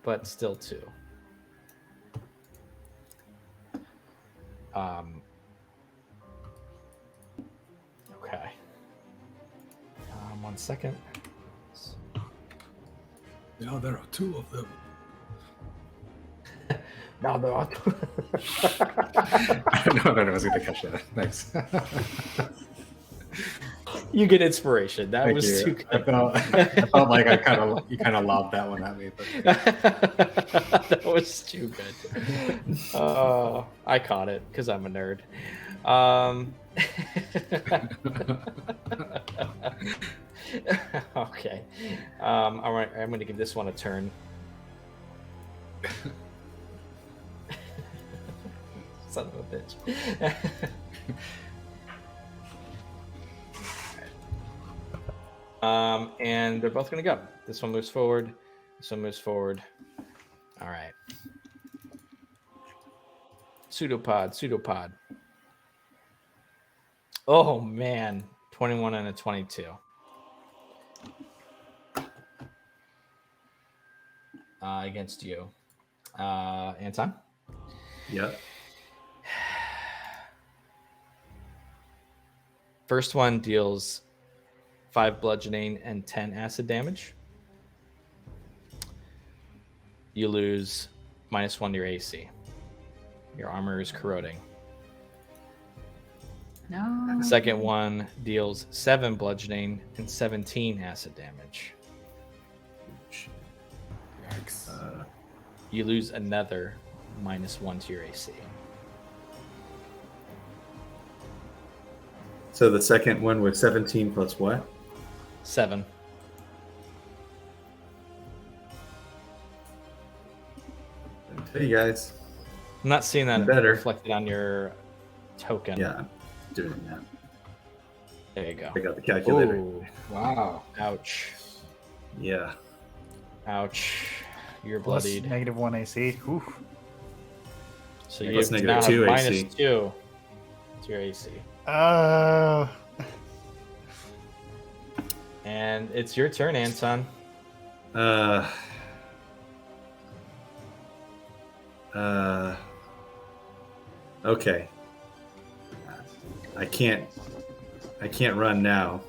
but still two. Okay. 1 second. Now there are 2 of them. Now there are two. I don't know if I was going to catch that. Thanks. You get inspiration. That Thank was you. too good. I felt like you kind of lobbed that one at me. But That was too good. I caught it because I'm a nerd. Okay. All right. I'm going to give this one a turn. Son of a bitch. And they're both going to go. This one moves forward. This one moves forward. All right. Pseudopod. Oh, man. 21 and a 22. Against you. Anton? Yeah. First one deals 5 bludgeoning and 10 acid damage. You lose -1 to your AC. Your armor is corroding. No. The second one deals 7 bludgeoning and 17 acid damage. Yikes. You lose another -1 to your AC. So the second one was 17 plus what? 7. Hey guys. I'm not seeing that Better. reflected on your token. Yeah, I'm doing that. There you go. I got the calculator. Ooh, Wow. ouch. Yeah. Ouch. You're Plus bloodied. -1 AC. Oof. So Yeah, you plus now have -2 minus AC. 2 to your AC. And it's your turn, Anton. Okay. I can't run now.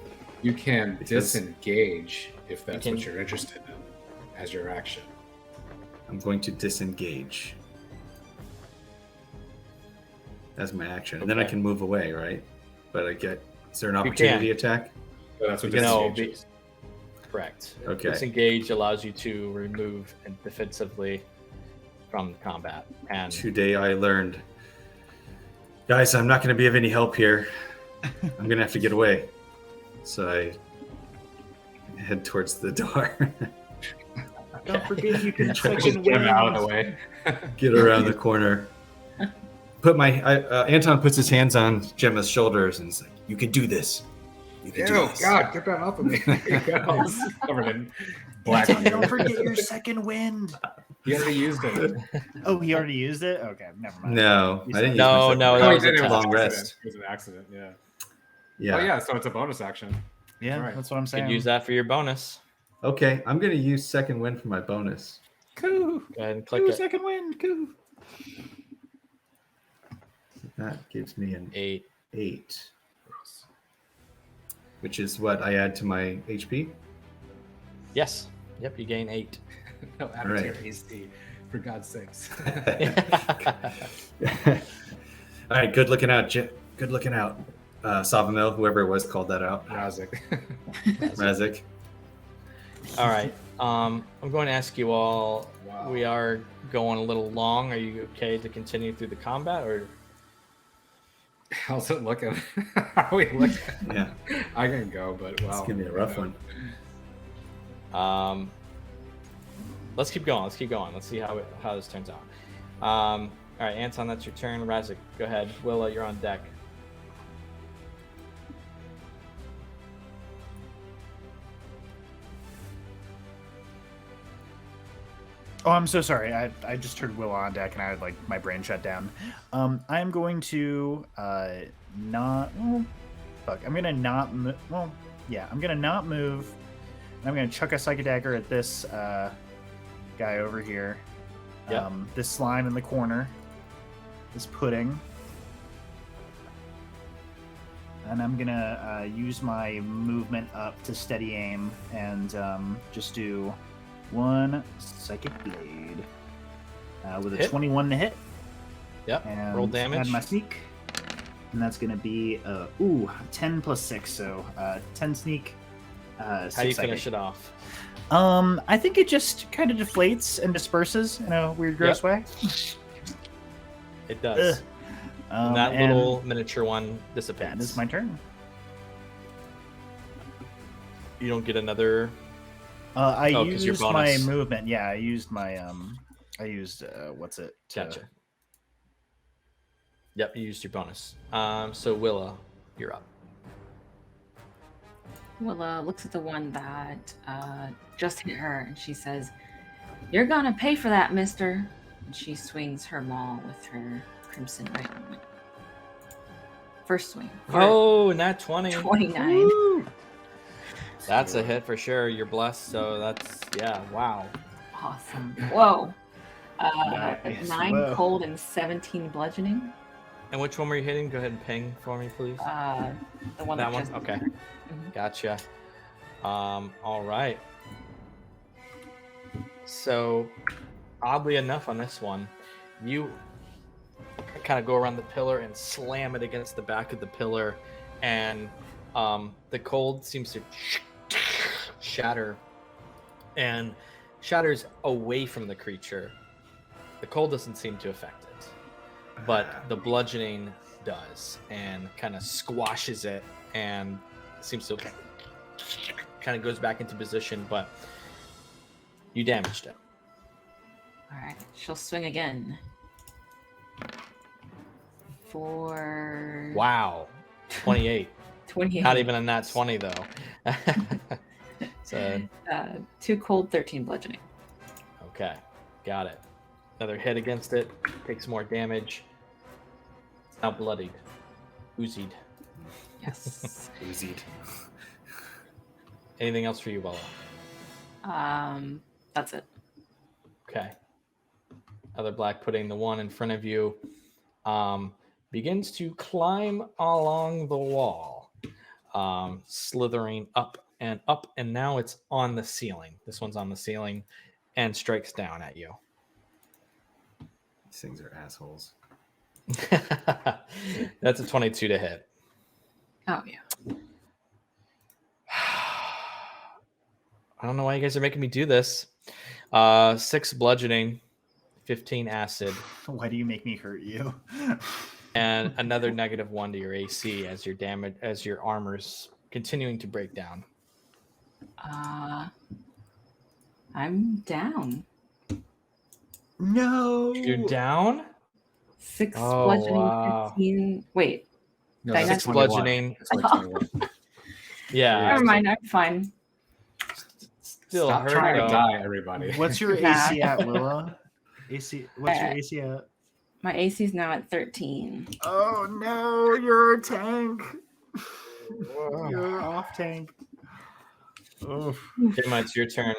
You can Because- disengage if that's You what can- you're interested in as your action. I'm going to disengage. That's my action. And then I Okay. can move away, right? But is there an You opportunity can. attack? So that's what No, disengage is. Correct. Okay. Disengage allows you to remove and defensively from combat. And Today I learned. Guys, I'm not going to be of any help here. I'm going to have to get away. So I head towards the door. Don't forget you can Try to second Get him wind. out of the way. Get around the corner. Anton puts his hands on Gemma's shoulders and is like, "You can do this. You can do Oh this." God, get that off of me. There you go. Covered in black. Don't forget your second wind. He already used it. Oh, he already used it? Okay, never mind. No, I didn't use No, my no, second that wind. he was a did. It was test. an long accident. rest. It was an accident. Yeah. Yeah. Oh yeah. So it's a bonus action. Yeah, Right. that's what I'm you saying. could use that for your bonus. Okay, I'm going to use second wind for my bonus. Coo. Go ahead and click Coo, it. second wind. Coo. That gives me an 8. 8, which is what I add to my HP. Yes. Yep, you gain 8. No, add All it to right. your AC, for God's sakes. All right, good looking out, good looking out. Savamil, whoever it was, called that out. Razik. Razik. All right. I'm going to ask you all. Wow. We are going a little long. Are you okay to continue through the combat, or How's it looking? How are we looking? Yeah, I can go, but wow. it's gonna be a rough one. let's keep going. Let's keep going. Let's see how this turns out. All right, Anton, that's your turn. Razik, go ahead. Willa, you're on deck. Oh, I'm so sorry. I just heard Will on deck and I had my brain shut down. I'm going to not. Well, fuck. I'm gonna not. Well, yeah. I'm gonna not move. And I'm gonna chuck a psychic dagger at this guy over here. Yep. This slime in the corner. This pudding. And I'm gonna use my movement up to steady aim and just do 1 psychic blade with a Hit. 21 to hit. Yep. And Roll damage. add my sneak. And that's going to be 10 plus 6, so 10 sneak. How do you finish it off? I think it just kind of deflates and disperses in a weird, gross way. It does. And that and little miniature one dissipates. that is my turn. You don't get another. I Oh, 'cause your used my bonus. movement. Yeah, I used my what's it? Gotcha. Yep, you used your bonus. So Willa, you're up. Willa looks at the one that just hit her and she says, "You're gonna pay for that, mister." And she swings her maul with her crimson ring. First swing. for Oh, nat 20. 29. Woo! That's a hit for sure. You're blessed, so that's wow. Awesome. Whoa. Nice. 9 Whoa. cold and 17 bludgeoning. And which one were you hitting? Go ahead and ping for me, please. The one That that one? just Okay. Mhm. Gotcha. All right. So, oddly enough, on this one, you kind of go around the pillar and slam it against the back of the pillar, and the cold seems to shatter and shatters away from the creature. The cold doesn't seem to affect it, but the bludgeoning does, and kind of squashes it, and seems to kind of goes back into position, but you damaged it. All right. She'll swing again. for Wow. 28. 28. Not even a nat 20, though. So, 2 cold, 13 bludgeoning. okay. Got it. Another hit against it. Takes more damage. It's now bloodied. Oozied. Yes. Oozied. Anything else for you, Bella? That's it. Okay. Other black pudding, the one in front of you, begins to climb along the wall, slithering up, and now it's on the ceiling. This one's on the ceiling and strikes down at you. These things are assholes. That's a 22 to hit. Oh, yeah. I don't know why you guys are making me do this. 6 bludgeoning, 15 acid, Why do you make me hurt you? and another -1 to your AC as your damage, as your armor's continuing to break down. I'm down. No. You're down? 6 Oh, bludgeoning, wow. 15. Wait. No, Dang, that's Six 21. bludgeoning. It's only 21. Yeah. Never mind. I'm fine. Still Stop hurt, trying though. to die, everybody. What's your Nah. AC at, Willa? AC. What's your AC at? My AC is now at 13. Oh no, you're a tank. You're off tank. Oh. Gemma, it's your turn.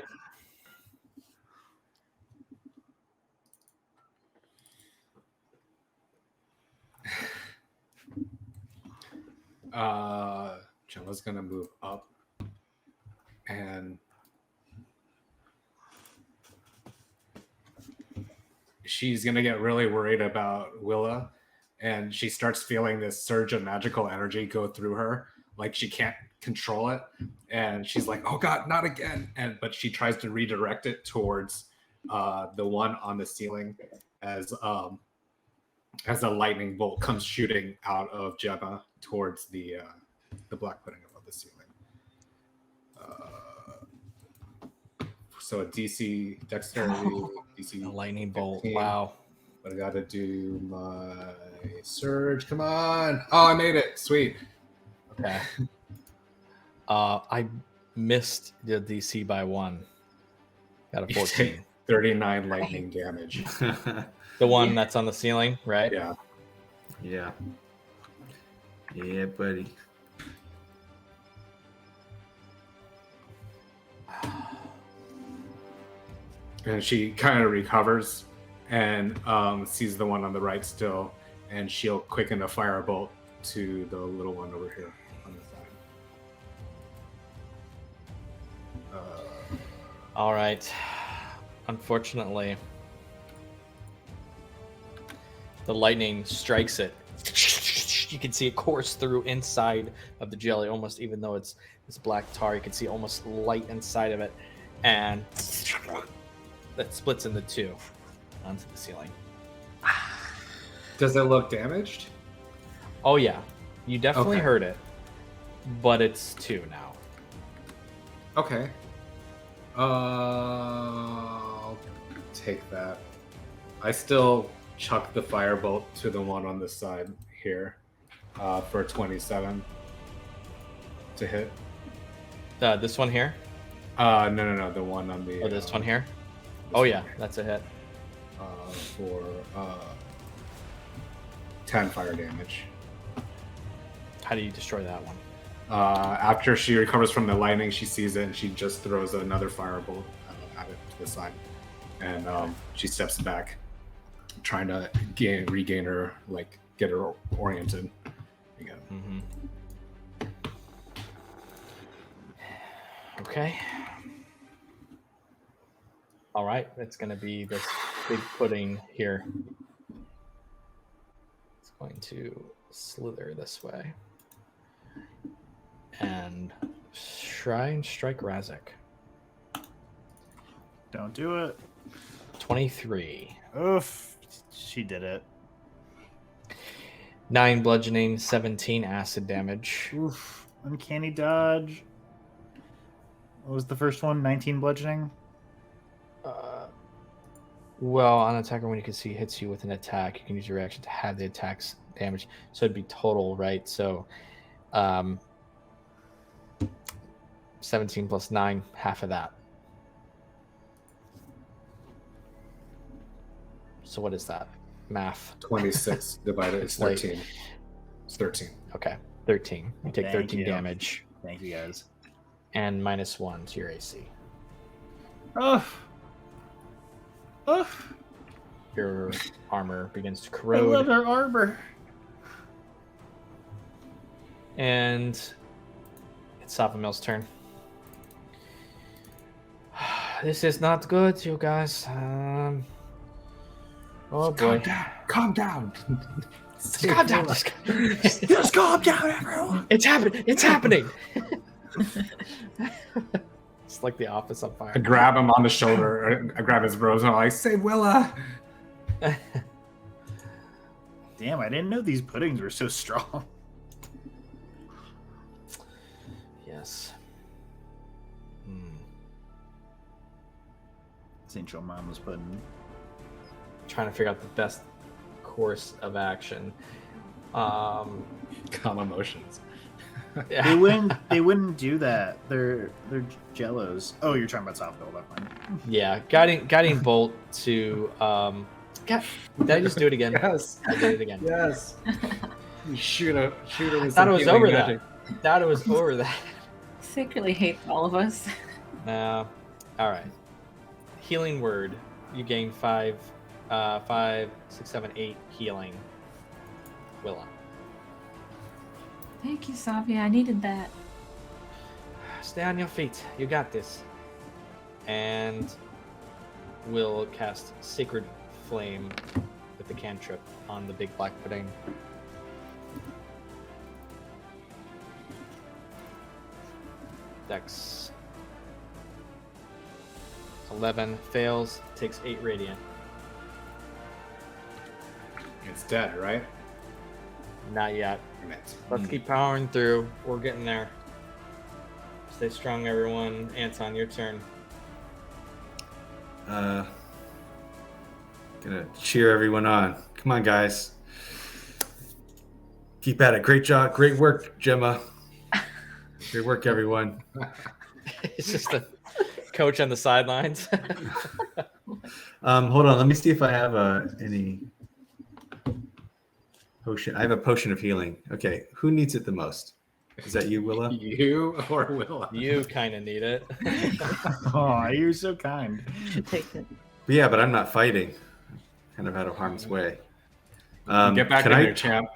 Gemma's gonna move up and she's gonna get really worried about Willa, and she starts feeling this surge of magical energy go through her, like she can't control it, and she's like, "Oh God, not again!" But she tries to redirect it towards the one on the ceiling as a lightning bolt comes shooting out of Gemma towards the black pudding above the ceiling. So a DC dexterity, DC A lightning bolt. 15. Wow. But I gotta do my surge. Come on! Oh, I made it! Sweet. Okay. I missed the DC by 1. Got a You 14. take 39 lightning damage. The one that's on the ceiling, right? Yeah. Yeah. Yeah, buddy. And she kind of recovers and sees the one on the right still, and she'll quicken a firebolt to the little one over here on the side. All right. Unfortunately, the lightning strikes it. You can see it course through inside of the jelly, almost, even though it's this black tar, you can see almost light inside of it, and that splits into 2 onto the ceiling. Does it look damaged? Oh yeah, you definitely Okay. heard it, but it's 2 now. Okay. I'll take that. I still chuck the firebolt to the one on this side here for 27 to hit. This one here? No, the one on the. Oh, this one here? Oh yeah, that's a hit. For 10 fire damage. How do you destroy that one? After she recovers from the lightning, she sees it and she just throws another firebolt at it to the side, and she steps back, trying to regain her, like get her oriented again. Mm-hmm. Okay. All right, it's going to be this big pudding here. It's going to slither this way and try and strike Razak. Don't do it. 23. Oof. She did it. 9 bludgeoning, 17 acid damage. Oof. Uncanny dodge. What was the first one? 19 bludgeoning? Well, on attacker, when you can see hits you with an attack, you can use your reaction to have the attack's damage. So it'd be total, right? So 17 plus 9, half of that. So what is that? Math. 26 divided is Like- 13. It's 13. Okay, 13. You take Thank 13 you. damage Thank you, guys. and -1 to your AC. Oh. Oh, Your armor begins to I corrode. love our armor. And it's Savamil's turn. This is not good, you guys. Oh boy. Calm down. Calm down. Just calm down, everyone. It's happening. It's happening. It's like the office on fire. I grab him on the shoulder. I grab his rose and I'm like, "Save Willa." Damn, I didn't know these puddings were so strong. Yes. St. Joe Mama's pudding. Trying to figure out the best course of action. Calm emotions. They wouldn't do that. They're jellos. Oh, you're talking about Southville, that one. Yeah, guiding bolt to God, did I just do it again? Yes. I did it again. Yes. You shoot her with I thought some it was healing over magic. that. Thought it was over that. Secretly hates all of us. No. All right. Healing word. You gain 5, 6, 7, 8 healing. Willa. Thank you, Savia. I needed that. Stay on your feet. You got this. And we'll cast Sacred Flame with the cantrip on the big black pudding. Dex 11 fails, takes 8 radiant. It's dead, right? Not yet. Damn it. Let's keep powering through. We're getting there. Stay strong, everyone. Anton, your turn. Gonna cheer everyone on. Come on, guys. Keep at it. Great job. Great work, Gemma. Great work, everyone. It's just the coach on the sidelines. Hold on. Let me see if I have any potion. I have a potion of healing. Okay. Who needs it the most? Is that you, Willa? You or Willa? You kind of need it. Oh, you're so kind. Should take it. But yeah, but I'm not fighting. Kind of out of harm's way. Get back can in I- there, champ.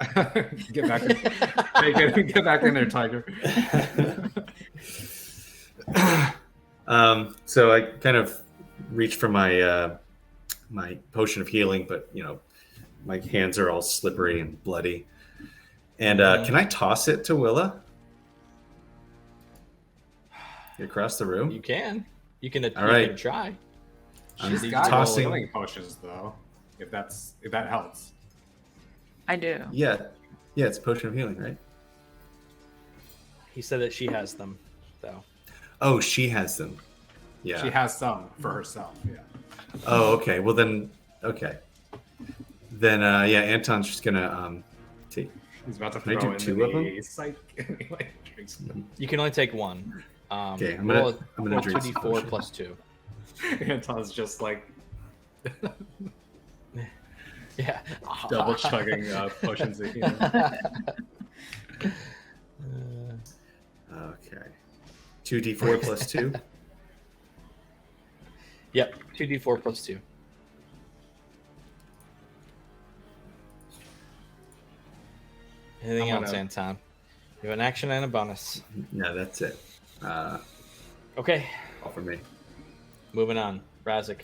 Get back in. Get back in there, Tiger. So I kind of reach for my my potion of healing, but my hands are all slippery and bloody. And can I toss it to Willa? Across the room? You can. You can. All right. You can try. I'm She's She's got tossing- healing potions though. If that helps. I do. Yeah, it's a potion of healing, right? He said that she has them, though. Oh, she has them. Yeah. She has some for herself. Yeah. Oh, okay. Well then, okay. Then yeah, Anton's just gonna take. He's about to Can I throw do in 2 of them? the psych. Like, drinks them. You can only take one. Okay, I'm roll gonna drink some 2d4 potion. plus 2. Anton's just like Yeah. double chugging potions of healing. Okay. 2d4 plus 2. Yep. 2d4 plus 2. Anything I'm else, gonna- Anton? You have an action and a bonus. No, that's it. Okay. All for me. Moving on. Razik.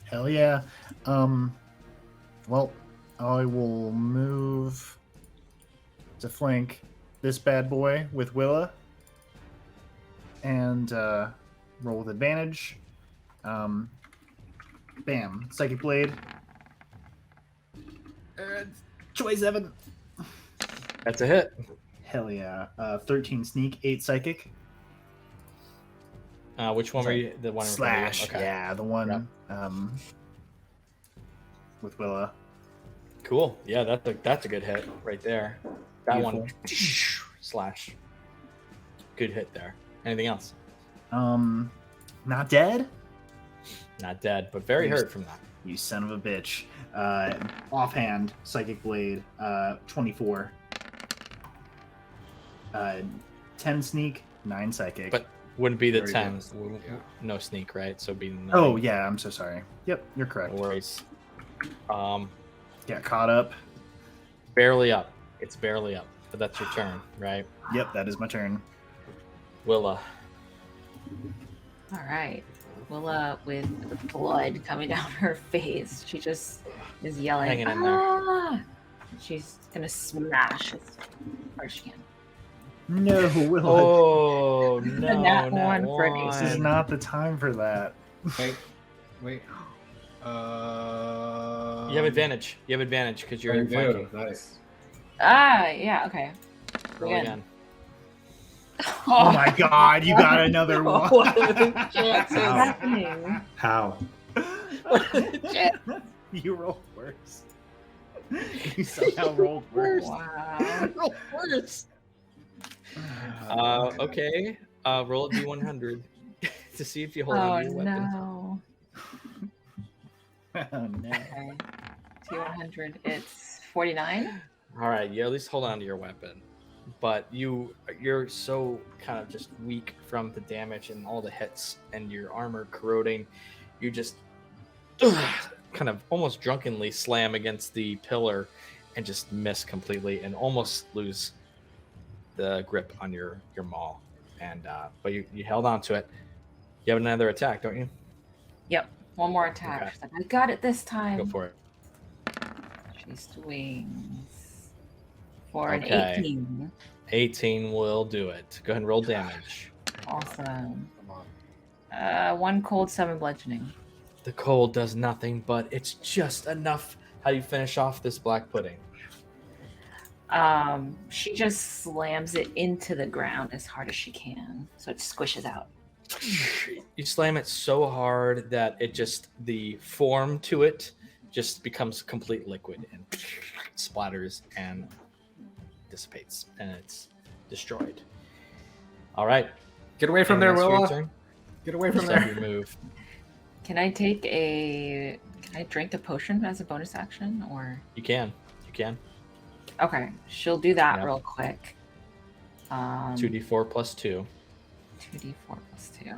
Hell yeah. Well, I will move to flank this bad boy with Willa and roll with advantage. Bam. Psychic Blade. 27. That's a hit. Hell yeah. 13 sneak, 8 psychic. Which one were you? The one. in front of you? Slash. Okay. Yeah, the one Yep. with Willa. Cool. Yeah, that's a good hit right there. That one Beautiful. slash. Good hit there. Anything else? Not dead. Not dead, but very You- hurt from that. You son of a bitch. Offhand, Psychic Blade, 24. 10 sneak, 9 psychic. But wouldn't be the Very 10. good. Yeah. No sneak, right? So it'd be 9. Oh, yeah, I'm so sorry. Yep, you're No correct. worries. Got caught up. Barely up. It's barely up. But that's your turn, right? Yep, that is my turn. Willa. All right. Willa, with blood coming down her face, she just is yelling. Hanging in there. "Ah!" She's gonna smash as hard as she can. No, Willa. Oh, no. nat Nat one for an This is not the time for that. Wait. You have advantage. You have advantage because you're I in do. flanking. Nice. Ah, yeah, okay. Roll Again. again. Oh my god, you got another one. What are the chances? What's happening? How? You rolled worse. You somehow rolled worse. Wow. Roll worse. Okay. Roll a d100 to see if you hold Oh on to your weapon. no. Oh no. Okay. T100. It's 49. All right, you at least hold on to your weapon, but you're so kind of just weak from the damage and all the hits and your armor corroding. You just kind of almost drunkenly slam against the pillar and just miss completely and almost lose the grip on your maul. And but you held on to it. You have another attack, don't you? Yep. One more attack. Okay. She's like, I got it this time. Go for it. She swings for Okay. an 18. 18 will do it. Go ahead and roll damage. Awesome. Come on. 1 cold, 7 bludgeoning. The cold does nothing, but it's just enough. How do you finish off this black pudding? She just slams it into the ground as hard as she can, so it squishes out. You slam it so hard that the form to it just becomes complete liquid and splatters and dissipates, and it's destroyed. All right. Get away from there, Anything else for your Willa. turn? Get away from Start there. your move. Can I drink a potion as a bonus action, or? You can. Okay, she'll do that Yeah. real quick. 2d4 plus 2. 2d4 plus 2.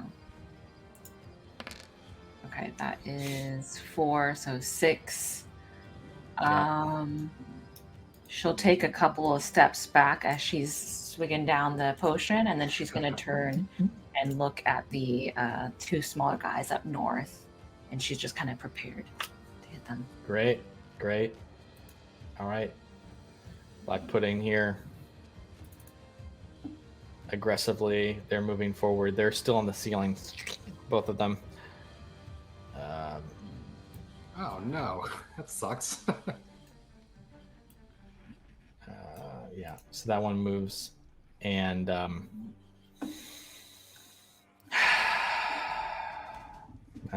Okay, that is 4, so 6. She'll take a couple of steps back as she's swigging down the potion, and then she's going to turn and look at the 2 smaller guys up north, and she's just kind of prepared to hit them. Great. All right. Black pudding here. Aggressively, they're moving forward. They're still on the ceiling, both of them. Oh no, that sucks. Yeah, so that one moves, and I'll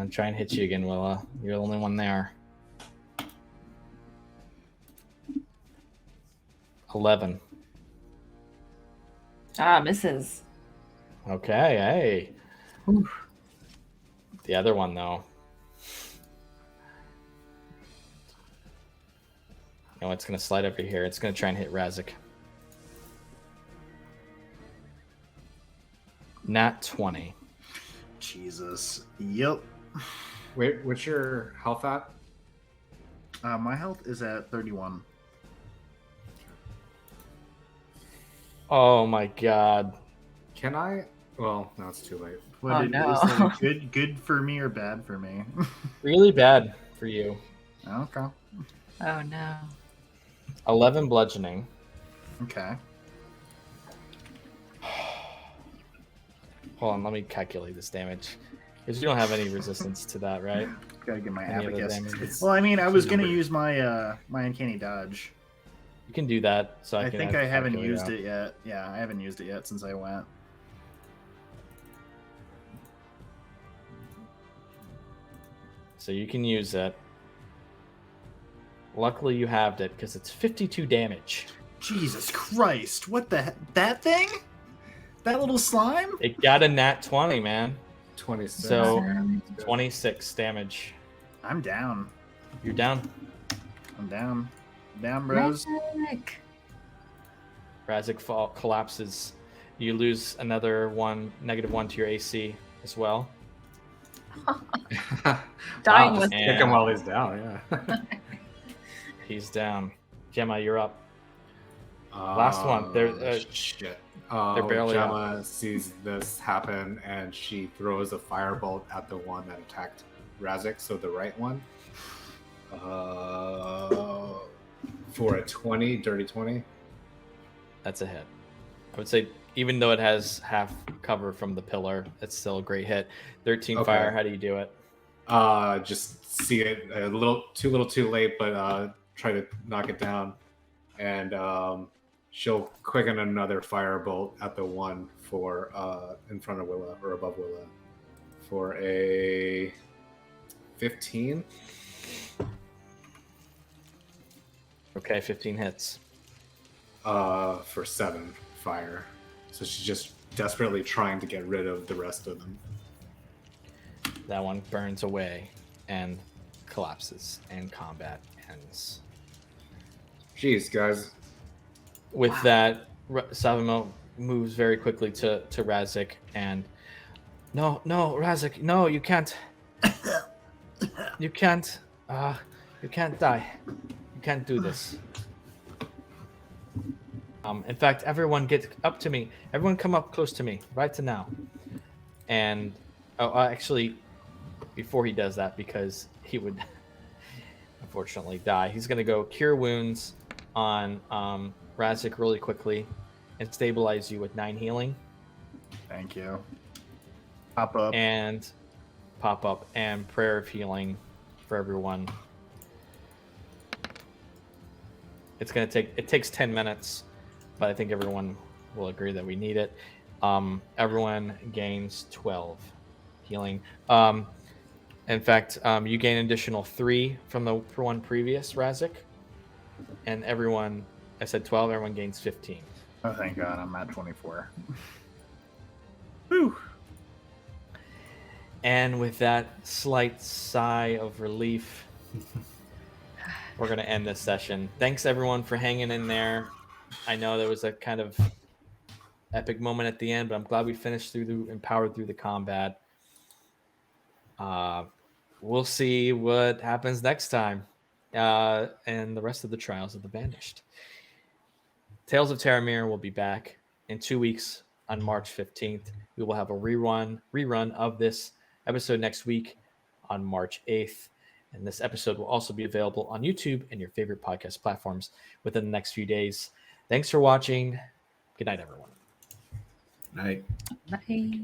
try and hit you again, Willa. You're the only one there. 11. Misses. Okay, hey. Oof. The other one, though. No, it's going to slide over here. It's going to try and hit Razik. Nat 20. Jesus. Yep. Wait, what's your health at? My health is at 31. Oh my god. Can I? Well, no, it's too late. What Oh, is no. that good for me or bad for me? Really bad for you. Okay. Oh no. 11 bludgeoning. Okay. Hold on, let me calculate this damage. Because you don't have any resistance to that, right? Gotta get my Any other abacus. damage? Well, I mean, I was gonna use my my uncanny dodge. You can do that. So I can think I haven't calculate used out. it yet. Yeah, I haven't used it yet since I went. So you can use it. Luckily, you halved it because it's 52 damage. Jesus Christ! What the that thing? That little slime? It got a nat 20, man. 26. So Yeah. 26 damage. I'm down. You're down. I'm down. Down, bros. Rick. Razik collapses. You lose another -1 to your AC as well. Dying Wow, was just kick him while he's down. Yeah. He's down. Gemma, you're up. Last one. They're shit. they're barely Gemma sees this happen and she throws a firebolt at the one that attacked Razik, so the right one. For a 20, dirty 20. That's a hit. I would say, even though it has half cover from the pillar, it's still a great hit. 13 Okay. fire. How do you do it? Just see it a little too late, but try to knock it down, and she'll quicken another firebolt at the one for in front of Willa or above Willa for a 15. Okay, 15 hits. For 7 fire. So she's just desperately trying to get rid of the rest of them. That one burns away and collapses, and combat ends. Jeez, guys. With that, Savamo moves very quickly to Razik and no, Razik, no, you can't. You can't die. You can't do this. In fact, everyone get up to me. Everyone come up close to me right now. And actually, before he does that, because he would unfortunately die, he's going to go Cure Wounds on Razik really quickly and stabilize you with 9 healing. Thank you. Pop up. And pop up and Prayer of Healing for everyone. It takes 10 minutes, but I think everyone will agree that we need it. Everyone gains 12 healing. In fact, you gain an additional 3 from the one previous Razik, and everyone, I said 12, everyone gains 15. Oh, thank God, I'm at 24. Whew. And with that slight sigh of relief, we're going to end this session. Thanks, everyone, for hanging in there. I know there was a kind of epic moment at the end, but I'm glad we finished and powered through the combat. We'll see what happens next time and the rest of the Trials of the Banished. Tales of Terramir will be back in 2 weeks on March 15th. We will have a rerun of this episode next week on March 8th. And this episode will also be available on YouTube and your favorite podcast platforms within the next few days. Thanks for watching. Good night, everyone. Night. Bye.